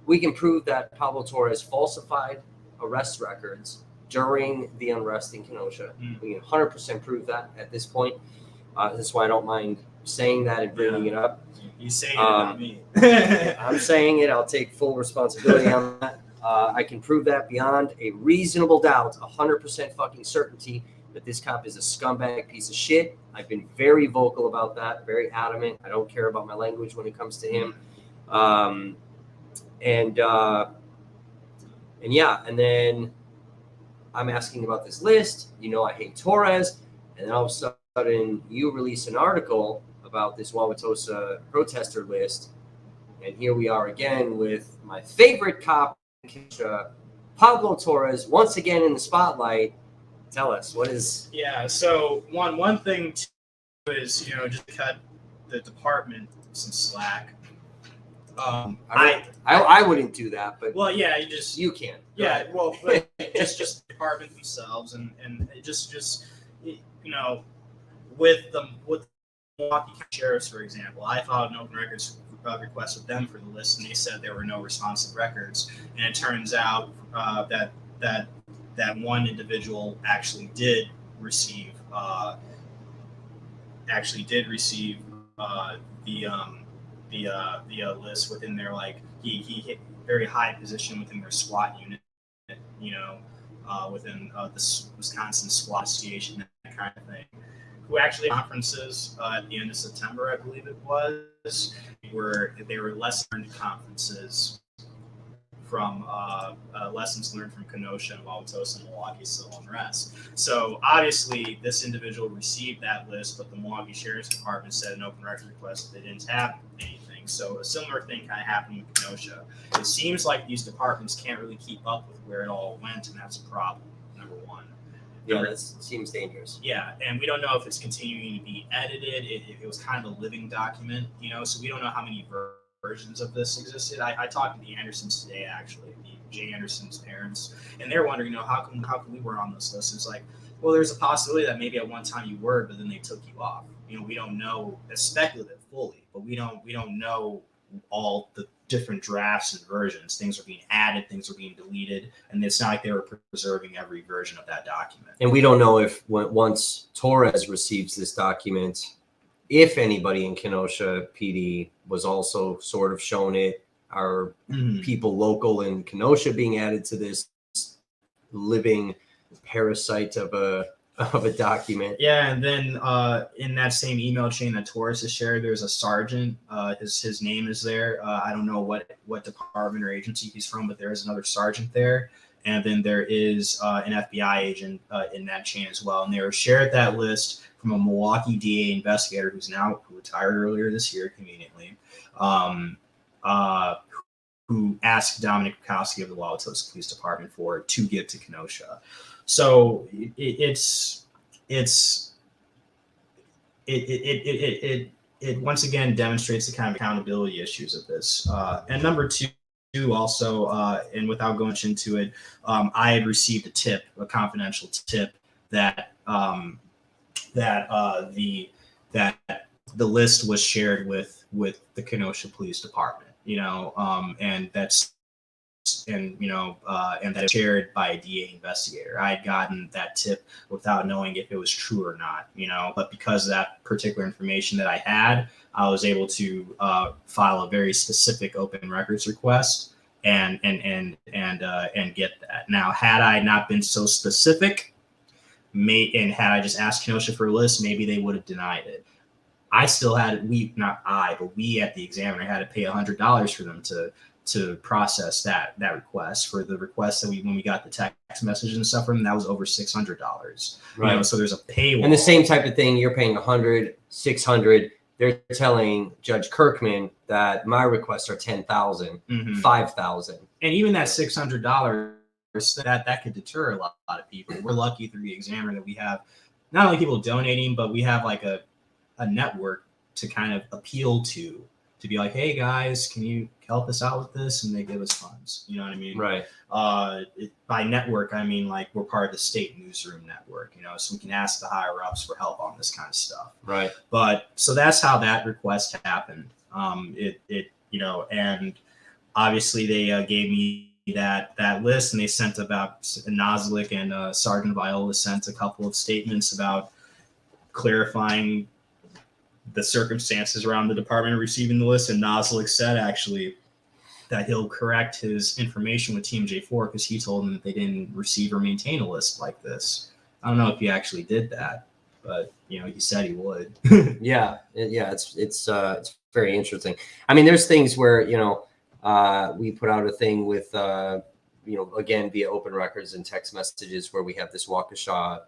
We can prove that Pablo Torres falsified arrest records during the unrest in Kenosha. We can 100% prove that at this point. That's why I don't mind saying that and bringing it up. You saying it, not me. I'm saying it. I'll take full responsibility on that. I can prove that beyond a reasonable doubt, 100% fucking certainty that this cop is a scumbag piece of shit. I've been very vocal about that, very adamant. I don't care about my language when it comes to him. And and then I'm asking about this list. I hate Torres. And then all of a sudden you release an article about this Wauwatosa protester list. And here we are again with my favorite cop, Pablo Torres, once again in the spotlight. Tell us, what is... Yeah, so one thing too is, just cut the department some slack. I wouldn't do that, but well, yeah, you can. Yeah, well, but just the department themselves, and just with the Milwaukee sheriffs, for example, I filed an open records request with them for the list, and they said there were no responsive records, and it turns out that one individual actually did receive the list within their, like, he hit very high position within their SWAT unit, within the Wisconsin SWAT Association, that kind of thing, who actually conferences at the end of September, I believe it was, where they were lesson learned conferences from lessons learned from Kenosha and Wauwatosa and Milwaukee civil unrest. So obviously this individual received that list, but the Milwaukee Sheriff's Department said an open record request that they didn't have anything. So a similar thing kind of happened with Kenosha. It seems like these departments can't really keep up with where it all went, and that's a problem, number one. Yeah, that seems dangerous. Yeah, and we don't know if it's continuing to be edited. It was kind of a living document, so we don't know how many versions of this existed. I talked to the Andersons today, actually, the Jay Anderson's parents, and they're wondering, how come we weren't on this list? It's like, well, there's a possibility that maybe at one time you were, but then they took you off. We don't know. It's speculative fully, but we don't know all the different drafts and versions. Things are being added, things are being deleted, and it's not like they were preserving every version of that document. And we don't know if once Torres receives this document, if anybody in Kenosha PD was also sort of shown it. Are people local in Kenosha being added to this living parasite of a document? Yeah, and then in that same email chain that Torres has shared, there's a sergeant. His name is there. I don't know what department or agency he's from, but there is another sergeant there. And then there is an FBI agent in that chain as well. And they were shared that list from a Milwaukee DA investigator who retired earlier this year, conveniently, who asked Dominic Bukowski of the Wauwatosa Police Department to give to Kenosha. So it once again demonstrates the kind of accountability issues of this. And number two, also, and without going into it, I had received a confidential tip that the list was shared with the Kenosha Police Department, and that's and and that it was shared by a DA investigator. I had gotten that tip without knowing if it was true or not, but because of that particular information that I had, I was able to file a very specific open records request and get that. Now, had I not been so specific, and had I just asked Kenosha for a list, maybe they would have denied it. I still had, we at the Examiner had to pay $100 for them to process that request. For the request that when we got the text message and stuff from them, that was over $600. Right. So there's a paywall. And the same type of thing, you're paying $100, $600. They're telling Judge Kirkman that my requests are $10,000, $5,000. And even that $600, that could deter a lot of people. We're lucky through the Examiner that we have not only people donating, but we have like a network to kind of appeal to be like, hey guys, can you help us out with this? And they give us funds. You know what I mean? Right. By network, I mean like we're part of the state newsroom network, so we can ask the higher ups for help on this kind of stuff. Right. But so that's how that request happened. And obviously they gave me that list, and they sent about Noslik and Sergeant Viola sent a couple of statements about clarifying the circumstances around the department receiving the list. And Noslik said actually that he'll correct his information with TMJ4 because he told them that they didn't receive or maintain a list like this. I don't know if he actually did that, but he said he would. Yeah. It's very interesting. I mean, there's things where we put out a thing with again via open records and text messages where we have this Waukesha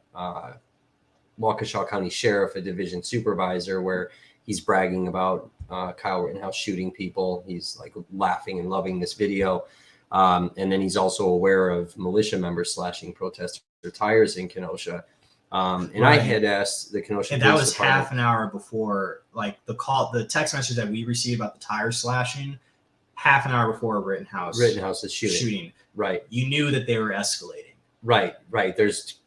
County Sheriff, a division supervisor, where he's bragging about Kyle Rittenhouse shooting people. He's like laughing and loving this video. And then he's also aware of militia members slashing protester tires in Kenosha. And right. I had asked the Kenosha and that was half an hour before, like the text message that we received about the tire slashing, half an hour before Rittenhouse's shooting. Right. You knew that they were escalating. Right. There's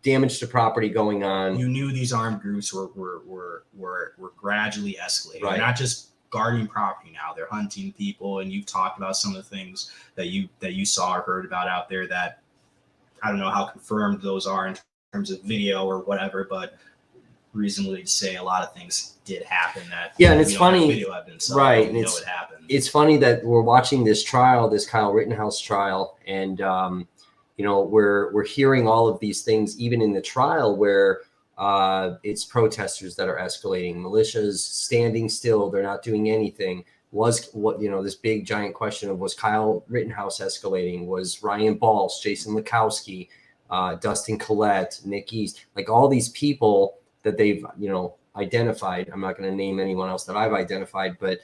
damage to property going on. You knew these armed groups were gradually escalating. Right. They're not just guarding property now; they're hunting people. And you've talked about some of the things that you saw or heard about out there. That I don't know how confirmed those are in terms of video or whatever, but reasonably to say a lot of things did happen. That and it's funny, video evidence, right? And it happened. It's funny that we're watching this trial, this Kyle Rittenhouse trial, and we're hearing all of these things, even in the trial where it's protesters that are escalating, militias standing still. They're not doing anything. This big giant question of, was Kyle Rittenhouse escalating? Was Ryan Balch, Jason Lukowski, Dustin Collette, Nick East, like all these people that they've, identified. I'm not going to name anyone else that I've identified, but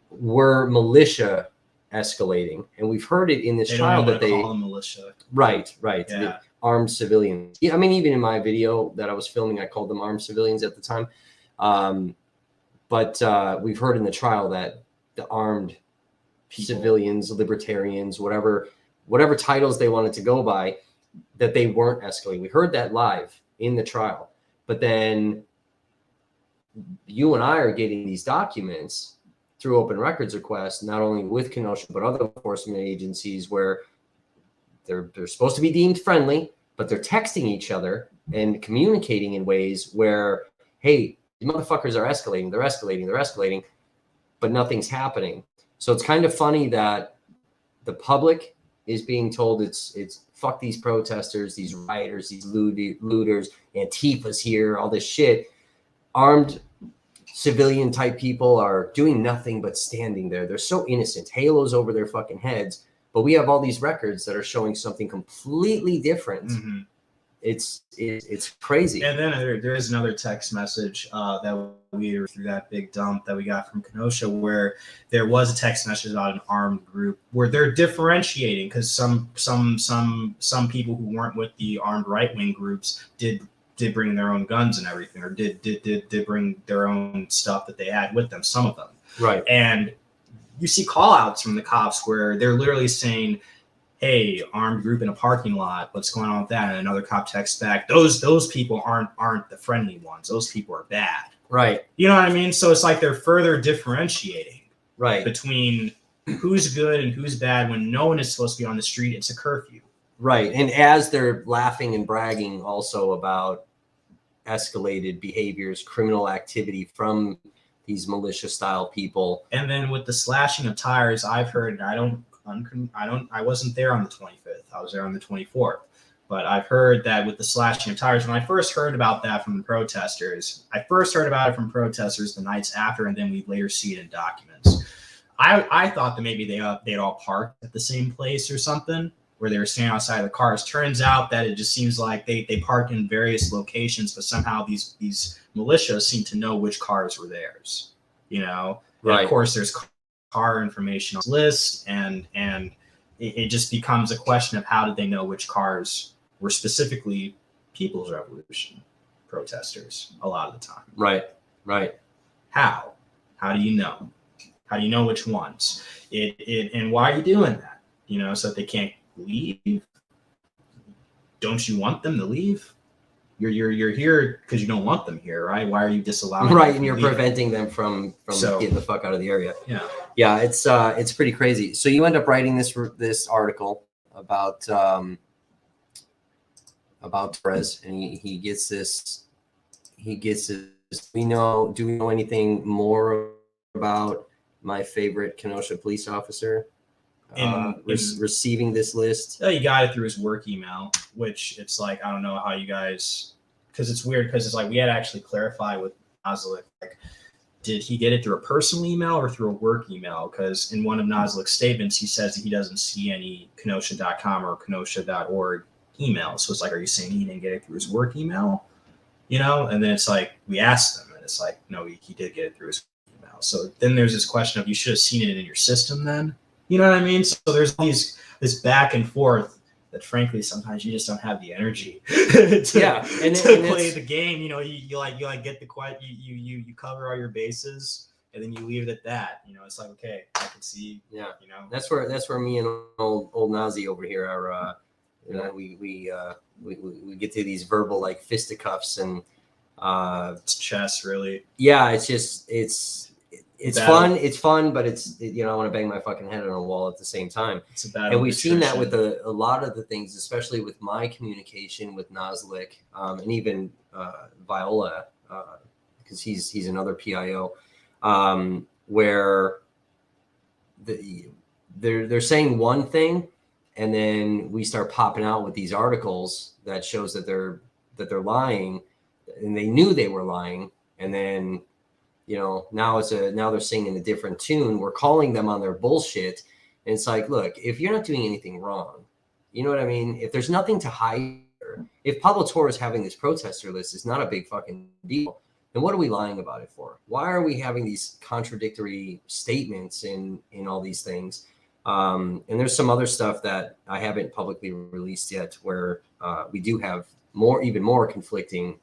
were militia escalating. And we've heard it in this trial that they call them militia. Right. Yeah. The armed civilians. Yeah, I mean, even in my video that I was filming, I called them armed civilians at the time. But we've heard in the trial that the armed civilians, libertarians, whatever titles they wanted to go by, that they weren't escalating. We heard that live in the trial. But then you and I are getting these documents through open records requests, not only with Kenosha, but other enforcement agencies, where they're supposed to be deemed friendly, but they're texting each other and communicating in ways where, hey, the motherfuckers are escalating, they're escalating, but nothing's happening. So it's kind of funny that the public is being told it's fuck these protesters, these rioters, these looters, Antifa's here, all this shit. Armed civilian type people are doing nothing but standing there. They're so innocent, halos over their fucking heads. But we have all these records that are showing something completely different. Mm-hmm. It's crazy. And then there is another text message that we through that big dump that we got from Kenosha, where there was a text message about an armed group where they're differentiating, because some people who weren't with the armed right wing groups did bring their own guns and everything, or did bring their own stuff that they had with them. Some of them, right? And you see call outs from the cops where they're literally saying, hey, armed group in a parking lot, what's going on with that? And another cop texts back, those people aren't the friendly ones. Those people are bad. Right. You know what I mean? So it's like they're further differentiating right between who's good and who's bad when no one is supposed to be on the street. It's a curfew. Right. And as they're laughing and bragging also about escalated behaviors, criminal activity from these militia style people. And then with the slashing of tires, I've heard, I wasn't there on the 25th. I was there on the 24th. But I've heard that with the slashing of tires, when I first heard about that from the protesters, I first heard about it from protesters the nights after, and then we later see it in documents. I thought that maybe they'd all parked at the same place or something, where they were standing outside the cars. Turns out that it just seems like they parked in various locations, but somehow these militias seem to know which cars were theirs, you know? Right. And of course, there's car information on the list, and it just becomes a question of how did they know which cars were specifically People's Revolution protesters a lot of the time. Right, right. How? How do you know? How do you know which ones? And why are you doing that? You know, so that they can't leave? Don't you want them to leave? You're here because you don't want them here, right? Why are you disallowing? Right, and you're preventing them from getting the fuck out of the area. Yeah, it's pretty crazy. So you end up writing this article about Perez, and he gets this. Do we know anything more about my favorite Kenosha police officer receiving this list? He got it through his work email, which it's like, I don't know how you guys, because it's weird, because it's like we had to actually clarify with Nazlik, like, did he get it through a personal email or through a work email? Because in one of Nazlik's statements, he says that he doesn't see any Kenosha.com or Kenosha.org emails. So it's like, are you saying he didn't get it through his work email? You know, and then it's like, we asked him, and it's like, no, he did get it through his email. So then there's this question of, you should have seen it in your system then. You know what I mean? So there's this back and forth that, frankly, sometimes you just don't have the energy to play the game. You know, you get the quiet, you cover all your bases, and then you leave it at that. You know, it's like, okay, I can see. Yeah, you know, that's where me and old Nazi over here are. You know, we get to these verbal like fisticuffs, and it's chess, really. Yeah, it's fun. It's fun, but I want to bang my fucking head on a wall at the same time. It's a battle. And we've seen that with a lot of the things, especially with my communication with Nazlik, and even Viola, because he's another PIO, where they're saying one thing, and then we start popping out with these articles that shows that they're lying, and they knew they were lying, and then. You know, now they're singing a different tune. We're calling them on their bullshit. And it's like, look, if you're not doing anything wrong, you know what I mean? If there's nothing to hide, if Pablo Torres having this protester list is not a big fucking deal, then what are we lying about it for? Why are we having these contradictory statements in all these things? And there's some other stuff that I haven't publicly released yet where we do have even more conflicting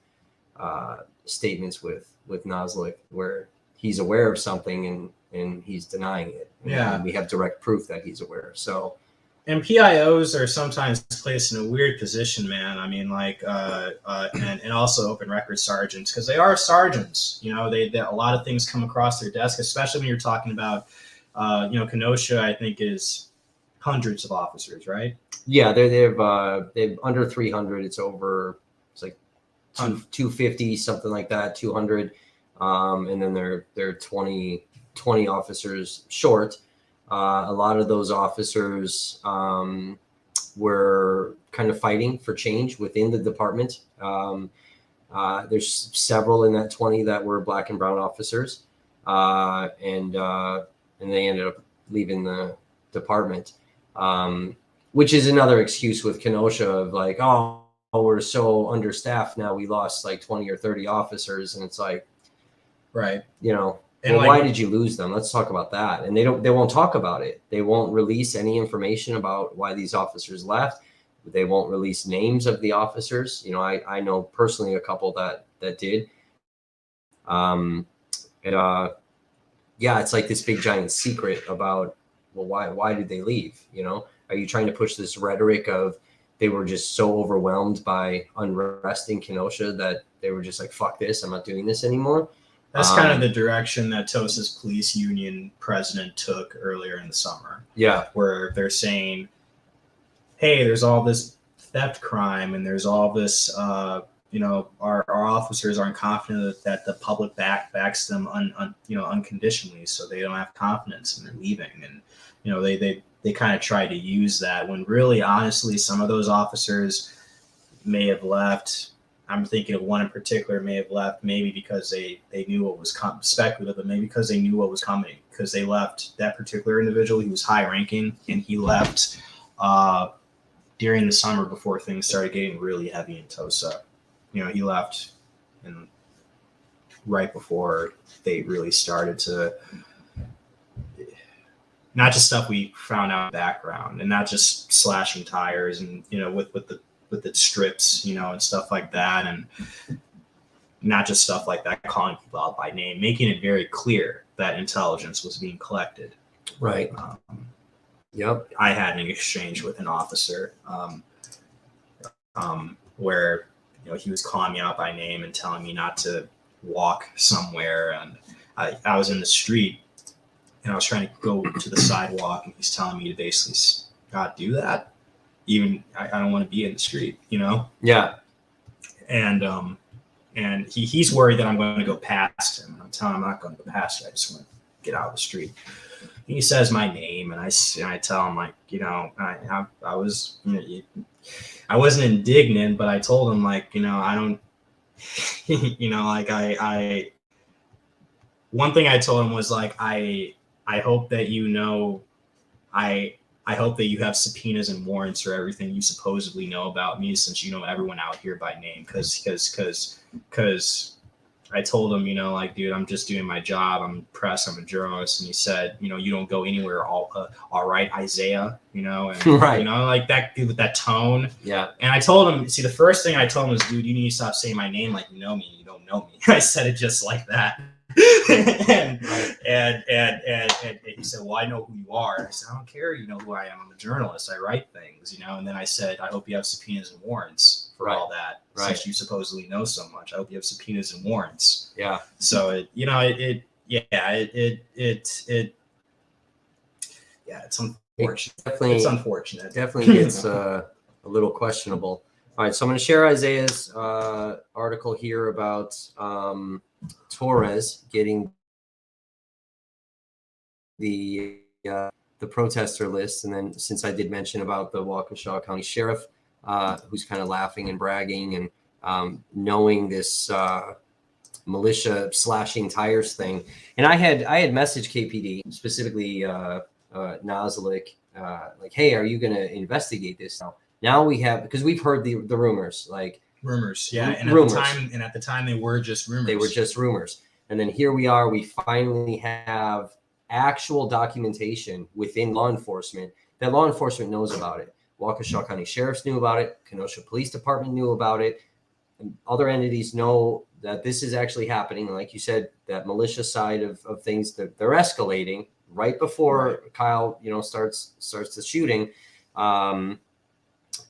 statements with Nazlik, where he's aware of something and he's denying it. And we have direct proof that he's aware. So, and PIOs are sometimes placed in a weird position, man. I mean, like, and also open record sergeants, because they are sergeants. You know, they a lot of things come across their desk, especially when you're talking about, Kenosha, I think, is hundreds of officers, right? Yeah, they've under 300. It's over. It's like 250, something like that, 200, and then they're 20 officers short. A lot of those officers were kind of fighting for change within the department. There's several in that 20 that were black and brown officers, and they ended up leaving the department, which is another excuse with Kenosha of like, oh, we're so understaffed now, we lost like 20 or 30 officers, and it's like, right, you know, well, why did you lose them? Let's talk about that. And they won't talk about it. They won't release any information about why these officers left. They won't release names of the officers. You know, I know personally a couple that did. It's like this big giant secret about, well, why did they leave? You know, are you trying to push this rhetoric of they were just so overwhelmed by unrest in Kenosha that they were just like, fuck this, I'm not doing this anymore? That's kind of the direction that Tosa's police union president took earlier in the summer. Yeah. Where they're saying, hey, there's all this theft crime and there's all this, our officers aren't confident that the public backs them unconditionally, so they don't have confidence and they're leaving. And, they kind of try to use that when really, honestly, some of those officers may have left. I'm thinking of one in particular may have left maybe because they knew what was speculative, but maybe because they knew what was coming, because they left that particular individual. He was high ranking and he left during the summer before things started getting really heavy in Tosa. He left right before they really started to, not just stuff we found out in the background and not just slashing tires and, with the strips, and stuff like that. And not just stuff like that, calling people out by name, making it very clear that intelligence was being collected. Right. Yep. I had an exchange with an officer where, he was calling me out by name and telling me not to walk somewhere. And I was in the street and I was trying to go to the sidewalk and he's telling me to basically not do that. Even I don't want to be in the street, Yeah. And he's worried that I'm going to go past him. And I'm telling him I'm not going to go past you. I just want to get out of the street. He says my name, and I tell him, like, I was, I wasn't indignant, but I told him, like, I don't, I one thing I told him was, like, I hope that I hope that you have subpoenas and warrants for everything you supposedly know about me, since you know everyone out here by name. Because I told him, dude, I'm just doing my job. I'm press. I'm a journalist. And he said, you don't go anywhere. All right, Isaiah, and right. like that with that tone. Yeah. And I told him, the first thing I told him was, dude, you need to stop saying my name like you know me. You don't know me. I said it just like that. and he said, well, I know who you are. And I said, I don't care. You know who I am. I'm a journalist. I write things, And then I said, I hope you have subpoenas and warrants for all that. Right. Since you supposedly know so much, I hope you have subpoenas and warrants. Yeah. So it's unfortunate. It's unfortunate. Definitely gets a little questionable. All right, so I'm going to share Isaiah's article here about Torres getting the protester list, and then since I did mention about the Waukesha County Sheriff, who's kind of laughing and bragging and knowing this militia slashing tires thing, and I had messaged KPD, specifically Nozelik, like, hey, are you going to investigate this now? Now we have, because we've heard the rumors, like rumors, yeah, and rumors. At the time they were just rumors. They were just rumors, and then here we are. We finally have actual documentation within law enforcement that law enforcement knows about it. Waukesha County Sheriffs knew about it. Kenosha Police Department knew about it. And other entities know that this is actually happening. And like you said, that militia side of things, they're escalating right before Kyle, starts the shooting.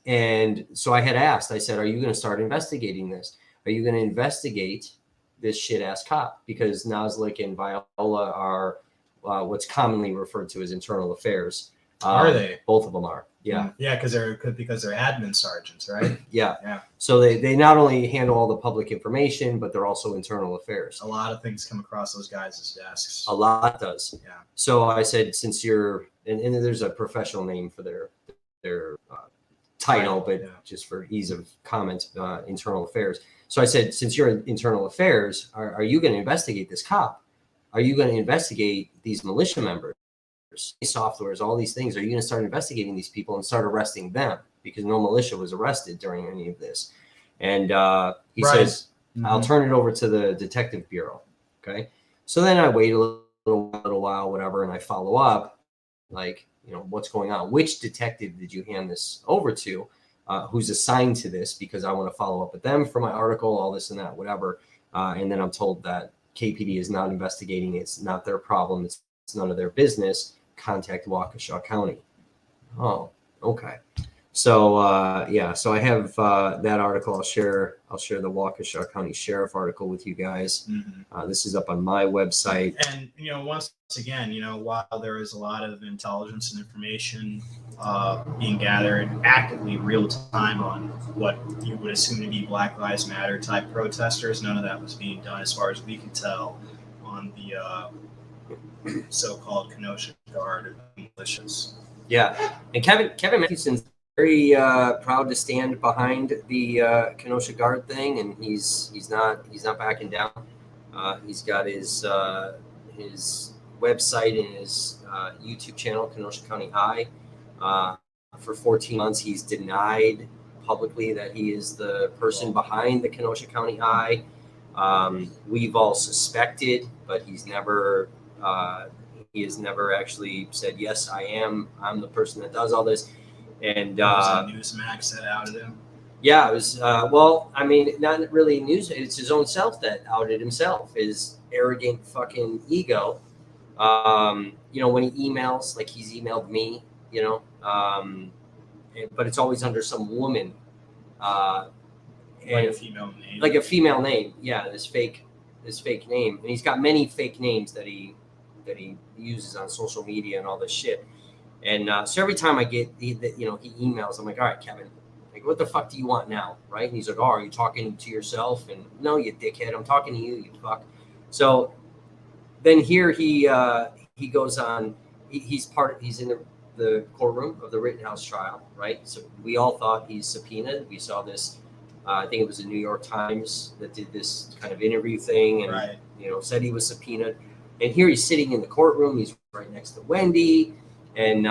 And so I had asked, I said, are you going to start investigating this? Are you going to investigate this shit ass cop? Because Nozelik and Viola are what's commonly referred to as internal affairs. Are they? Both of them are. Yeah. Yeah, because they're admin sergeants, right? Yeah. Yeah. So they not only handle all the public information, but they're also internal affairs. A lot of things come across those guys' desks. A lot does. Yeah. So I said, since you're, and there's a professional name for their title, but just for ease of comment, internal affairs. So I said, since you're in internal affairs, are you going to investigate this cop? Are you going to investigate these militia members, softwares, all these things? Are you going to start investigating these people and start arresting them? Because no militia was arrested during any of this. And he says, I'll turn it over to the detective bureau. Okay. So then I wait a little while, whatever, and I follow up, like, what's going on? Which detective did you hand this over to? Who's assigned to this? Because I want to follow up with them for my article, all this and that, whatever. And then I'm told that KPD is not investigating. It's not their problem. It's none of their business. Contact Waukesha County. Oh, okay. So yeah, so I have that article. I'll share the Waukesha County Sheriff article with you guys. This is up on my website. And once again, while there is a lot of intelligence and information being gathered actively real time on what you would assume to be Black Lives Matter type protesters, none of that was being done as far as we can tell on the so-called Kenosha Guard militias. Yeah, and Kevin Matthewson's very proud to stand behind the Kenosha Guard thing, and he's not backing down. He's got his website and his YouTube channel, Kenosha County Eye. For 14 months, he's denied publicly that he is the person behind the Kenosha County Eye. We've all suspected, but he has never actually said, yes, I'm the person that does all this. And Newsmax that outed him. Yeah, it was. Well, I mean, not really news. It's his own self that outed himself. His arrogant fucking ego. When he emails, like he's emailed me, but it's always under some woman. Like a female name. Like a female name. Yeah, this fake name, and he's got many fake names that he uses on social media and all this shit. And so every time I get, he emails, I'm like, all right, Kevin, like, what the fuck do you want now, right? And he's like, oh, are you talking to yourself? And no, you dickhead, I'm talking to you, you fuck. So then here he goes on, he's in the courtroom of the Rittenhouse trial, right? So we all thought he's subpoenaed. We saw this, I think it was the New York Times that did this kind of interview thing and, right. Said he was subpoenaed. And here he's sitting in the courtroom, he's right next to Wendy. And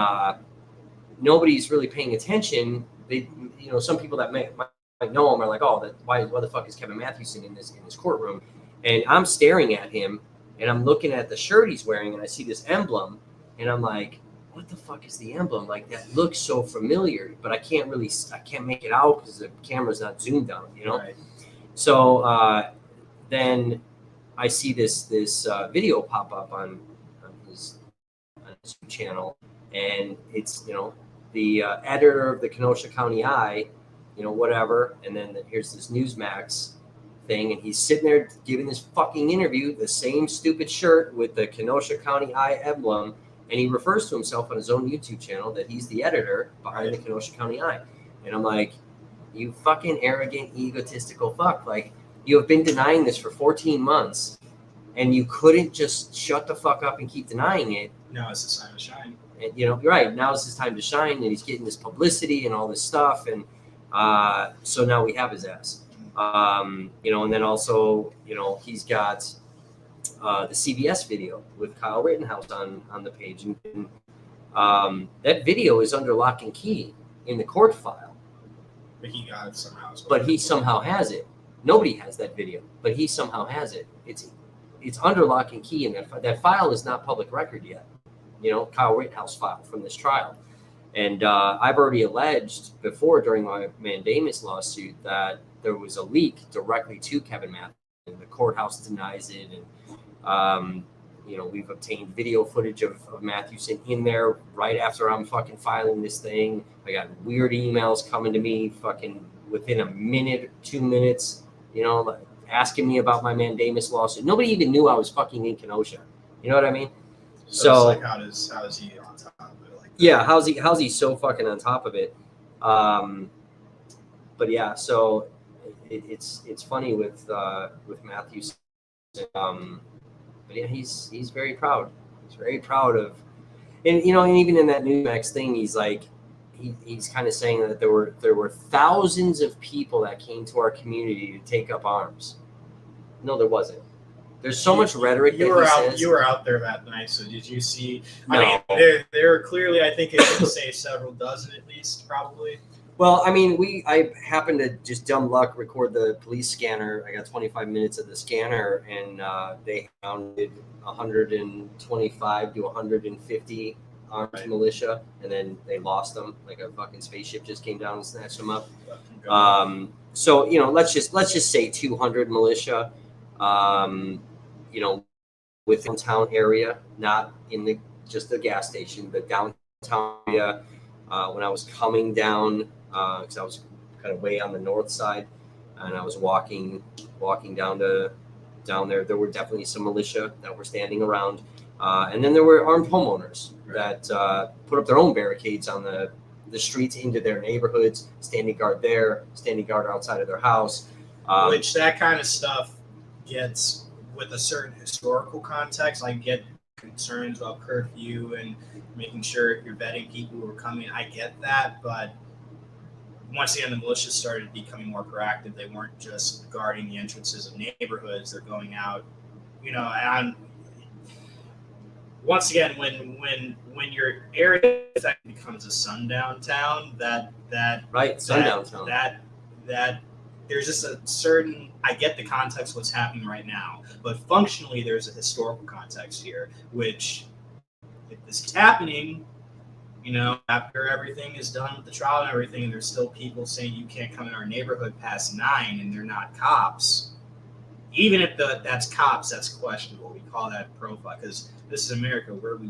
nobody's really paying attention. They, some people that might know him are like, oh, why the fuck is Kevin Matthewson in this courtroom? And I'm staring at him, and I'm looking at the shirt he's wearing, and I see this emblem, and I'm like, what the fuck is the emblem? Like, that looks so familiar, but I can't make it out because the camera's not zoomed on, Right. So then I see this video pop up on his channel. And it's, the editor of the Kenosha County Eye, whatever. And then here's this Newsmax thing. And he's sitting there giving this fucking interview, the same stupid shirt with the Kenosha County Eye emblem. And he refers to himself on his own YouTube channel that he's the editor behind the Kenosha County Eye. And I'm like, you fucking arrogant, egotistical fuck. Like, you have been denying this for 14 months. And you couldn't just shut the fuck up and keep denying it. Now it's his time to shine. And, you're right. Now it's his time to shine, and he's getting this publicity and all this stuff. And so now we have his ass. And then also, he's got the CBS video with Kyle Rittenhouse on the page. And that video is under lock and key in the court file. But he got it somehow. But he somehow has it. Nobody has that video, but he somehow has it. It's under lock and key, and that file is not public record yet. Kyle Rittenhouse file from this trial. And I've already alleged before during my mandamus lawsuit that there was a leak directly to Kevin Matthewson. The courthouse denies it. And, we've obtained video footage of Matthewson in there right after I'm fucking filing this thing. I got weird emails coming to me fucking within a minute, 2 minutes, asking me about my mandamus lawsuit. Nobody even knew I was fucking in Kenosha. You know what I mean? So it's like, how is he on top of it? Like, yeah, how's he so fucking on top of it? But yeah, so it's funny with Matthews. But yeah, he's very proud. He's very proud of, and and even in that Newsmax thing, he's like, he's kind of saying that there were thousands of people that came to our community to take up arms. No, there wasn't. There's so much rhetoric. You were out there that night, so did you see? No. I mean, there were clearly, I think it could say several dozen at least, probably. Well, I mean, I happened to just dumb luck record the police scanner. I got 25 minutes of the scanner, and they counted 125 to 150 armed militia, and then they lost them. Like a fucking spaceship just came down and snatched them up. So let's just say 200 militia. Within town area, not in just the gas station, the downtown area. when I was coming down, because I was kind of way on the north side, and I was walking down there. There were definitely some militia that were standing around, and then there were armed homeowners that put up their own barricades on the streets into their neighborhoods, standing guard there, standing guard outside of their house. Which that kind of stuff gets with a certain historical context. I get concerns about curfew and making sure you're vetting people who are coming. I get that, but once again, the militia started becoming more proactive. They weren't just guarding the entrances of neighborhoods; they're going out, and once again, when your area becomes a sundown town, that sundown town, that there's just a certain, I get the context of what's happening right now, but functionally there's a historical context here, which if this is happening, after everything is done with the trial and everything, and there's still people saying you can't come in our neighborhood past 9 and they're not cops. Even if that's cops, that's questionable. We call that profile because this is America, where we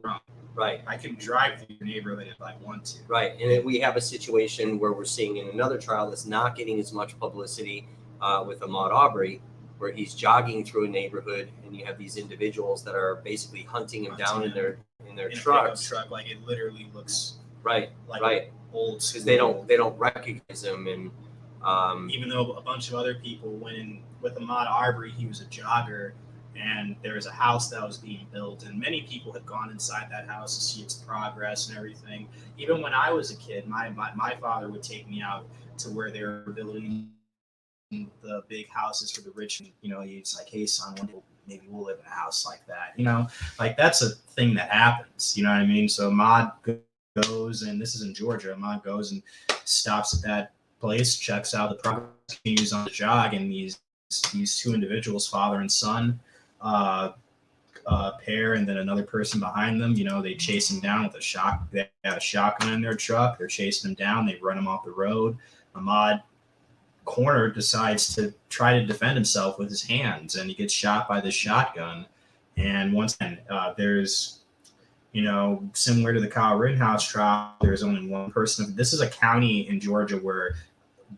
from. Right. I can drive through your neighborhood if I want to. Right. And we have a situation where we're seeing in another trial that's not getting as much publicity with Ahmaud Arbery, where he's jogging through a neighborhood and you have these individuals that are basically hunting him down in their trucks. Truck, like it literally looks right. old because they don't recognize him. And even though a bunch of other people went in with Ahmaud Arbery, he was a jogger. And there was a house that was being built, and many people had gone inside that house to see its progress and everything. Even when I was a kid, my father would take me out to where they were building the big houses for the rich. And, he's like, "Hey, son, one day maybe we'll live in a house like that." Like that's a thing that happens. You know what I mean? So Ahmaud goes, and this is in Georgia. Ahmaud goes and stops at that place, checks out the progress, continues on the jog, and these two individuals, father and son, pair, and then another person behind them, they chase him down with they have a shotgun in their truck. They're chasing him down. They run him off the road. Ahmaud, cornered, decides to try to defend himself with his hands, and he gets shot by this shotgun. And once again, there's, similar to the Kyle Rittenhouse trial, there's only one person. This is a county in Georgia where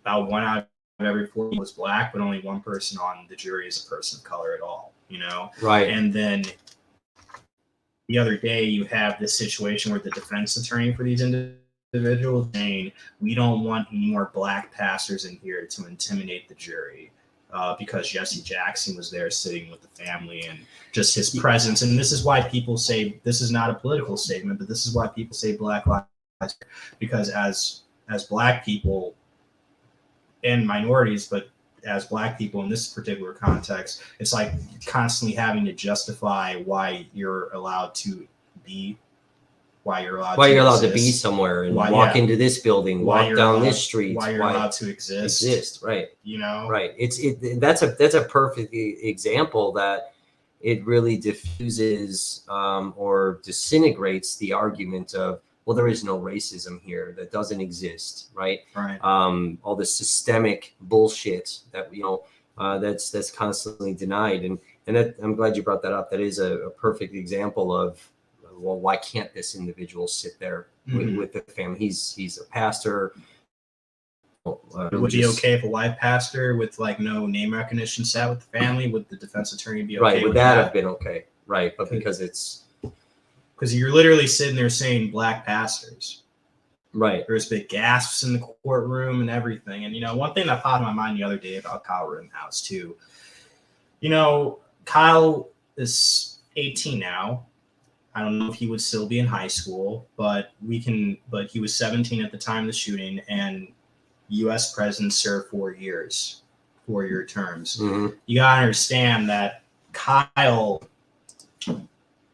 about 1 out of every 4 was black, but only one person on the jury is a person of color at all. Right. And then the other day you have this situation where the defense attorney for these individuals saying, we don't want any more black pastors in here to intimidate the jury, because Jesse Jackson was there sitting with the family, and just his presence. And this is why people say, this is not a political statement, but this is why people say Black Lives Matter, because as black people and minorities, but as black people in this particular context, it's like constantly having to justify why you're allowed to be somewhere and walk into this building, walk down this street, why you're allowed to exist. Right. Right. That's a perfect example that it really diffuses or disintegrates the argument of, well, there is no racism here. That doesn't exist, right? Right. All this systemic bullshit that that's constantly denied, and that, I'm glad you brought that up. That is a perfect example of, well, why can't this individual sit there with the family? He's a pastor. Would be okay if a white pastor with no name recognition sat with the family? Would the defense attorney be okay? Right. Would that have been okay? Right. But because you're literally sitting there saying black pastors. Right. There's big gasps in the courtroom and everything. And, one thing that popped in my mind the other day about Kyle Rittenhouse, too. Kyle is 18 now. I don't know if he would still be in high school, but he was 17 at the time of the shooting, and U.S. presidents served 4 years, 4-year terms. Mm-hmm. You got to understand that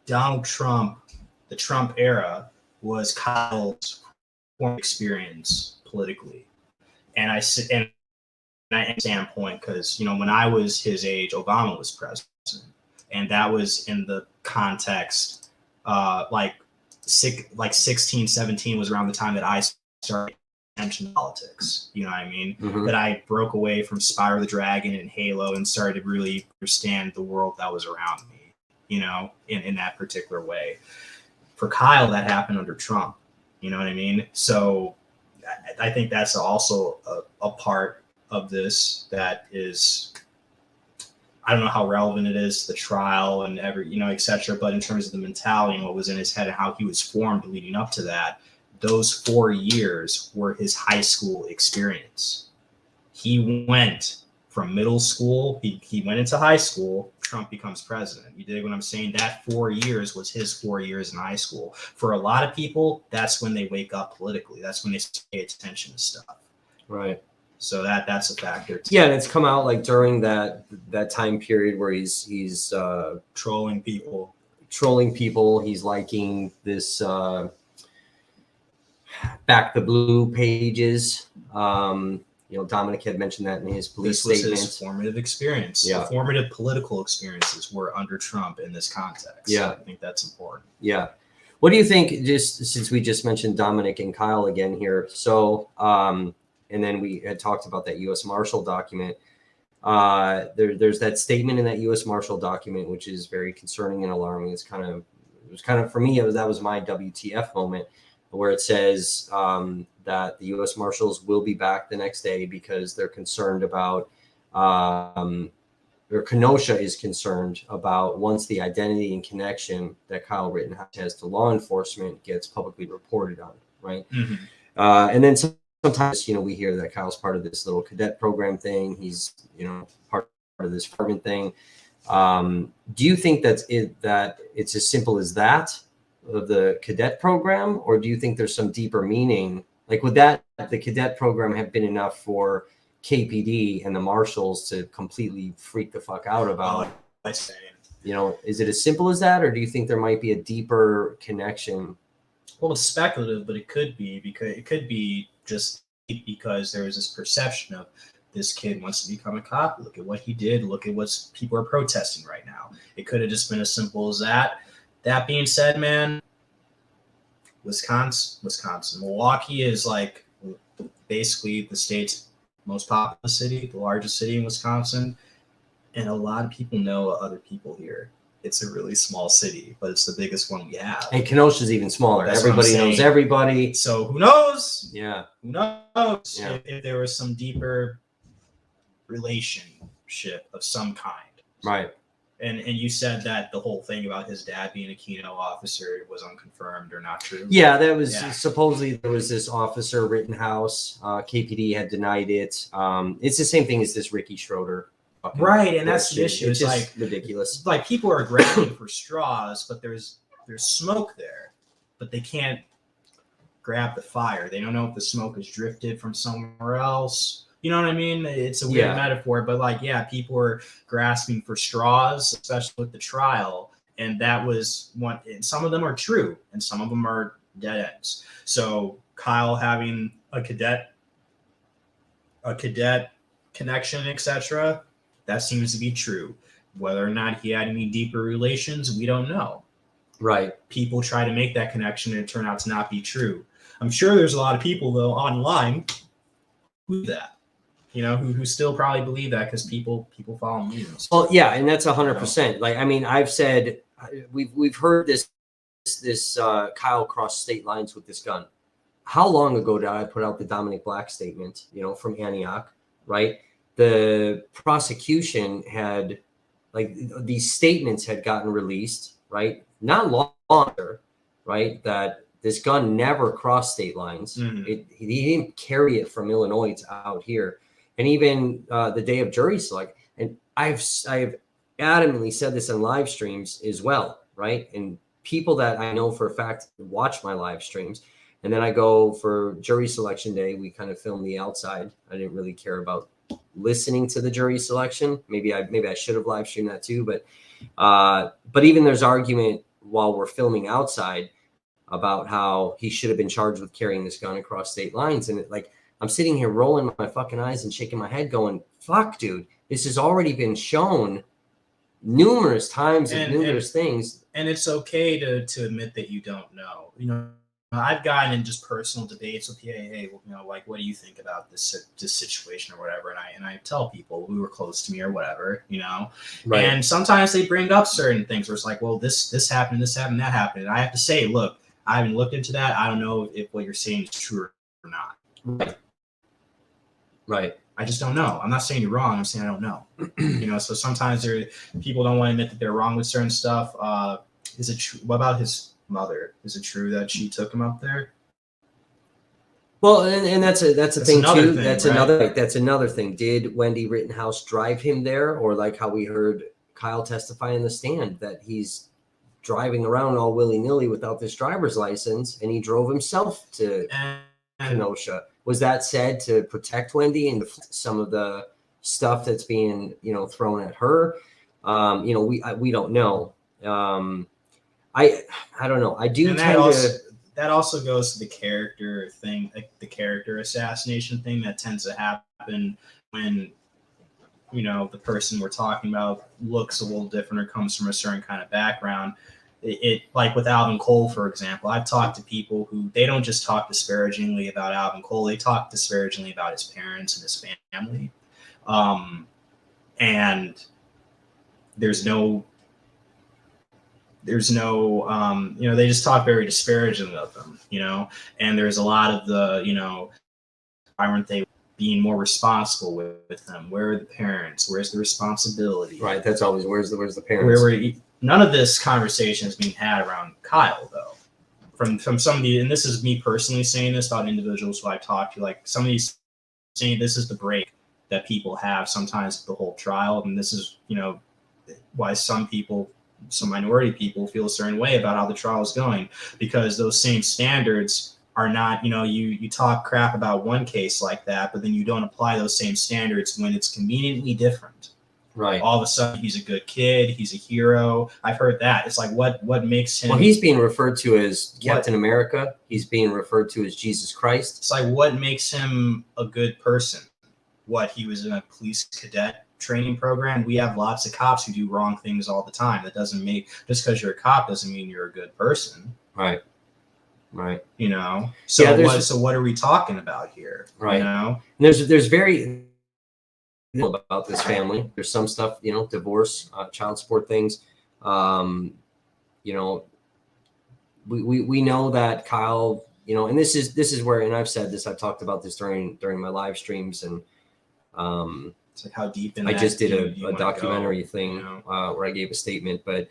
Donald Trump, the Trump era, was Kyle's experience politically. And I standpoint, because, when I was his age, Obama was president. And that was in the context, 16, 17 was around the time that I started attention to politics. You know what I mean? Mm-hmm. That I broke away from Spyro the Dragon and Halo and started to really understand the world that was around me, in that particular way. For Kyle, that happened under Trump. You know what I mean? So I think that's also a part of this that is, I don't know how relevant it is to the trial and et cetera. But in terms of the mentality and what was in his head and how he was formed leading up to that, those 4 years were his high school experience. He went from middle school, he went into high school, Trump becomes president. You dig what I'm saying? That 4 years was his 4 years in high school. For a lot of people, that's when they wake up politically. That's when they pay attention to stuff. Right. So that's a factor too. Yeah, and it's come out like during that time period where he's trolling people. He's liking this Back the Blue pages. Dominic had mentioned that in his police statement. This was his formative experience. Yeah. The formative political experiences were under Trump in this context. Yeah. I think that's important. Yeah. What do you think, just since we just mentioned Dominic and Kyle again here? So, and then we had talked about that U.S. Marshal document. There's that statement in that U.S. Marshal document, which is very concerning and alarming. It was kind of for me, that was my WTF moment, where it says that the U.S. Marshals will be back the next day because they're concerned about, or Kenosha is concerned about, once the identity and connection that Kyle Rittenhouse has to law enforcement gets publicly reported on, right? Mm-hmm. And then sometimes, we hear that Kyle's part of this little cadet program thing. He's, part of this fireman thing. Do you think that it's as simple as that, of the cadet program, or do you think there's some deeper meaning? Like, would the cadet program have been enough for KPD and the marshals to completely freak the fuck out about? Is it as simple as that, or do you think there might be a deeper connection? Well, it's speculative, but it could be just because there was this perception of this kid wants to become a cop. Look at what he did. Look at what people are protesting right now. It could have just been as simple as that. That being said, man, Wisconsin, Milwaukee is like basically the state's most populous city, the largest city in Wisconsin. And a lot of people know other people here. It's a really small city, but it's the biggest one we have. And Kenosha's even smaller. That's Everybody knows everybody. So who knows? Yeah. Who knows if there was some deeper relationship of some kind. Right. And you said that the whole thing about his dad being a Keno officer was unconfirmed or not true. Yeah, that was supposedly there was this officer Rittenhouse. KPD had denied it. It's the same thing as this Ricky Schroeder. Right, and that's the issue. It's just like ridiculous. Like, people are grabbing for straws, but there's smoke there, but they can't grab the fire. They don't know if the smoke has drifted from somewhere else. You know what I mean? It's a weird metaphor, but people were grasping for straws, especially with the trial. And that was one. And some of them are true, and some of them are dead ends. So Kyle having a cadet connection, etc., that seems to be true. Whether or not he had any deeper relations, we don't know. Right. People try to make that connection, and it turned out to not be true. I'm sure there's a lot of people, though, online who do that. Who still probably believe that because people follow news. Well, yeah, and that's 100%. Like, I mean, I've said we've heard this Kyle crossed state lines with this gun. How long ago did I put out the Dominic Black statement? From Antioch, right? The prosecution had these statements had gotten released, right? Not long after, right? That this gun never crossed state lines. Mm-hmm. He didn't carry it from Illinois to out here. And even the day of jury select, and I've adamantly said this on live streams as well, right? And people that I know for a fact watch my live streams, and then I go for jury selection day. We kind of film the outside. I didn't really care about listening to the jury selection. Maybe I should have live streamed that too. But even there's argument while we're filming outside about how he should have been charged with carrying this gun across state lines, and I'm sitting here rolling my fucking eyes and shaking my head going, fuck, dude, this has already been shown numerous times and numerous things. And it's okay to admit that you don't know. I've gotten in just personal debates with, hey, what do you think about this situation or whatever? And I tell people who are close to me or whatever, Right. And sometimes they bring up certain things where it's like, well, this happened, that happened. And I have to say, look, I haven't looked into that. I don't know if what you're saying is true or not. Right. Right. I just don't know. I'm not saying you're wrong. I'm saying I don't know. So sometimes people don't want to admit that they're wrong with certain stuff. Is it true? What about his mother? Is it true that she took him up there? Well, and that's a thing too. Thing, that's right? That's another thing. Did Wendy Rittenhouse drive him there, or like how we heard Kyle testify in the stand that he's driving around all willy nilly without this driver's license, and he drove himself to Kenosha? Was that said to protect Wendy and some of the stuff that's being thrown at her? We don't know. I don't know. I do that also goes to the character thing, like the character assassination thing that tends to happen when the person we're talking about looks a little different or comes from a certain kind of background. It like with Alvin Cole, for example, I've talked to people who they don't just talk disparagingly about Alvin Cole, they talk disparagingly about his parents and his family. And there's no they just talk very disparagingly of them, and there's a lot of the, why weren't they being more responsible with them? Where are the parents? Where's the responsibility? Right. That's always, where's the parents? None of this conversation is being had around Kyle, though. From some of the, and this is me personally saying this about individuals who I've talked to, like some of these saying this is the break that people have sometimes with the whole trial. And this is, why some minority people feel a certain way about how the trial is going, because those same standards are not, you talk crap about one case like that, but then you don't apply those same standards when it's conveniently different. Right. All of a sudden, he's a good kid. He's a hero. I've heard that. It's like, what makes him? Well, he's being referred to as Captain America. He's being referred to as Jesus Christ. It's like, what makes him a good person? What, he was in a police cadet training program? We have lots of cops who do wrong things all the time. That doesn't make, just because you're a cop doesn't mean you're a good person. Right. Right. So yeah, so what are we talking about here? Right. There's very about this family. There's some stuff, divorce, child support things. We know that Kyle, and this is where, and I've said this, I've talked about this during my live streams, and it's like how deep in I just did a documentary thing where I gave a statement, but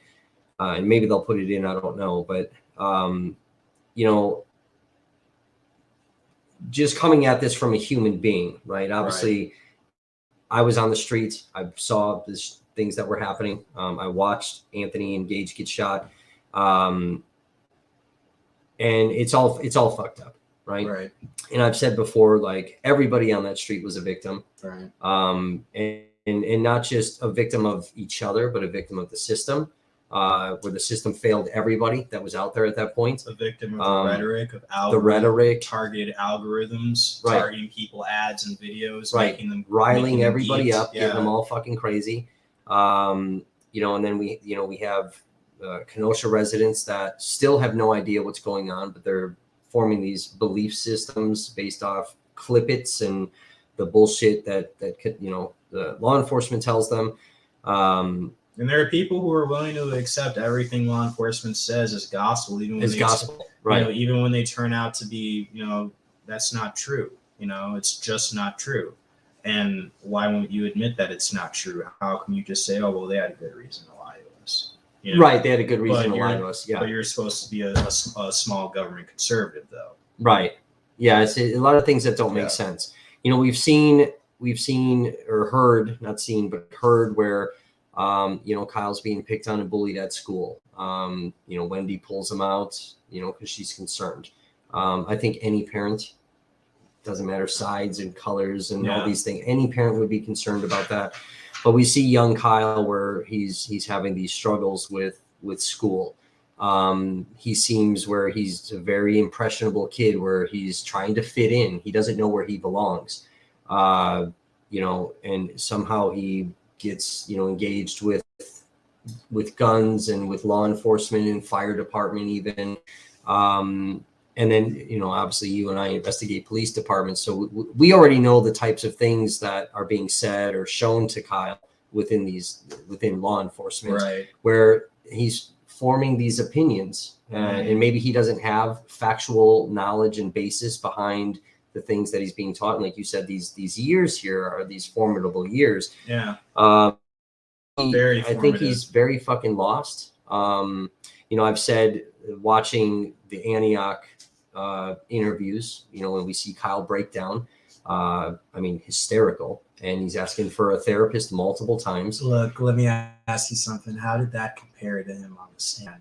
and maybe they'll put it in, I don't know, but just coming at this from a human being, right? Obviously. Right. I was on the streets. I saw things that were happening. I watched Anthony and Gage get shot, and it's all fucked up, right? Right. And I've said before, like everybody on that street was a victim, right? And not just a victim of each other, but a victim of the system, where the system failed everybody that was out there at that point. A victim of the rhetoric, targeted algorithms, right. Targeting people, ads and videos, right. Making them, riling everybody up, getting them all fucking crazy. And then we have Kenosha residents that still have no idea what's going on, but they're forming these belief systems based off clippets and the bullshit that the law enforcement tells them. And there are people who are willing to accept everything law enforcement says as gospel, even when right? Even when they turn out to be, that's not true. It's just not true. And why won't you admit that it's not true? How can you just say, oh, well, they had a good reason to lie to us? Right, they had a good reason to lie to us. Yeah, but you're supposed to be a small government conservative, though. Right. Yeah, it's a lot of things that don't make sense. We've seen or heard, not seen, but heard where. Kyle's being picked on and bullied at school. Wendy pulls him out, because she's concerned. I think any parent, doesn't matter sides and colors and all these things, any parent would be concerned about that. But we see young Kyle where he's having these struggles with school. He seems where he's a very impressionable kid where he's trying to fit in. He doesn't know where he belongs. And somehow he gets engaged with guns and with law enforcement and fire department even, and then obviously you and I investigate police departments, so we already know the types of things that are being said or shown to Kyle within law enforcement, right? Where he's forming these opinions, and maybe he doesn't have factual knowledge and basis behind the things that he's being taught. And like you said, these years here are these formidable years. Yeah. I think he's very fucking lost. I've said, watching the Antioch interviews, when we see Kyle break down, hysterical, and he's asking for a therapist multiple times. Look, let me ask you something. How did that compare to him on the stand?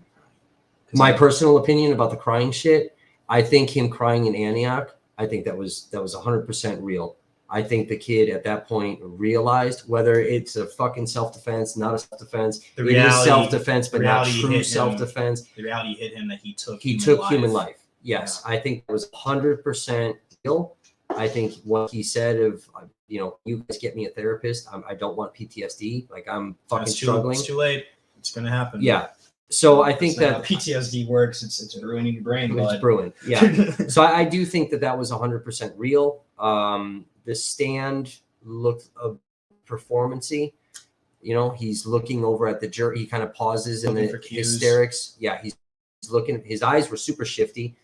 My personal opinion about the crying shit, I think him crying in Antioch, I think that was 100% real. I think the kid at that point realized, whether it's a fucking self-defense, not a self-defense, it is self-defense, but not true self-defense. The reality hit him that he took human life. Yes, yeah. I think that was 100% real. I think what he said of, you guys get me a therapist. I don't want PTSD. Like, I'm fucking struggling. It's too late. It's going to happen. Yeah. So I think that PTSD works. It's brewing your brain. It's brewing. Yeah. So I do think that was 100% real. The stand looked performancy. He's looking over at the jury. He kind of pauses in the hysterics. Yeah. He's looking. His eyes were super shifty.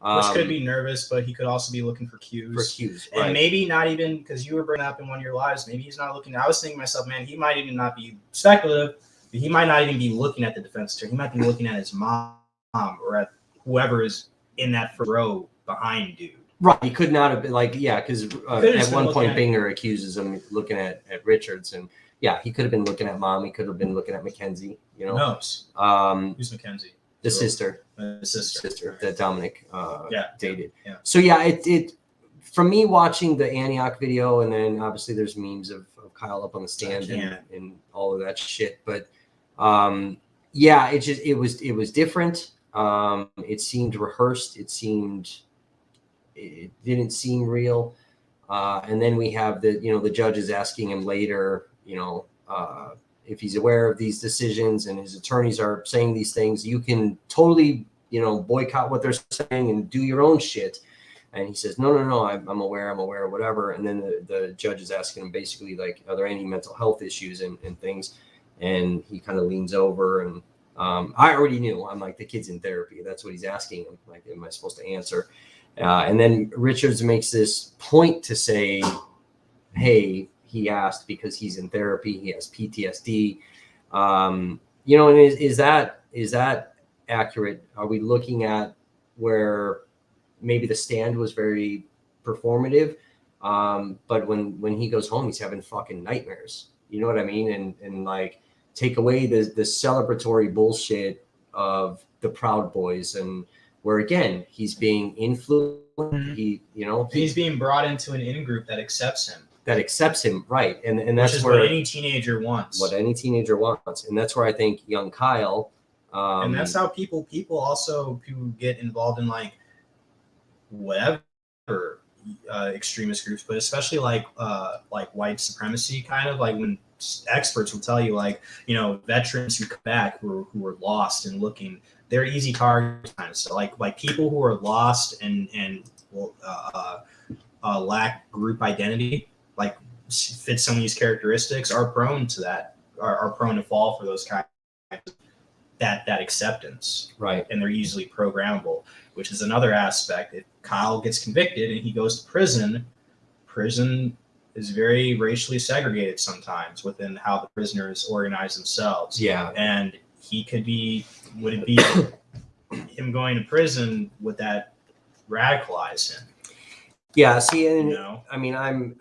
Which could be nervous, but he could also be looking for cues. Right. And maybe not even, because you were bringing up in one of your lives, maybe he's not looking. I was thinking to myself, man, he might even not be speculative, but he might not even be looking at the defense attorney. He might be looking at his mom or at whoever is in that front row behind dude. Right. He could not have been because at one point Binger accuses him looking at Richards, and he could have been looking at mom. He could have been looking at Mackenzie. Who knows? Who's Mackenzie? The sister that Dominic dated. Yeah. So it from me watching the Antioch video, and then obviously there's memes of Kyle up on the stand and all of that shit. But it was different. It seemed rehearsed. It didn't seem real. And then we have the judges asking him later, if he's aware of these decisions, and his attorneys are saying these things, you can totally, boycott what they're saying and do your own shit. And he says, no, I'm aware, whatever. And then the judge is asking him basically, like, are there any mental health issues and things? And he kind of leans over, and I already knew. I'm like, the kid's in therapy. That's what he's asking him. Like, am I supposed to answer? And then Richards makes this point to say, hey, he asked because he's in therapy. He has PTSD. And is that accurate? Are we looking at where maybe the stand was very performative, but when he goes home, he's having fucking nightmares? You know what I mean? And like, take away the celebratory bullshit of the Proud Boys, and where again he's being influenced. He's being brought into an in-group that accepts him. Right. And that's which is where what any teenager wants. And that's where I think young Kyle. And that's how people also get involved in like whatever extremist groups, but especially like white supremacy, kind of like when experts will tell you, like, veterans who come back who are lost and looking, they're easy targets. So like people who are lost and lack group identity, like fit some of these characteristics, are prone to that, are prone to fall for those kinds of that acceptance. Right. And they're easily programmable, which is another aspect. If Kyle gets convicted and he goes to prison is very racially segregated sometimes within how the prisoners organize themselves. Yeah. And would it be him going to prison, would that radicalize him? Yeah. See, and I mean,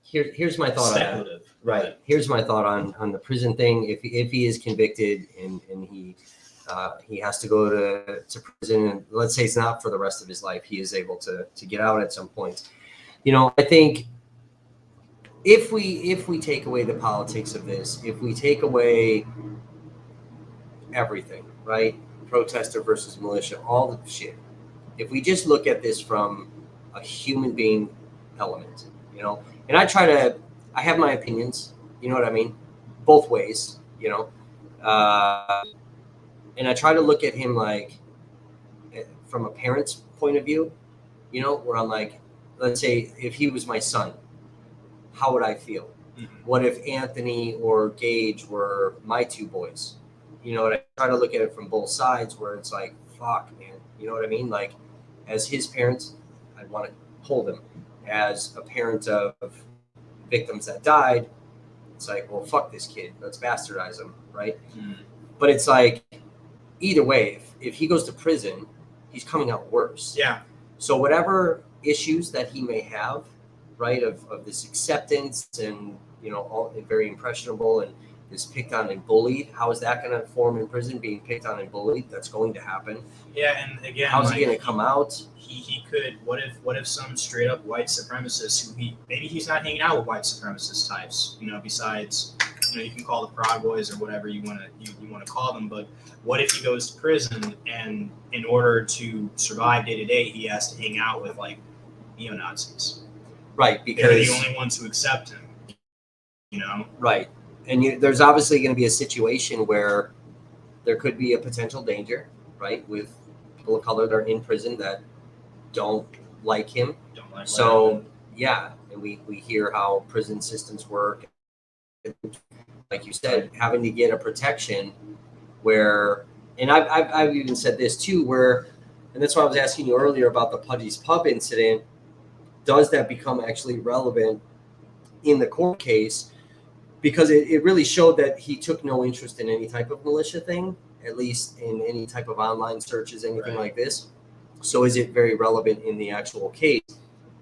here's my thought on that. Right. Here's my thought on the prison thing. If he is convicted and he has to go to prison, and let's say it's not for the rest of his life, he is able to get out at some point. I think if we take away the politics of this, if we take away everything, right? Protester versus militia, all the shit. If we just look at this from a human being element, and I have my opinions, you know what I mean? Both ways, and I try to look at him like from a parent's point of view, where I'm like, let's say if he was my son, how would I feel? Mm-hmm. What if Anthony or Gage were my two boys? you know, I try to look at it from both sides where it's like, fuck, man. You know what I mean? Like, as his parents, I want to hold him. As a parent of victims that died, it's like, well, fuck this kid. Let's bastardize him, right? But it's like, either way, if he goes to prison, he's coming out worse. Yeah. So whatever issues that he may have, right, of this acceptance and, you know, all very impressionable and is picked on and bullied, how is that going to form in prison, being picked on and bullied? That's going to happen. Yeah, and again, how's he going to come out? He could. What if some straight up white supremacist who maybe he's not hanging out with white supremacist types, you know, besides, you know, you can call the Proud Boys or whatever you want to call them, but what if he goes to prison and in order to survive day to day he has to hang out with like neo-Nazis, right? Because they're the only ones who accept him, you know, right? And there's obviously going to be a situation where there could be a potential danger, right, with people of color that are in prison that don't like him. Don't like so yeah, and we hear how prison systems work. Like you said, having to get a protection where, and I've even said this too, where, and that's why I was asking you earlier about the Pudgy's Pub incident. Does that become actually relevant in the court case? Because it really showed that he took no interest in any type of militia thing, at least in any type of online searches, anything like this. So is it very relevant in the actual case?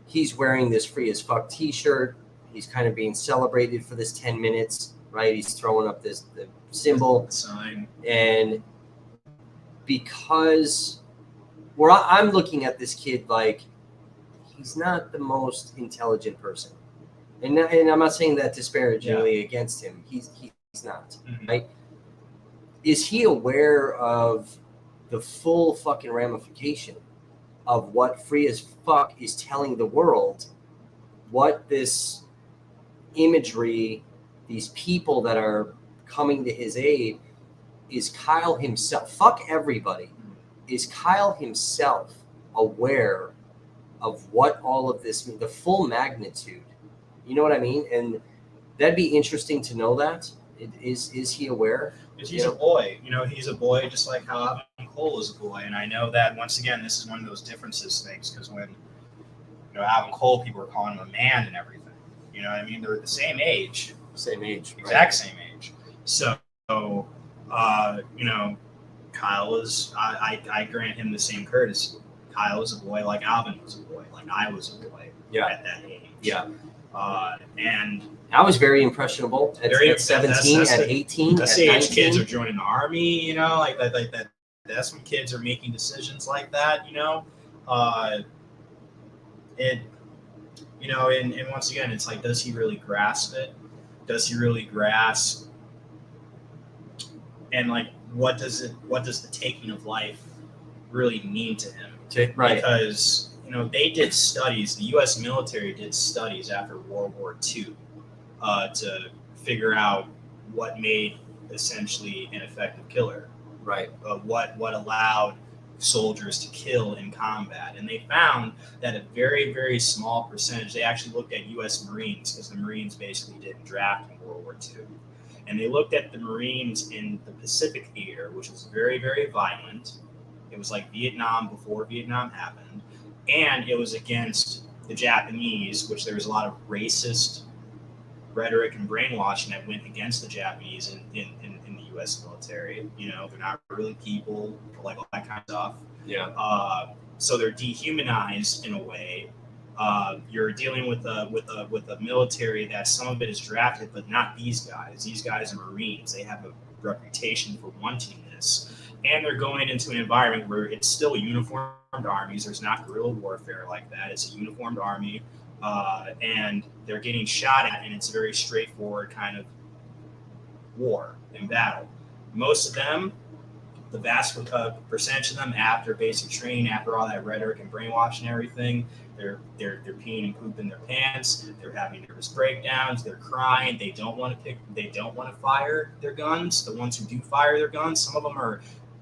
He's wearing this free as fuck t-shirt. He's kind of being celebrated for this 10 minutes, right? He's throwing up the symbol. Sign. And because I'm looking at this kid like he's not the most intelligent person. And I'm not saying that disparagingly against him. He's not, right? Is he aware of the full fucking ramification of what free as fuck is telling the world? What this imagery, these people that are coming to his aid, is Kyle himself, fuck everybody, is Kyle himself aware of what all of this means, the full magnitude? You know what I mean? And that'd be interesting to know that. Is he aware? Because he's a boy. You know, he's a boy just like how Alvin Cole is a boy. And I know that, once again, this is one of those differences things, because when, you know, Alvin Cole, people were calling him a man and everything. You know what I mean? They're the same age. Same age. Exact same age. So, you know, Kyle is, I grant him the same courtesy. Kyle is a boy like Alvin was a boy, like I was a boy at that age. Yeah. And I was very impressionable at 17, at 18, that's at the 19. age kids are joining the army, you know, like that. That's when kids are making decisions like that, you know. You know, and once again, it's like, does he really grasp it? Does he really grasp? And like, what does the taking of life really mean to him? Right. Because, you know, they did studies. The U.S. military did studies after World War II to figure out what made essentially an effective killer. Right. What allowed soldiers to kill in combat, and they found that a very, very small percentage. They actually looked at U.S. Marines, because the Marines basically didn't draft in World War II, and they looked at the Marines in the Pacific theater, which was very, very violent. It was like Vietnam before Vietnam happened. And it was against the Japanese, which there was a lot of racist rhetoric and brainwashing that went against the Japanese in the U.S. military. You know, they're not really people, like all that kind of stuff. Yeah. So they're dehumanized in a way. You're dealing with a military that some of it is drafted, but not these guys. These guys are Marines. They have a reputation for wanting this. And they're going into an environment where it's still uniformed armies. There's not guerrilla warfare like that. It's a uniformed army. And they're getting shot at, and it's a very straightforward kind of war and battle. Most of them, the vast percentage of them, after basic training, after all that rhetoric and brainwashing and everything, they're peeing and pooping their pants. They're having nervous breakdowns. They're crying. They don't want to fire their guns. The ones who do fire their guns, some of them are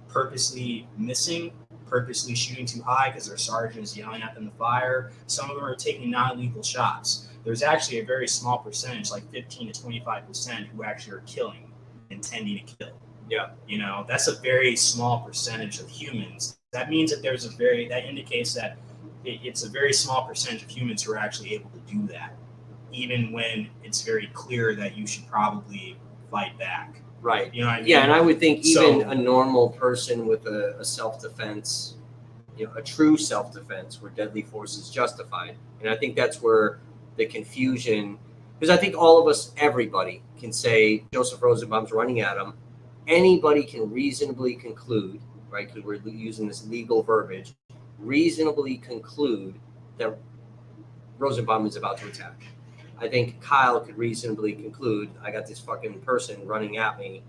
purposely missing, purposely shooting too high because their sergeant is yelling at them to fire. Some of them are taking non-lethal shots. There's actually a very small percentage, like 15 to 25%, who actually are killing, intending to kill. Yeah. You know, that's a very small percentage of humans. That means that that indicates that it's a very small percentage of humans who are actually able to do that, even when it's very clear that you should probably fight back. Right. You know what I mean? Yeah, and I would think even So- a normal person with a self-defense, a true self-defense where deadly force is justified. And I think that's where the confusion, because I think all of us, everybody can say Joseph Rosenbaum's running at him. Anybody can reasonably conclude, right, because we're using this legal verbiage, reasonably conclude that Rosenbaum is about to attack. I think Kyle could reasonably conclude, I got this fucking person running at me.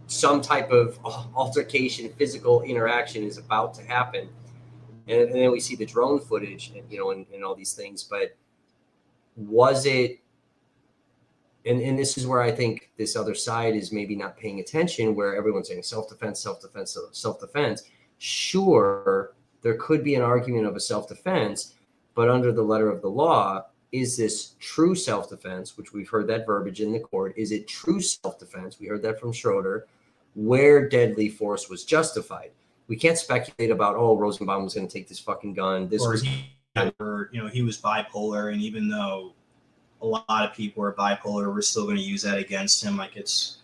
Some type of altercation, physical interaction is about to happen. And then we see the drone footage, and all these things. But was it, and this is where I think this other side is maybe not paying attention, where everyone's saying self-defense, self-defense, self-defense. Sure, there could be an argument of a self-defense, but under the letter of the law, is this true self-defense, which we've heard that verbiage in the court? Is it true self-defense? We heard that from Schroeder, where deadly force was justified. We can't speculate about, Rosenbaum was going to take this fucking gun. he was bipolar, and even though a lot of people are bipolar, we're still going to use that against him. Like it's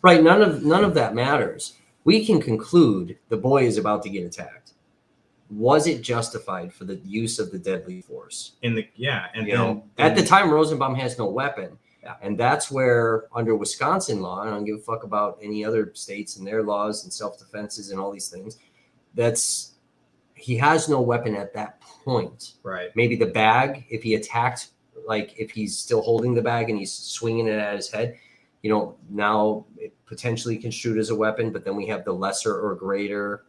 right. None of that matters. We can conclude the boy is about to get attacked. Was it justified for the use of the deadly force? at the time, Rosenbaum has no weapon. Yeah. And that's where, under Wisconsin law, and I don't give a fuck about any other states and their laws and self-defenses and all these things, he has no weapon at that point. Right. Maybe the bag, if he attacked, like if he's still holding the bag and he's swinging it at his head, now it potentially construed as a weapon, but then we have the lesser or greater,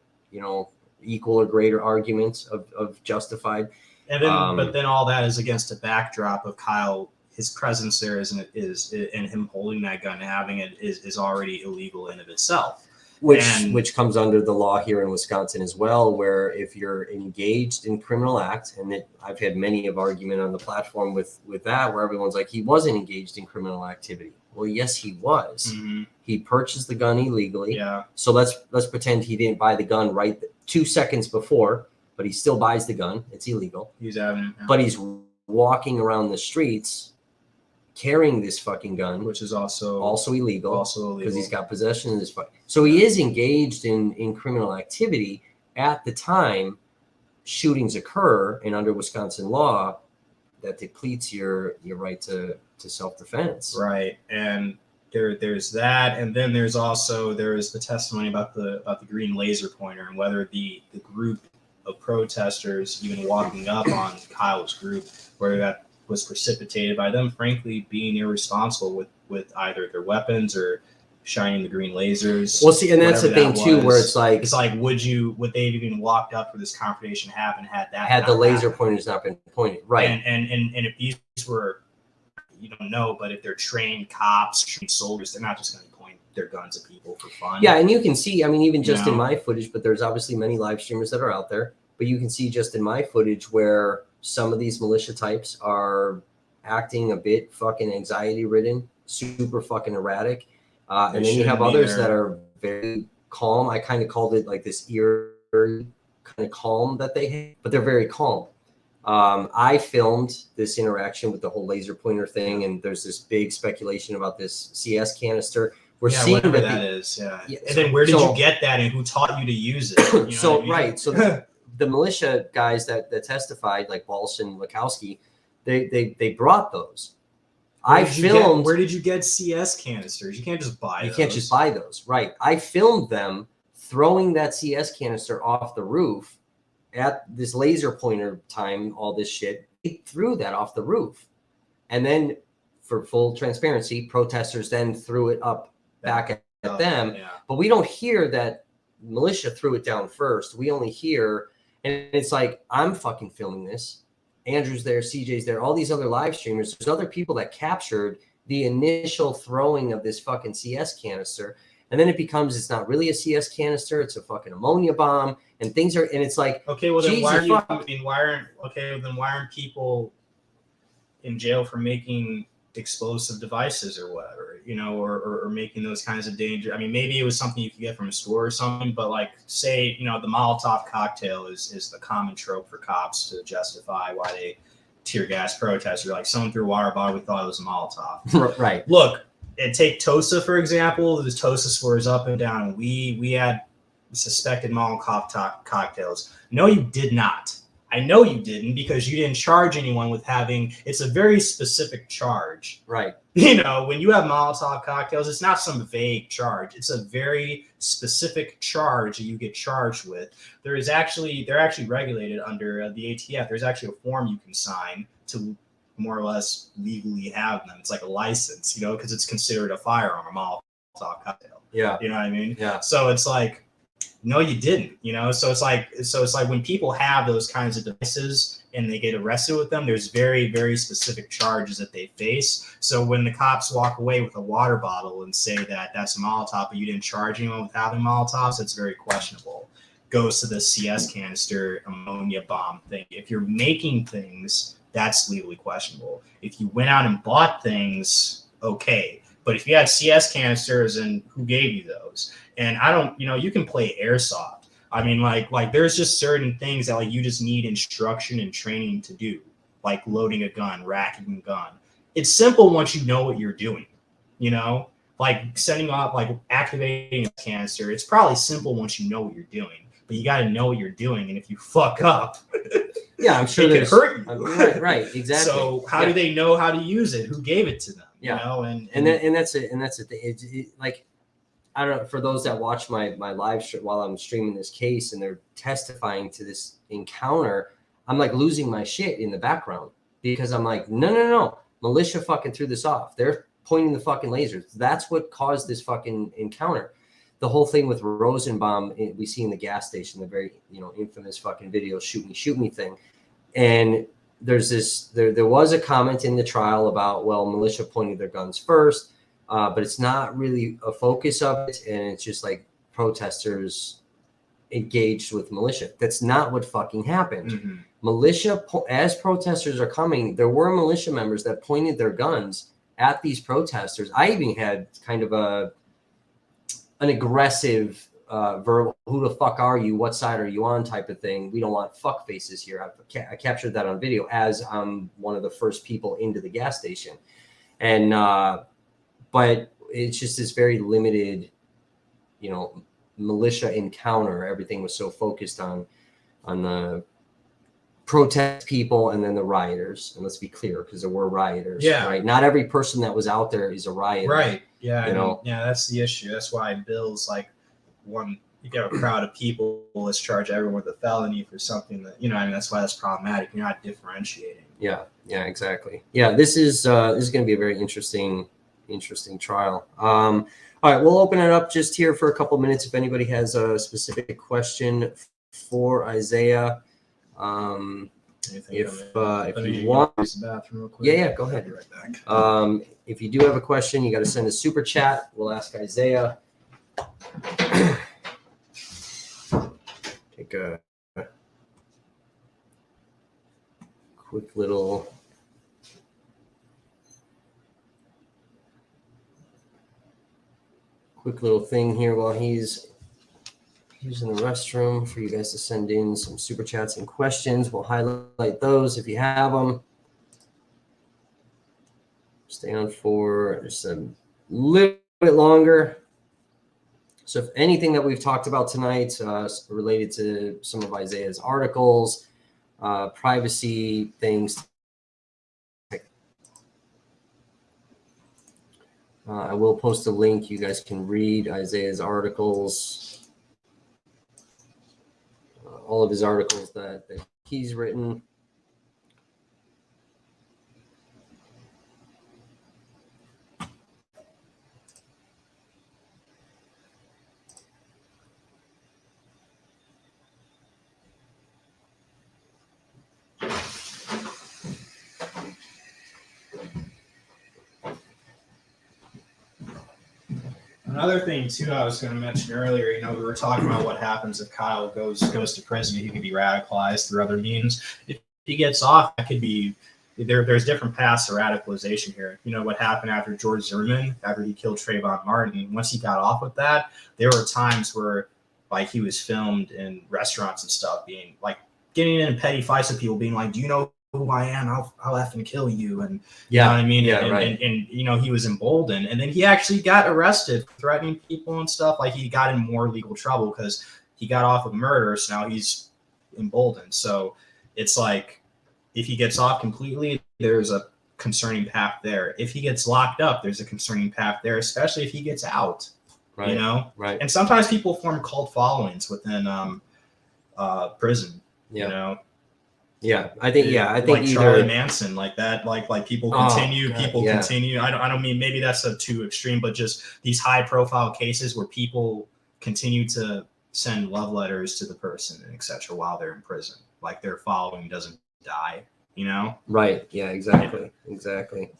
equal or greater arguments of justified. And then, but then all that is against a backdrop of Kyle. His presence there and him holding that gun and having it is already illegal in of itself. Which comes under the law here in Wisconsin as well, where if you're engaged in criminal act, and I've had many of argument on the platform with that, where everyone's like, he wasn't engaged in criminal activity. Well, yes, he was. Mm-hmm. He purchased the gun illegally. Yeah. So let's pretend he didn't buy the gun right 2 seconds before, but he still buys the gun. It's illegal. He's having it. Yeah. But he's walking around the streets carrying this fucking gun, which is also illegal because he's got possession of this fucking. So he is engaged in criminal activity at the time shootings occur, and under Wisconsin law, that depletes your right to self-defense. Right, and there's that, and then there's the testimony about the green laser pointer and whether the group of protesters even walking up on Kyle's group, whether that was precipitated by them, frankly, being irresponsible with either their weapons or shining the green lasers. Well, see, and that's the thing too, where it's like would they have even walked up for this confrontation happen had the laser pointers not been pointed, right? And if these were, you don't know, but if they're trained cops, trained soldiers, they're not just going to point their guns at people for fun. Yeah, and you can see, I mean, even just in my footage, but there's obviously many live streamers that are out there, but you can see just in my footage where some of these militia types are acting a bit fucking anxiety ridden, super fucking erratic. And then you have others that are very calm. I kind of called it like this eerie kind of calm that they have, but they're very calm. I filmed this interaction with the whole laser pointer thing, and there's this big speculation about this CS canister. We're seeing that is. And then where did you get that, and who taught you to use it? You know So the militia guys that testified, like Walsh and Lukowski, they brought those. Where did you get CS canisters? You can't just buy those. You can't just buy those, right? I filmed them throwing that CS canister off the roof at this laser pointer time, all this shit. They threw that off the roof. And then, for full transparency, protesters then threw it up back at them. Yeah. But we don't hear that militia threw it down first. We only hear, and it's like, I'm fucking filming this. Andrew's there, CJ's there, all these other live streamers. There's other people that captured the initial throwing of this fucking CS canister. And then it becomes, it's not really a CS canister, it's a fucking ammonia bomb, and things are, and it's like, okay, well then why aren't people in jail for making explosive devices or whatever, you know, or making those kinds of danger. I mean, maybe it was something you could get from a store or something, but like say, you know, the Molotov cocktail is the common trope for cops to justify why they tear gas protesters. Like someone threw a water bottle, we thought it was a Molotov. Right. Look, and take Tosa, for example. The Tosa stores up and down. We had suspected Molotov cocktails. No, you did not. I know you didn't because you didn't charge anyone with having, it's a very specific charge. Right. You know, when you have Molotov cocktails, it's not some vague charge. It's a very specific charge that you get charged with. They're actually regulated under the ATF. There's actually a form you can sign to more or less legally have them. It's like a license, you know, because it's considered a firearm, a Molotov cocktail. Yeah. You know what I mean? Yeah. So it's like, no, you didn't, you know? So it's like when people have those kinds of devices and they get arrested with them, there's very, very specific charges that they face. So when the cops walk away with a water bottle and say that that's a Molotov, but you didn't charge anyone with having Molotovs, it's very questionable. Goes to the CS canister ammonia bomb thing. If you're making things, that's legally questionable. If you went out and bought things, okay. But if you had CS canisters, and who gave you those? And I don't, you know, you can play airsoft. I mean, like there's just certain things that like you just need instruction and training to do, like loading a gun, racking a gun. It's simple once you know what you're doing, you know, like setting up, like activating a canister. It's probably simple once you know what you're doing, but you got to know what you're doing. And if you fuck up, yeah, I'm sure it could hurt you. Right, exactly. So how do they know how to use it? Who gave it to them? Yeah. You know, and that's it. And that's it. Like, I don't know, for those that watch my live stream while I'm streaming this case and they're testifying to this encounter, I'm like losing my shit in the background because I'm like, no. Militia fucking threw this off. They're pointing the fucking lasers. That's what caused this fucking encounter. The whole thing with Rosenbaum, we see in the gas station, the very, you know, infamous fucking video, shoot me thing. And there's this, there was a comment in the trial about, well, militia pointed their guns first, but it's not really a focus of it. And it's just like protesters engaged with militia. That's not what fucking happened. Mm-hmm. Militia, as protesters are coming, there were militia members that pointed their guns at these protesters. I even had kind of an aggressive verbal, who the fuck are you? What side are you on? Type of thing. We don't want fuck faces here. I captured that on video as I'm one of the first people into the gas station. And, but it's just this very limited, you know, militia encounter. Everything was so focused on the protest people and then the rioters. And let's be clear, because there were rioters. Yeah. Right. Not every person that was out there is a rioter. Right. Yeah. You know? Yeah, that's the issue. That's why bills like you get a crowd of people, let's charge everyone with a felony for something that, you know, I mean, that's why that's problematic. You're not differentiating. Yeah. Yeah, exactly. Yeah. This is going to be a very interesting trial. All right. We'll open it up just here for a couple minutes. If anybody has a specific question for Isaiah, if you want, use the bathroom real quick. yeah, go ahead. I'll be right back. If you do have a question, you got to send a super chat. We'll ask Isaiah. Take a quick little thing here while he's using the restroom for you guys to send in some super chats and questions. We'll highlight those if you have them. Stay on for just a little bit longer. So if anything that we've talked about tonight related to some of Isaiah's articles, privacy things, I will post a link. You guys can read Isaiah's articles, all of his articles that he's written. Another thing too, I was going to mention earlier, you know, we were talking about what happens if Kyle goes to prison. He could be radicalized through other means. If he gets off, that could be there's different paths to radicalization here. You know what happened after George Zimmerman, after he killed Trayvon Martin. Once he got off with that, there were times where like he was filmed in restaurants and stuff, being like getting in petty fights with people, being like, "Do you know who I am? I'll effing kill you." And you know what I mean? Yeah, and, right. and you know, he was emboldened, and then he actually got arrested for threatening people and stuff. Like he got in more legal trouble because he got off with murder, so now he's emboldened. So it's like, if he gets off completely, there's a concerning path there. If he gets locked up, there's a concerning path there, especially if he gets out. Right. You know? Right. And sometimes people form cult followings within prison. Yeah. You know? Yeah. I think like either Charlie Manson, like that, like people continue, continue. I don't mean, maybe that's a too extreme, but just these high profile cases where people continue to send love letters to the person and etc. while they're in prison. Like their following doesn't die, you know? Right. Yeah, exactly. Exactly.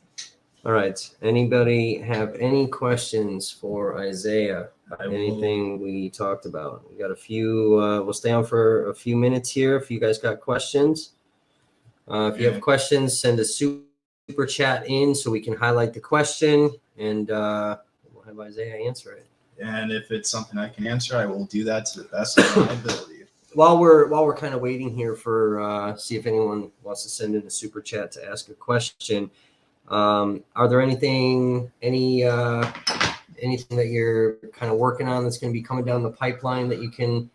All right. Anybody have any questions for Isaiah? Anything we talked about? We got a few. We'll stay on for a few minutes here. If you guys got questions, if you have questions, send a super chat in so we can highlight the question, and we'll have Isaiah answer it. And if it's something I can answer, I will do that to the best of my ability. While we're kind of waiting here for see if anyone wants to send in a super chat to ask a question, are there anything that you're kind of working on that's going to be coming down the pipeline that you can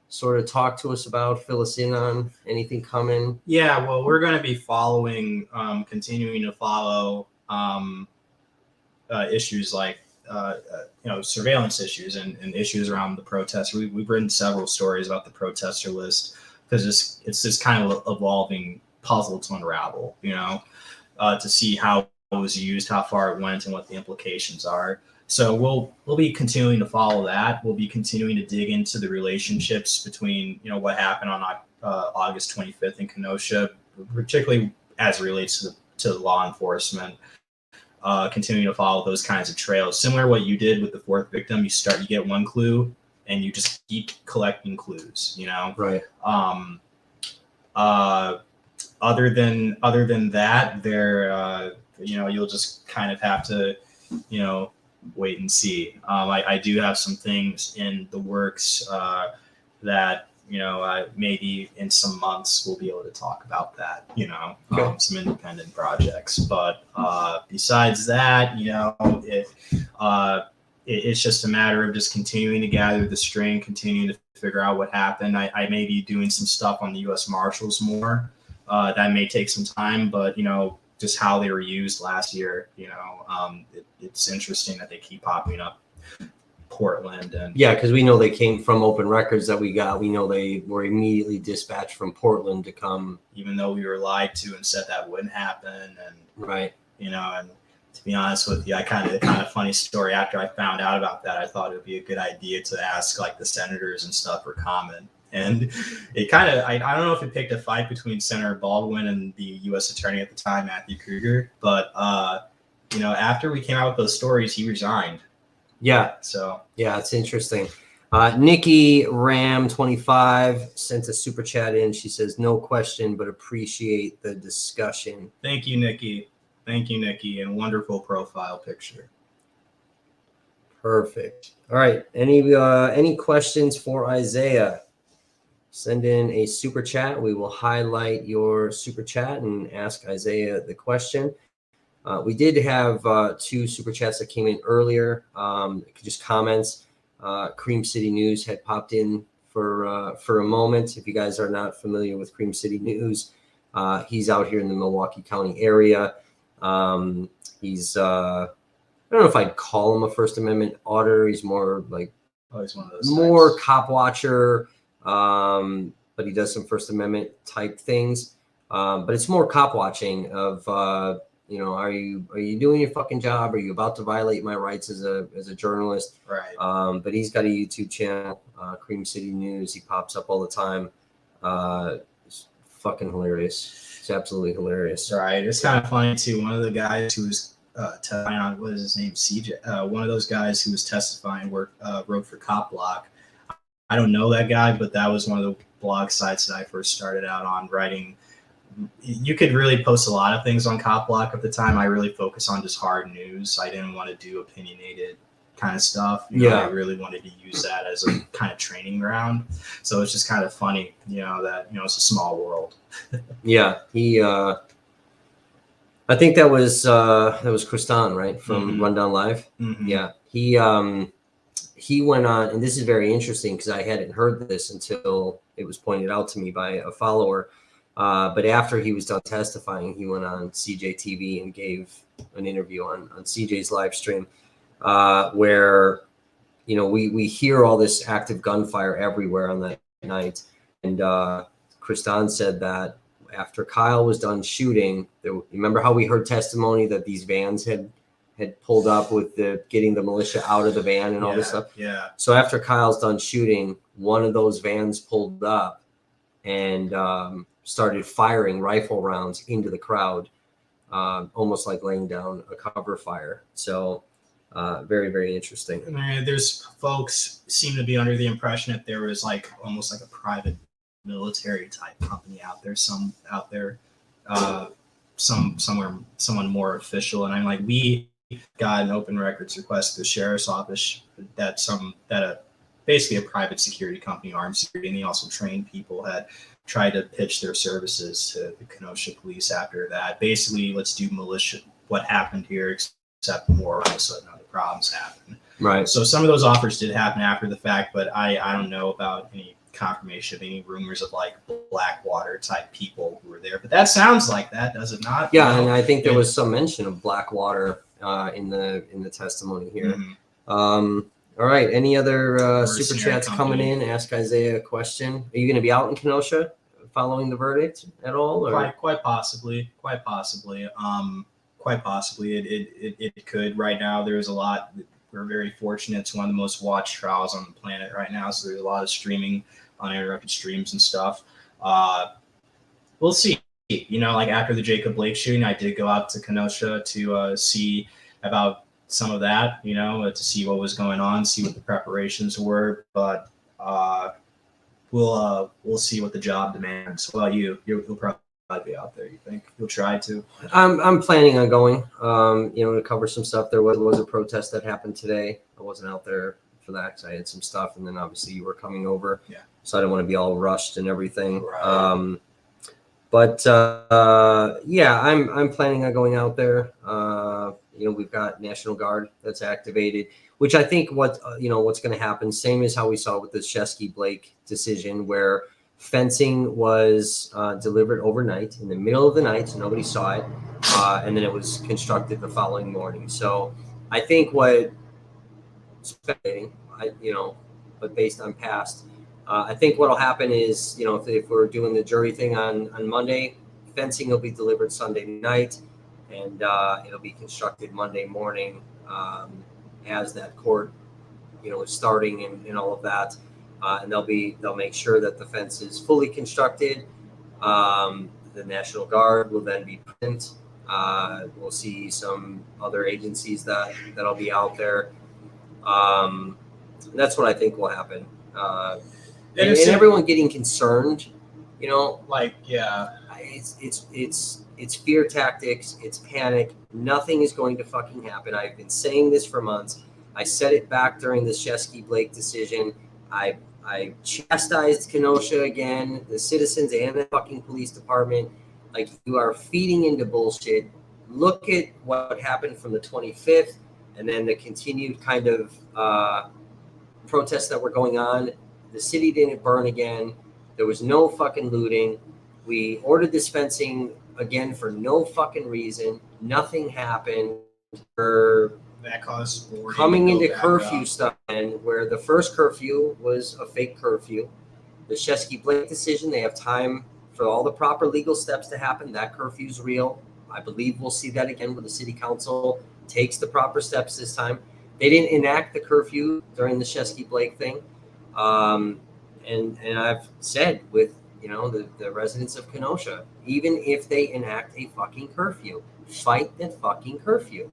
sort of talk to us about, fill us in on? Anything coming? Yeah, well, we're going to be following, continuing to follow issues like surveillance issues and issues around the protests. We've written several stories about the protester list because it's this kind of evolving puzzle to unravel, you know, to see how it was used, how far it went, and what the implications are. So we'll be continuing to follow that. We'll be continuing to dig into the relationships between, you know, what happened on August 25th in Kenosha, particularly as it relates to law enforcement. Continuing to follow those kinds of trails, similar to what you did with the fourth victim. You get one clue and you just keep collecting clues, you know? Right. Other than that, there, you know, you'll just kind of have to, you know, wait and see. I do have some things in the works that, you know, maybe in some months we'll be able to talk about that, you know, some independent projects. But besides that, you know, it's just a matter of just continuing to gather the string, continuing to figure out what happened. I may be doing some stuff on the U.S. Marshals more. That may take some time, but, you know, just how they were used last year, you know, it's interesting that they keep popping up. Portland and because we know they came from open records that we got. We know they were immediately dispatched from Portland to come, even though we were lied to and said that wouldn't happen. And right, you know, and to be honest with you, I kind of funny story. After I found out about that, I thought it would be a good idea to ask like the senators and stuff for comment. And it kind of, I don't know if it picked a fight between Senator Baldwin and the U.S. attorney at the time, Matthew Kruger. But you know, after we came out with those stories, he resigned. Yeah. So yeah, it's interesting. Nikki Ram 25 sent a super chat in. She says, "No question, but appreciate the discussion." Thank you, Nikki. Thank you, Nikki, and wonderful profile picture. Perfect. All right. Any questions for Isaiah? Send in a super chat. We will highlight your super chat and ask Isaiah the question. We did have 2 super chats that came in earlier, just comments. Cream City News had popped in for a moment. If you guys are not familiar with Cream City News, he's out here in the Milwaukee County area. He's I don't know if I'd call him a First Amendment auditor. He's more like he's one of those more types. Cop watcher, but he does some First Amendment type things. But it's more cop watching of you know, are you doing your fucking job? Are you about to violate my rights as a journalist? Right. But he's got a YouTube channel, Cream City News. He pops up all the time. It's fucking hilarious. It's absolutely hilarious. Right. It's kind of funny too. One of the guys who was testifying on, what is his name? CJ. One of those guys who was testifying wrote for Cop Block. I don't know that guy, but that was one of the blog sites that I first started out on, writing you could really post a lot of things on Cop Block at the time. I really focused on just hard news. I didn't want to do opinionated kind of stuff. I really wanted to use that as a kind of training ground. So it's just kind of funny, that it's a small world. Yeah, he. I think that was Kristan, right, from Rundown Live. Mm-hmm. Yeah, he went on, and this is very interesting because I hadn't heard this until it was pointed out to me by a follower. But after he was done testifying, he went on CJTV and gave an interview on CJ's live stream, where we hear all this active gunfire everywhere on that night, and Kristan said that after Kyle was done shooting, remember how we heard testimony that these vans had pulled up with getting the militia out of the van and all this stuff. Yeah. So after Kyle's done shooting, one of those vans pulled up and started firing rifle rounds into the crowd, almost like laying down a cover fire. So very, very interesting. And there's folks seem to be under the impression that there was almost like a private military type company out there, somewhere, someone more official. And I'm like, we got an open records request to the sheriff's office that basically a private security company, armed security, and they also trained people, had tried to pitch their services to the Kenosha police after that. Basically, let's do militia, what happened here, except more, all of a sudden other problems happen. Right. So some of those offers did happen after the fact, but I don't know about any confirmation of any rumors of Blackwater type people who were there. But that sounds like that, does it not? Yeah, and I think there was some mention of Blackwater in the testimony here. Mm-hmm. All right. Any other super chats coming in? Ask Isaiah a question. Are you going to be out in Kenosha following the verdict at all? Or? Quite possibly. Quite possibly. It could. Right now, there's a lot. We're very fortunate. It's one of the most watched trials on the planet right now. So there's a lot of streaming, uninterrupted streams and stuff. We'll see. After the Jacob Blake shooting, I did go out to Kenosha to see about some of that, to see what was going on, see what the preparations were. But we'll see what the job demands. Well, you'll probably be out there. You think you'll try to? I'm planning on going. To cover some stuff. There was a protest that happened today. I wasn't out there for that because I had some stuff, and then obviously you were coming over. Yeah. So I didn't want to be all rushed and everything. Right. But I'm planning on going out there. We've got National Guard that's activated, which I think what's going to happen, same as how we saw with the Chesky Blake decision, where fencing was delivered overnight in the middle of the night, so nobody saw it, and then it was constructed the following morning. So I think speculating, but based on past. I think what'll happen is, if we're doing the jury thing on Monday, fencing will be delivered Sunday night, and it'll be constructed Monday morning as that court, is starting and all of that. And they'll make sure that the fence is fully constructed. The National Guard will then be present. We'll see some other agencies that'll be out there. That's what I think will happen. And everyone getting concerned, it's fear tactics, it's panic. Nothing is going to fucking happen. I've been saying this for months. I said it back during the Chesky Blake decision. I chastised Kenosha again, the citizens and the fucking police department. You are feeding into bullshit. Look at what happened from the 25th, and then the continued kind of protests that were going on. The city didn't burn again. There was no fucking looting. We ordered this fencing again for no fucking reason. Nothing happened. That caused coming into curfew stuff, and where the first curfew was a fake curfew. The Chesky Blake decision, they have time for all the proper legal steps to happen. That curfew's real. I believe we'll see that again when the city council takes the proper steps this time. They didn't enact the curfew during the Chesky Blake thing. And I've said with, the residents of Kenosha, even if they enact a fucking curfew, fight that fucking curfew.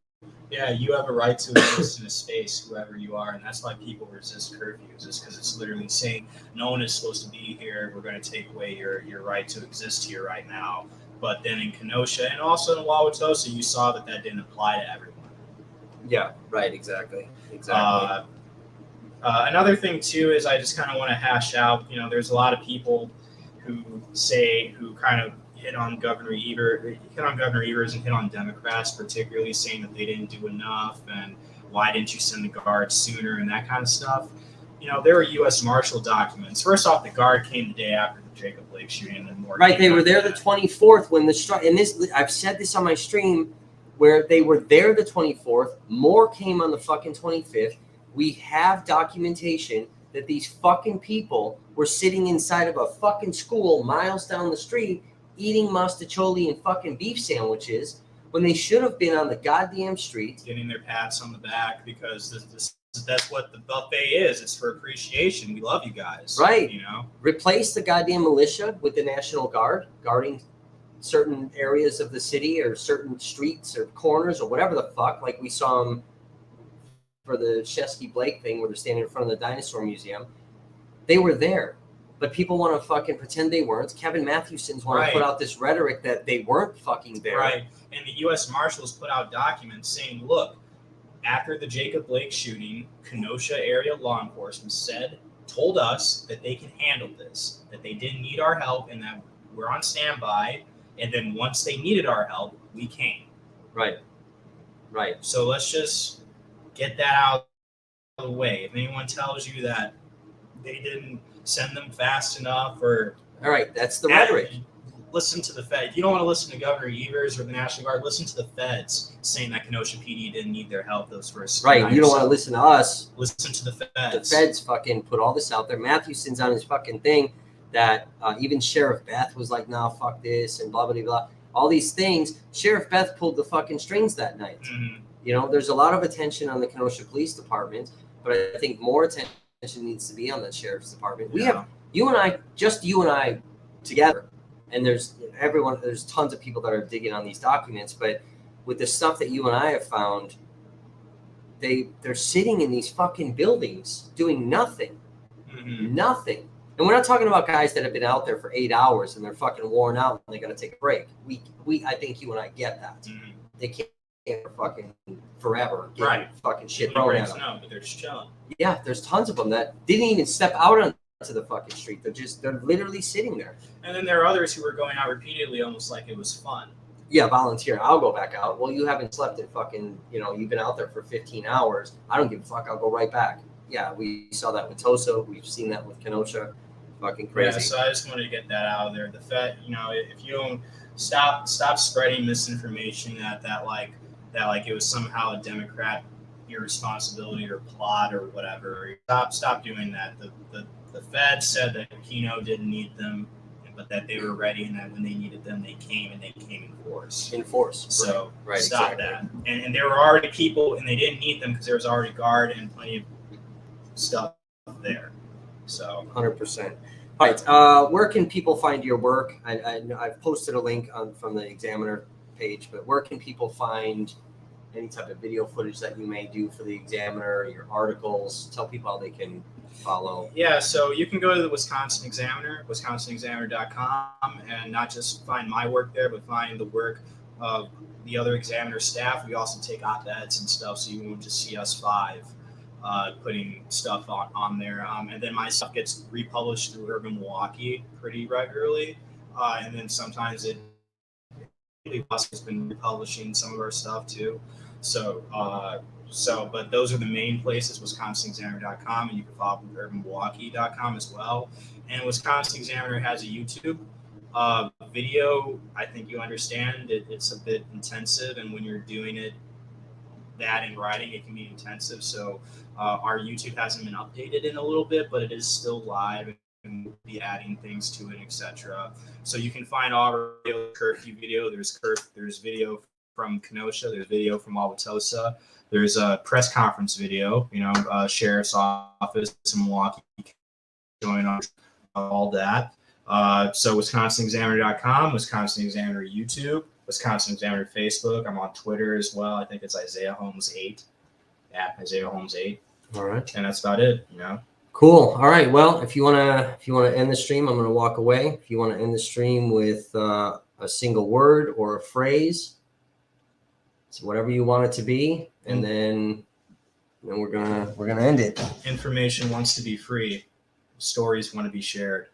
Yeah, you have a right to exist in a space, whoever you are, and that's why people resist curfews, is because it's literally saying no one is supposed to be here. We're going to take away your right to exist here right now. But then in Kenosha and also in Wauwatosa, you saw that didn't apply to everyone. Yeah, right, exactly. Another thing too is I just kind of want to hash out. There's a lot of people who kind of hit on Governor Evers and hit on Democrats, particularly saying that they didn't do enough and why didn't you send the Guard sooner and that kind of stuff. There were U.S. Marshal documents. First off, the Guard came the day after the Jacob Blake shooting, and more. Right, they were there the 24th when the strike. And I've said this on my stream, where they were there the 24th. More came on the fucking 25th. We have documentation that these fucking people were sitting inside of a fucking school miles down the street eating mostaccioli and fucking beef sandwiches when they should have been on the goddamn street. Getting their pats on the back because that's what the buffet is. It's for appreciation. We love you guys. Right. Replace the goddamn militia with the National Guard guarding certain areas of the city or certain streets or corners or whatever the fuck, like we saw them for the Chesky Blake thing where they're standing in front of the Dinosaur Museum. They were there, but people want to fucking pretend they weren't. Kevin Matthewson's want to put out this rhetoric that they weren't fucking there. Right. And the U.S. Marshals put out documents saying, look, after the Jacob Blake shooting, Kenosha area law enforcement told us that they can handle this, that they didn't need our help and that we're on standby. And then once they needed our help, we came. Right. So let's just get that out of the way. If anyone tells you that they didn't send them fast enough or... All right, that's the rhetoric. Listen to the Fed. If you don't want to listen to Governor Evers or the National Guard, listen to the feds saying that Kenosha PD didn't need their help those first Right, nights. you don't want to listen to us. Listen to the feds. The feds fucking put all this out there. Matthewson's on his fucking thing that even Sheriff Beth was like, nah, fuck this and blah, blah, blah. All these things. Sheriff Beth pulled the fucking strings that night. Mm-hmm. There's a lot of attention on the Kenosha Police Department, but I think more attention needs to be on the Sheriff's Department. We have you and I together. And there's tons of people that are digging on these documents, but with the stuff that you and I have found, they're sitting in these fucking buildings doing nothing. Mm-hmm. Nothing. And we're not talking about guys that have been out there for 8 hours and they're fucking worn out and they got to take a break. I think you and I get that. Mm-hmm. They can't for fucking forever. Fucking shit No thrown breaks, at them. no, but they're just chilling. Yeah, there's tons of them that didn't even step out onto the fucking street. They're literally sitting there. And then there are others who were going out repeatedly, almost like it was fun. Yeah, volunteer. I'll go back out. Well, you haven't slept in fucking, you've been out there for 15 hours. I don't give a fuck. I'll go right back. Yeah, we saw that with Tosa. We've seen that with Kenosha. Fucking crazy. Yeah, so I just wanted to get that out of there. The Fed, if you don't stop spreading misinformation that it was somehow a Democrat irresponsibility or plot or whatever. Stop doing that. The Fed said that Keno didn't need them, but that they were ready and that when they needed them, they came in force. So stop that. And there were already people and they didn't need them because there was already Guard and plenty of stuff there. So 100%. All right. Where can people find your work? I've posted a link from the Examiner page, but where can people find any type of video footage that you may do for the Examiner, your articles? Tell people how they can follow. Yeah, so you can go to the Wisconsin Examiner, wisconsinexaminer.com, and not just find my work there, but find the work of the other Examiner staff. We also take op-eds and stuff, so you won't just see us five putting stuff on there. And then my stuff gets republished through Urban Milwaukee pretty regularly. And then sometimes has been republishing some of our stuff too. But those are the main places, wisconsinexaminer.com, and you can follow urbanmilwaukee.com as well. And Wisconsin Examiner has a YouTube video. I think you understand it's a bit intensive, and when you're doing that in writing, it can be intensive. So our YouTube hasn't been updated in a little bit, but it is still live, and we'll be adding things to it, etc. So you can find all our curfew video. There's video from Kenosha. There's video from Wauwatosa. There's a press conference video. Sheriff's office in Milwaukee going on all that. So wisconsinexaminer.com, Wisconsin Examiner YouTube, Wisconsin Examiner Facebook. I'm on Twitter as well. I think it's Isaiah Holmes 8, at Isaiah Holmes 8. All right, and that's about it. Cool. All right. Well, if you wanna end the stream, I'm gonna walk away. If you want to end the stream with a single word or a phrase. So whatever you want it to be, and then we're gonna end it. Information wants to be free. Stories want to be shared.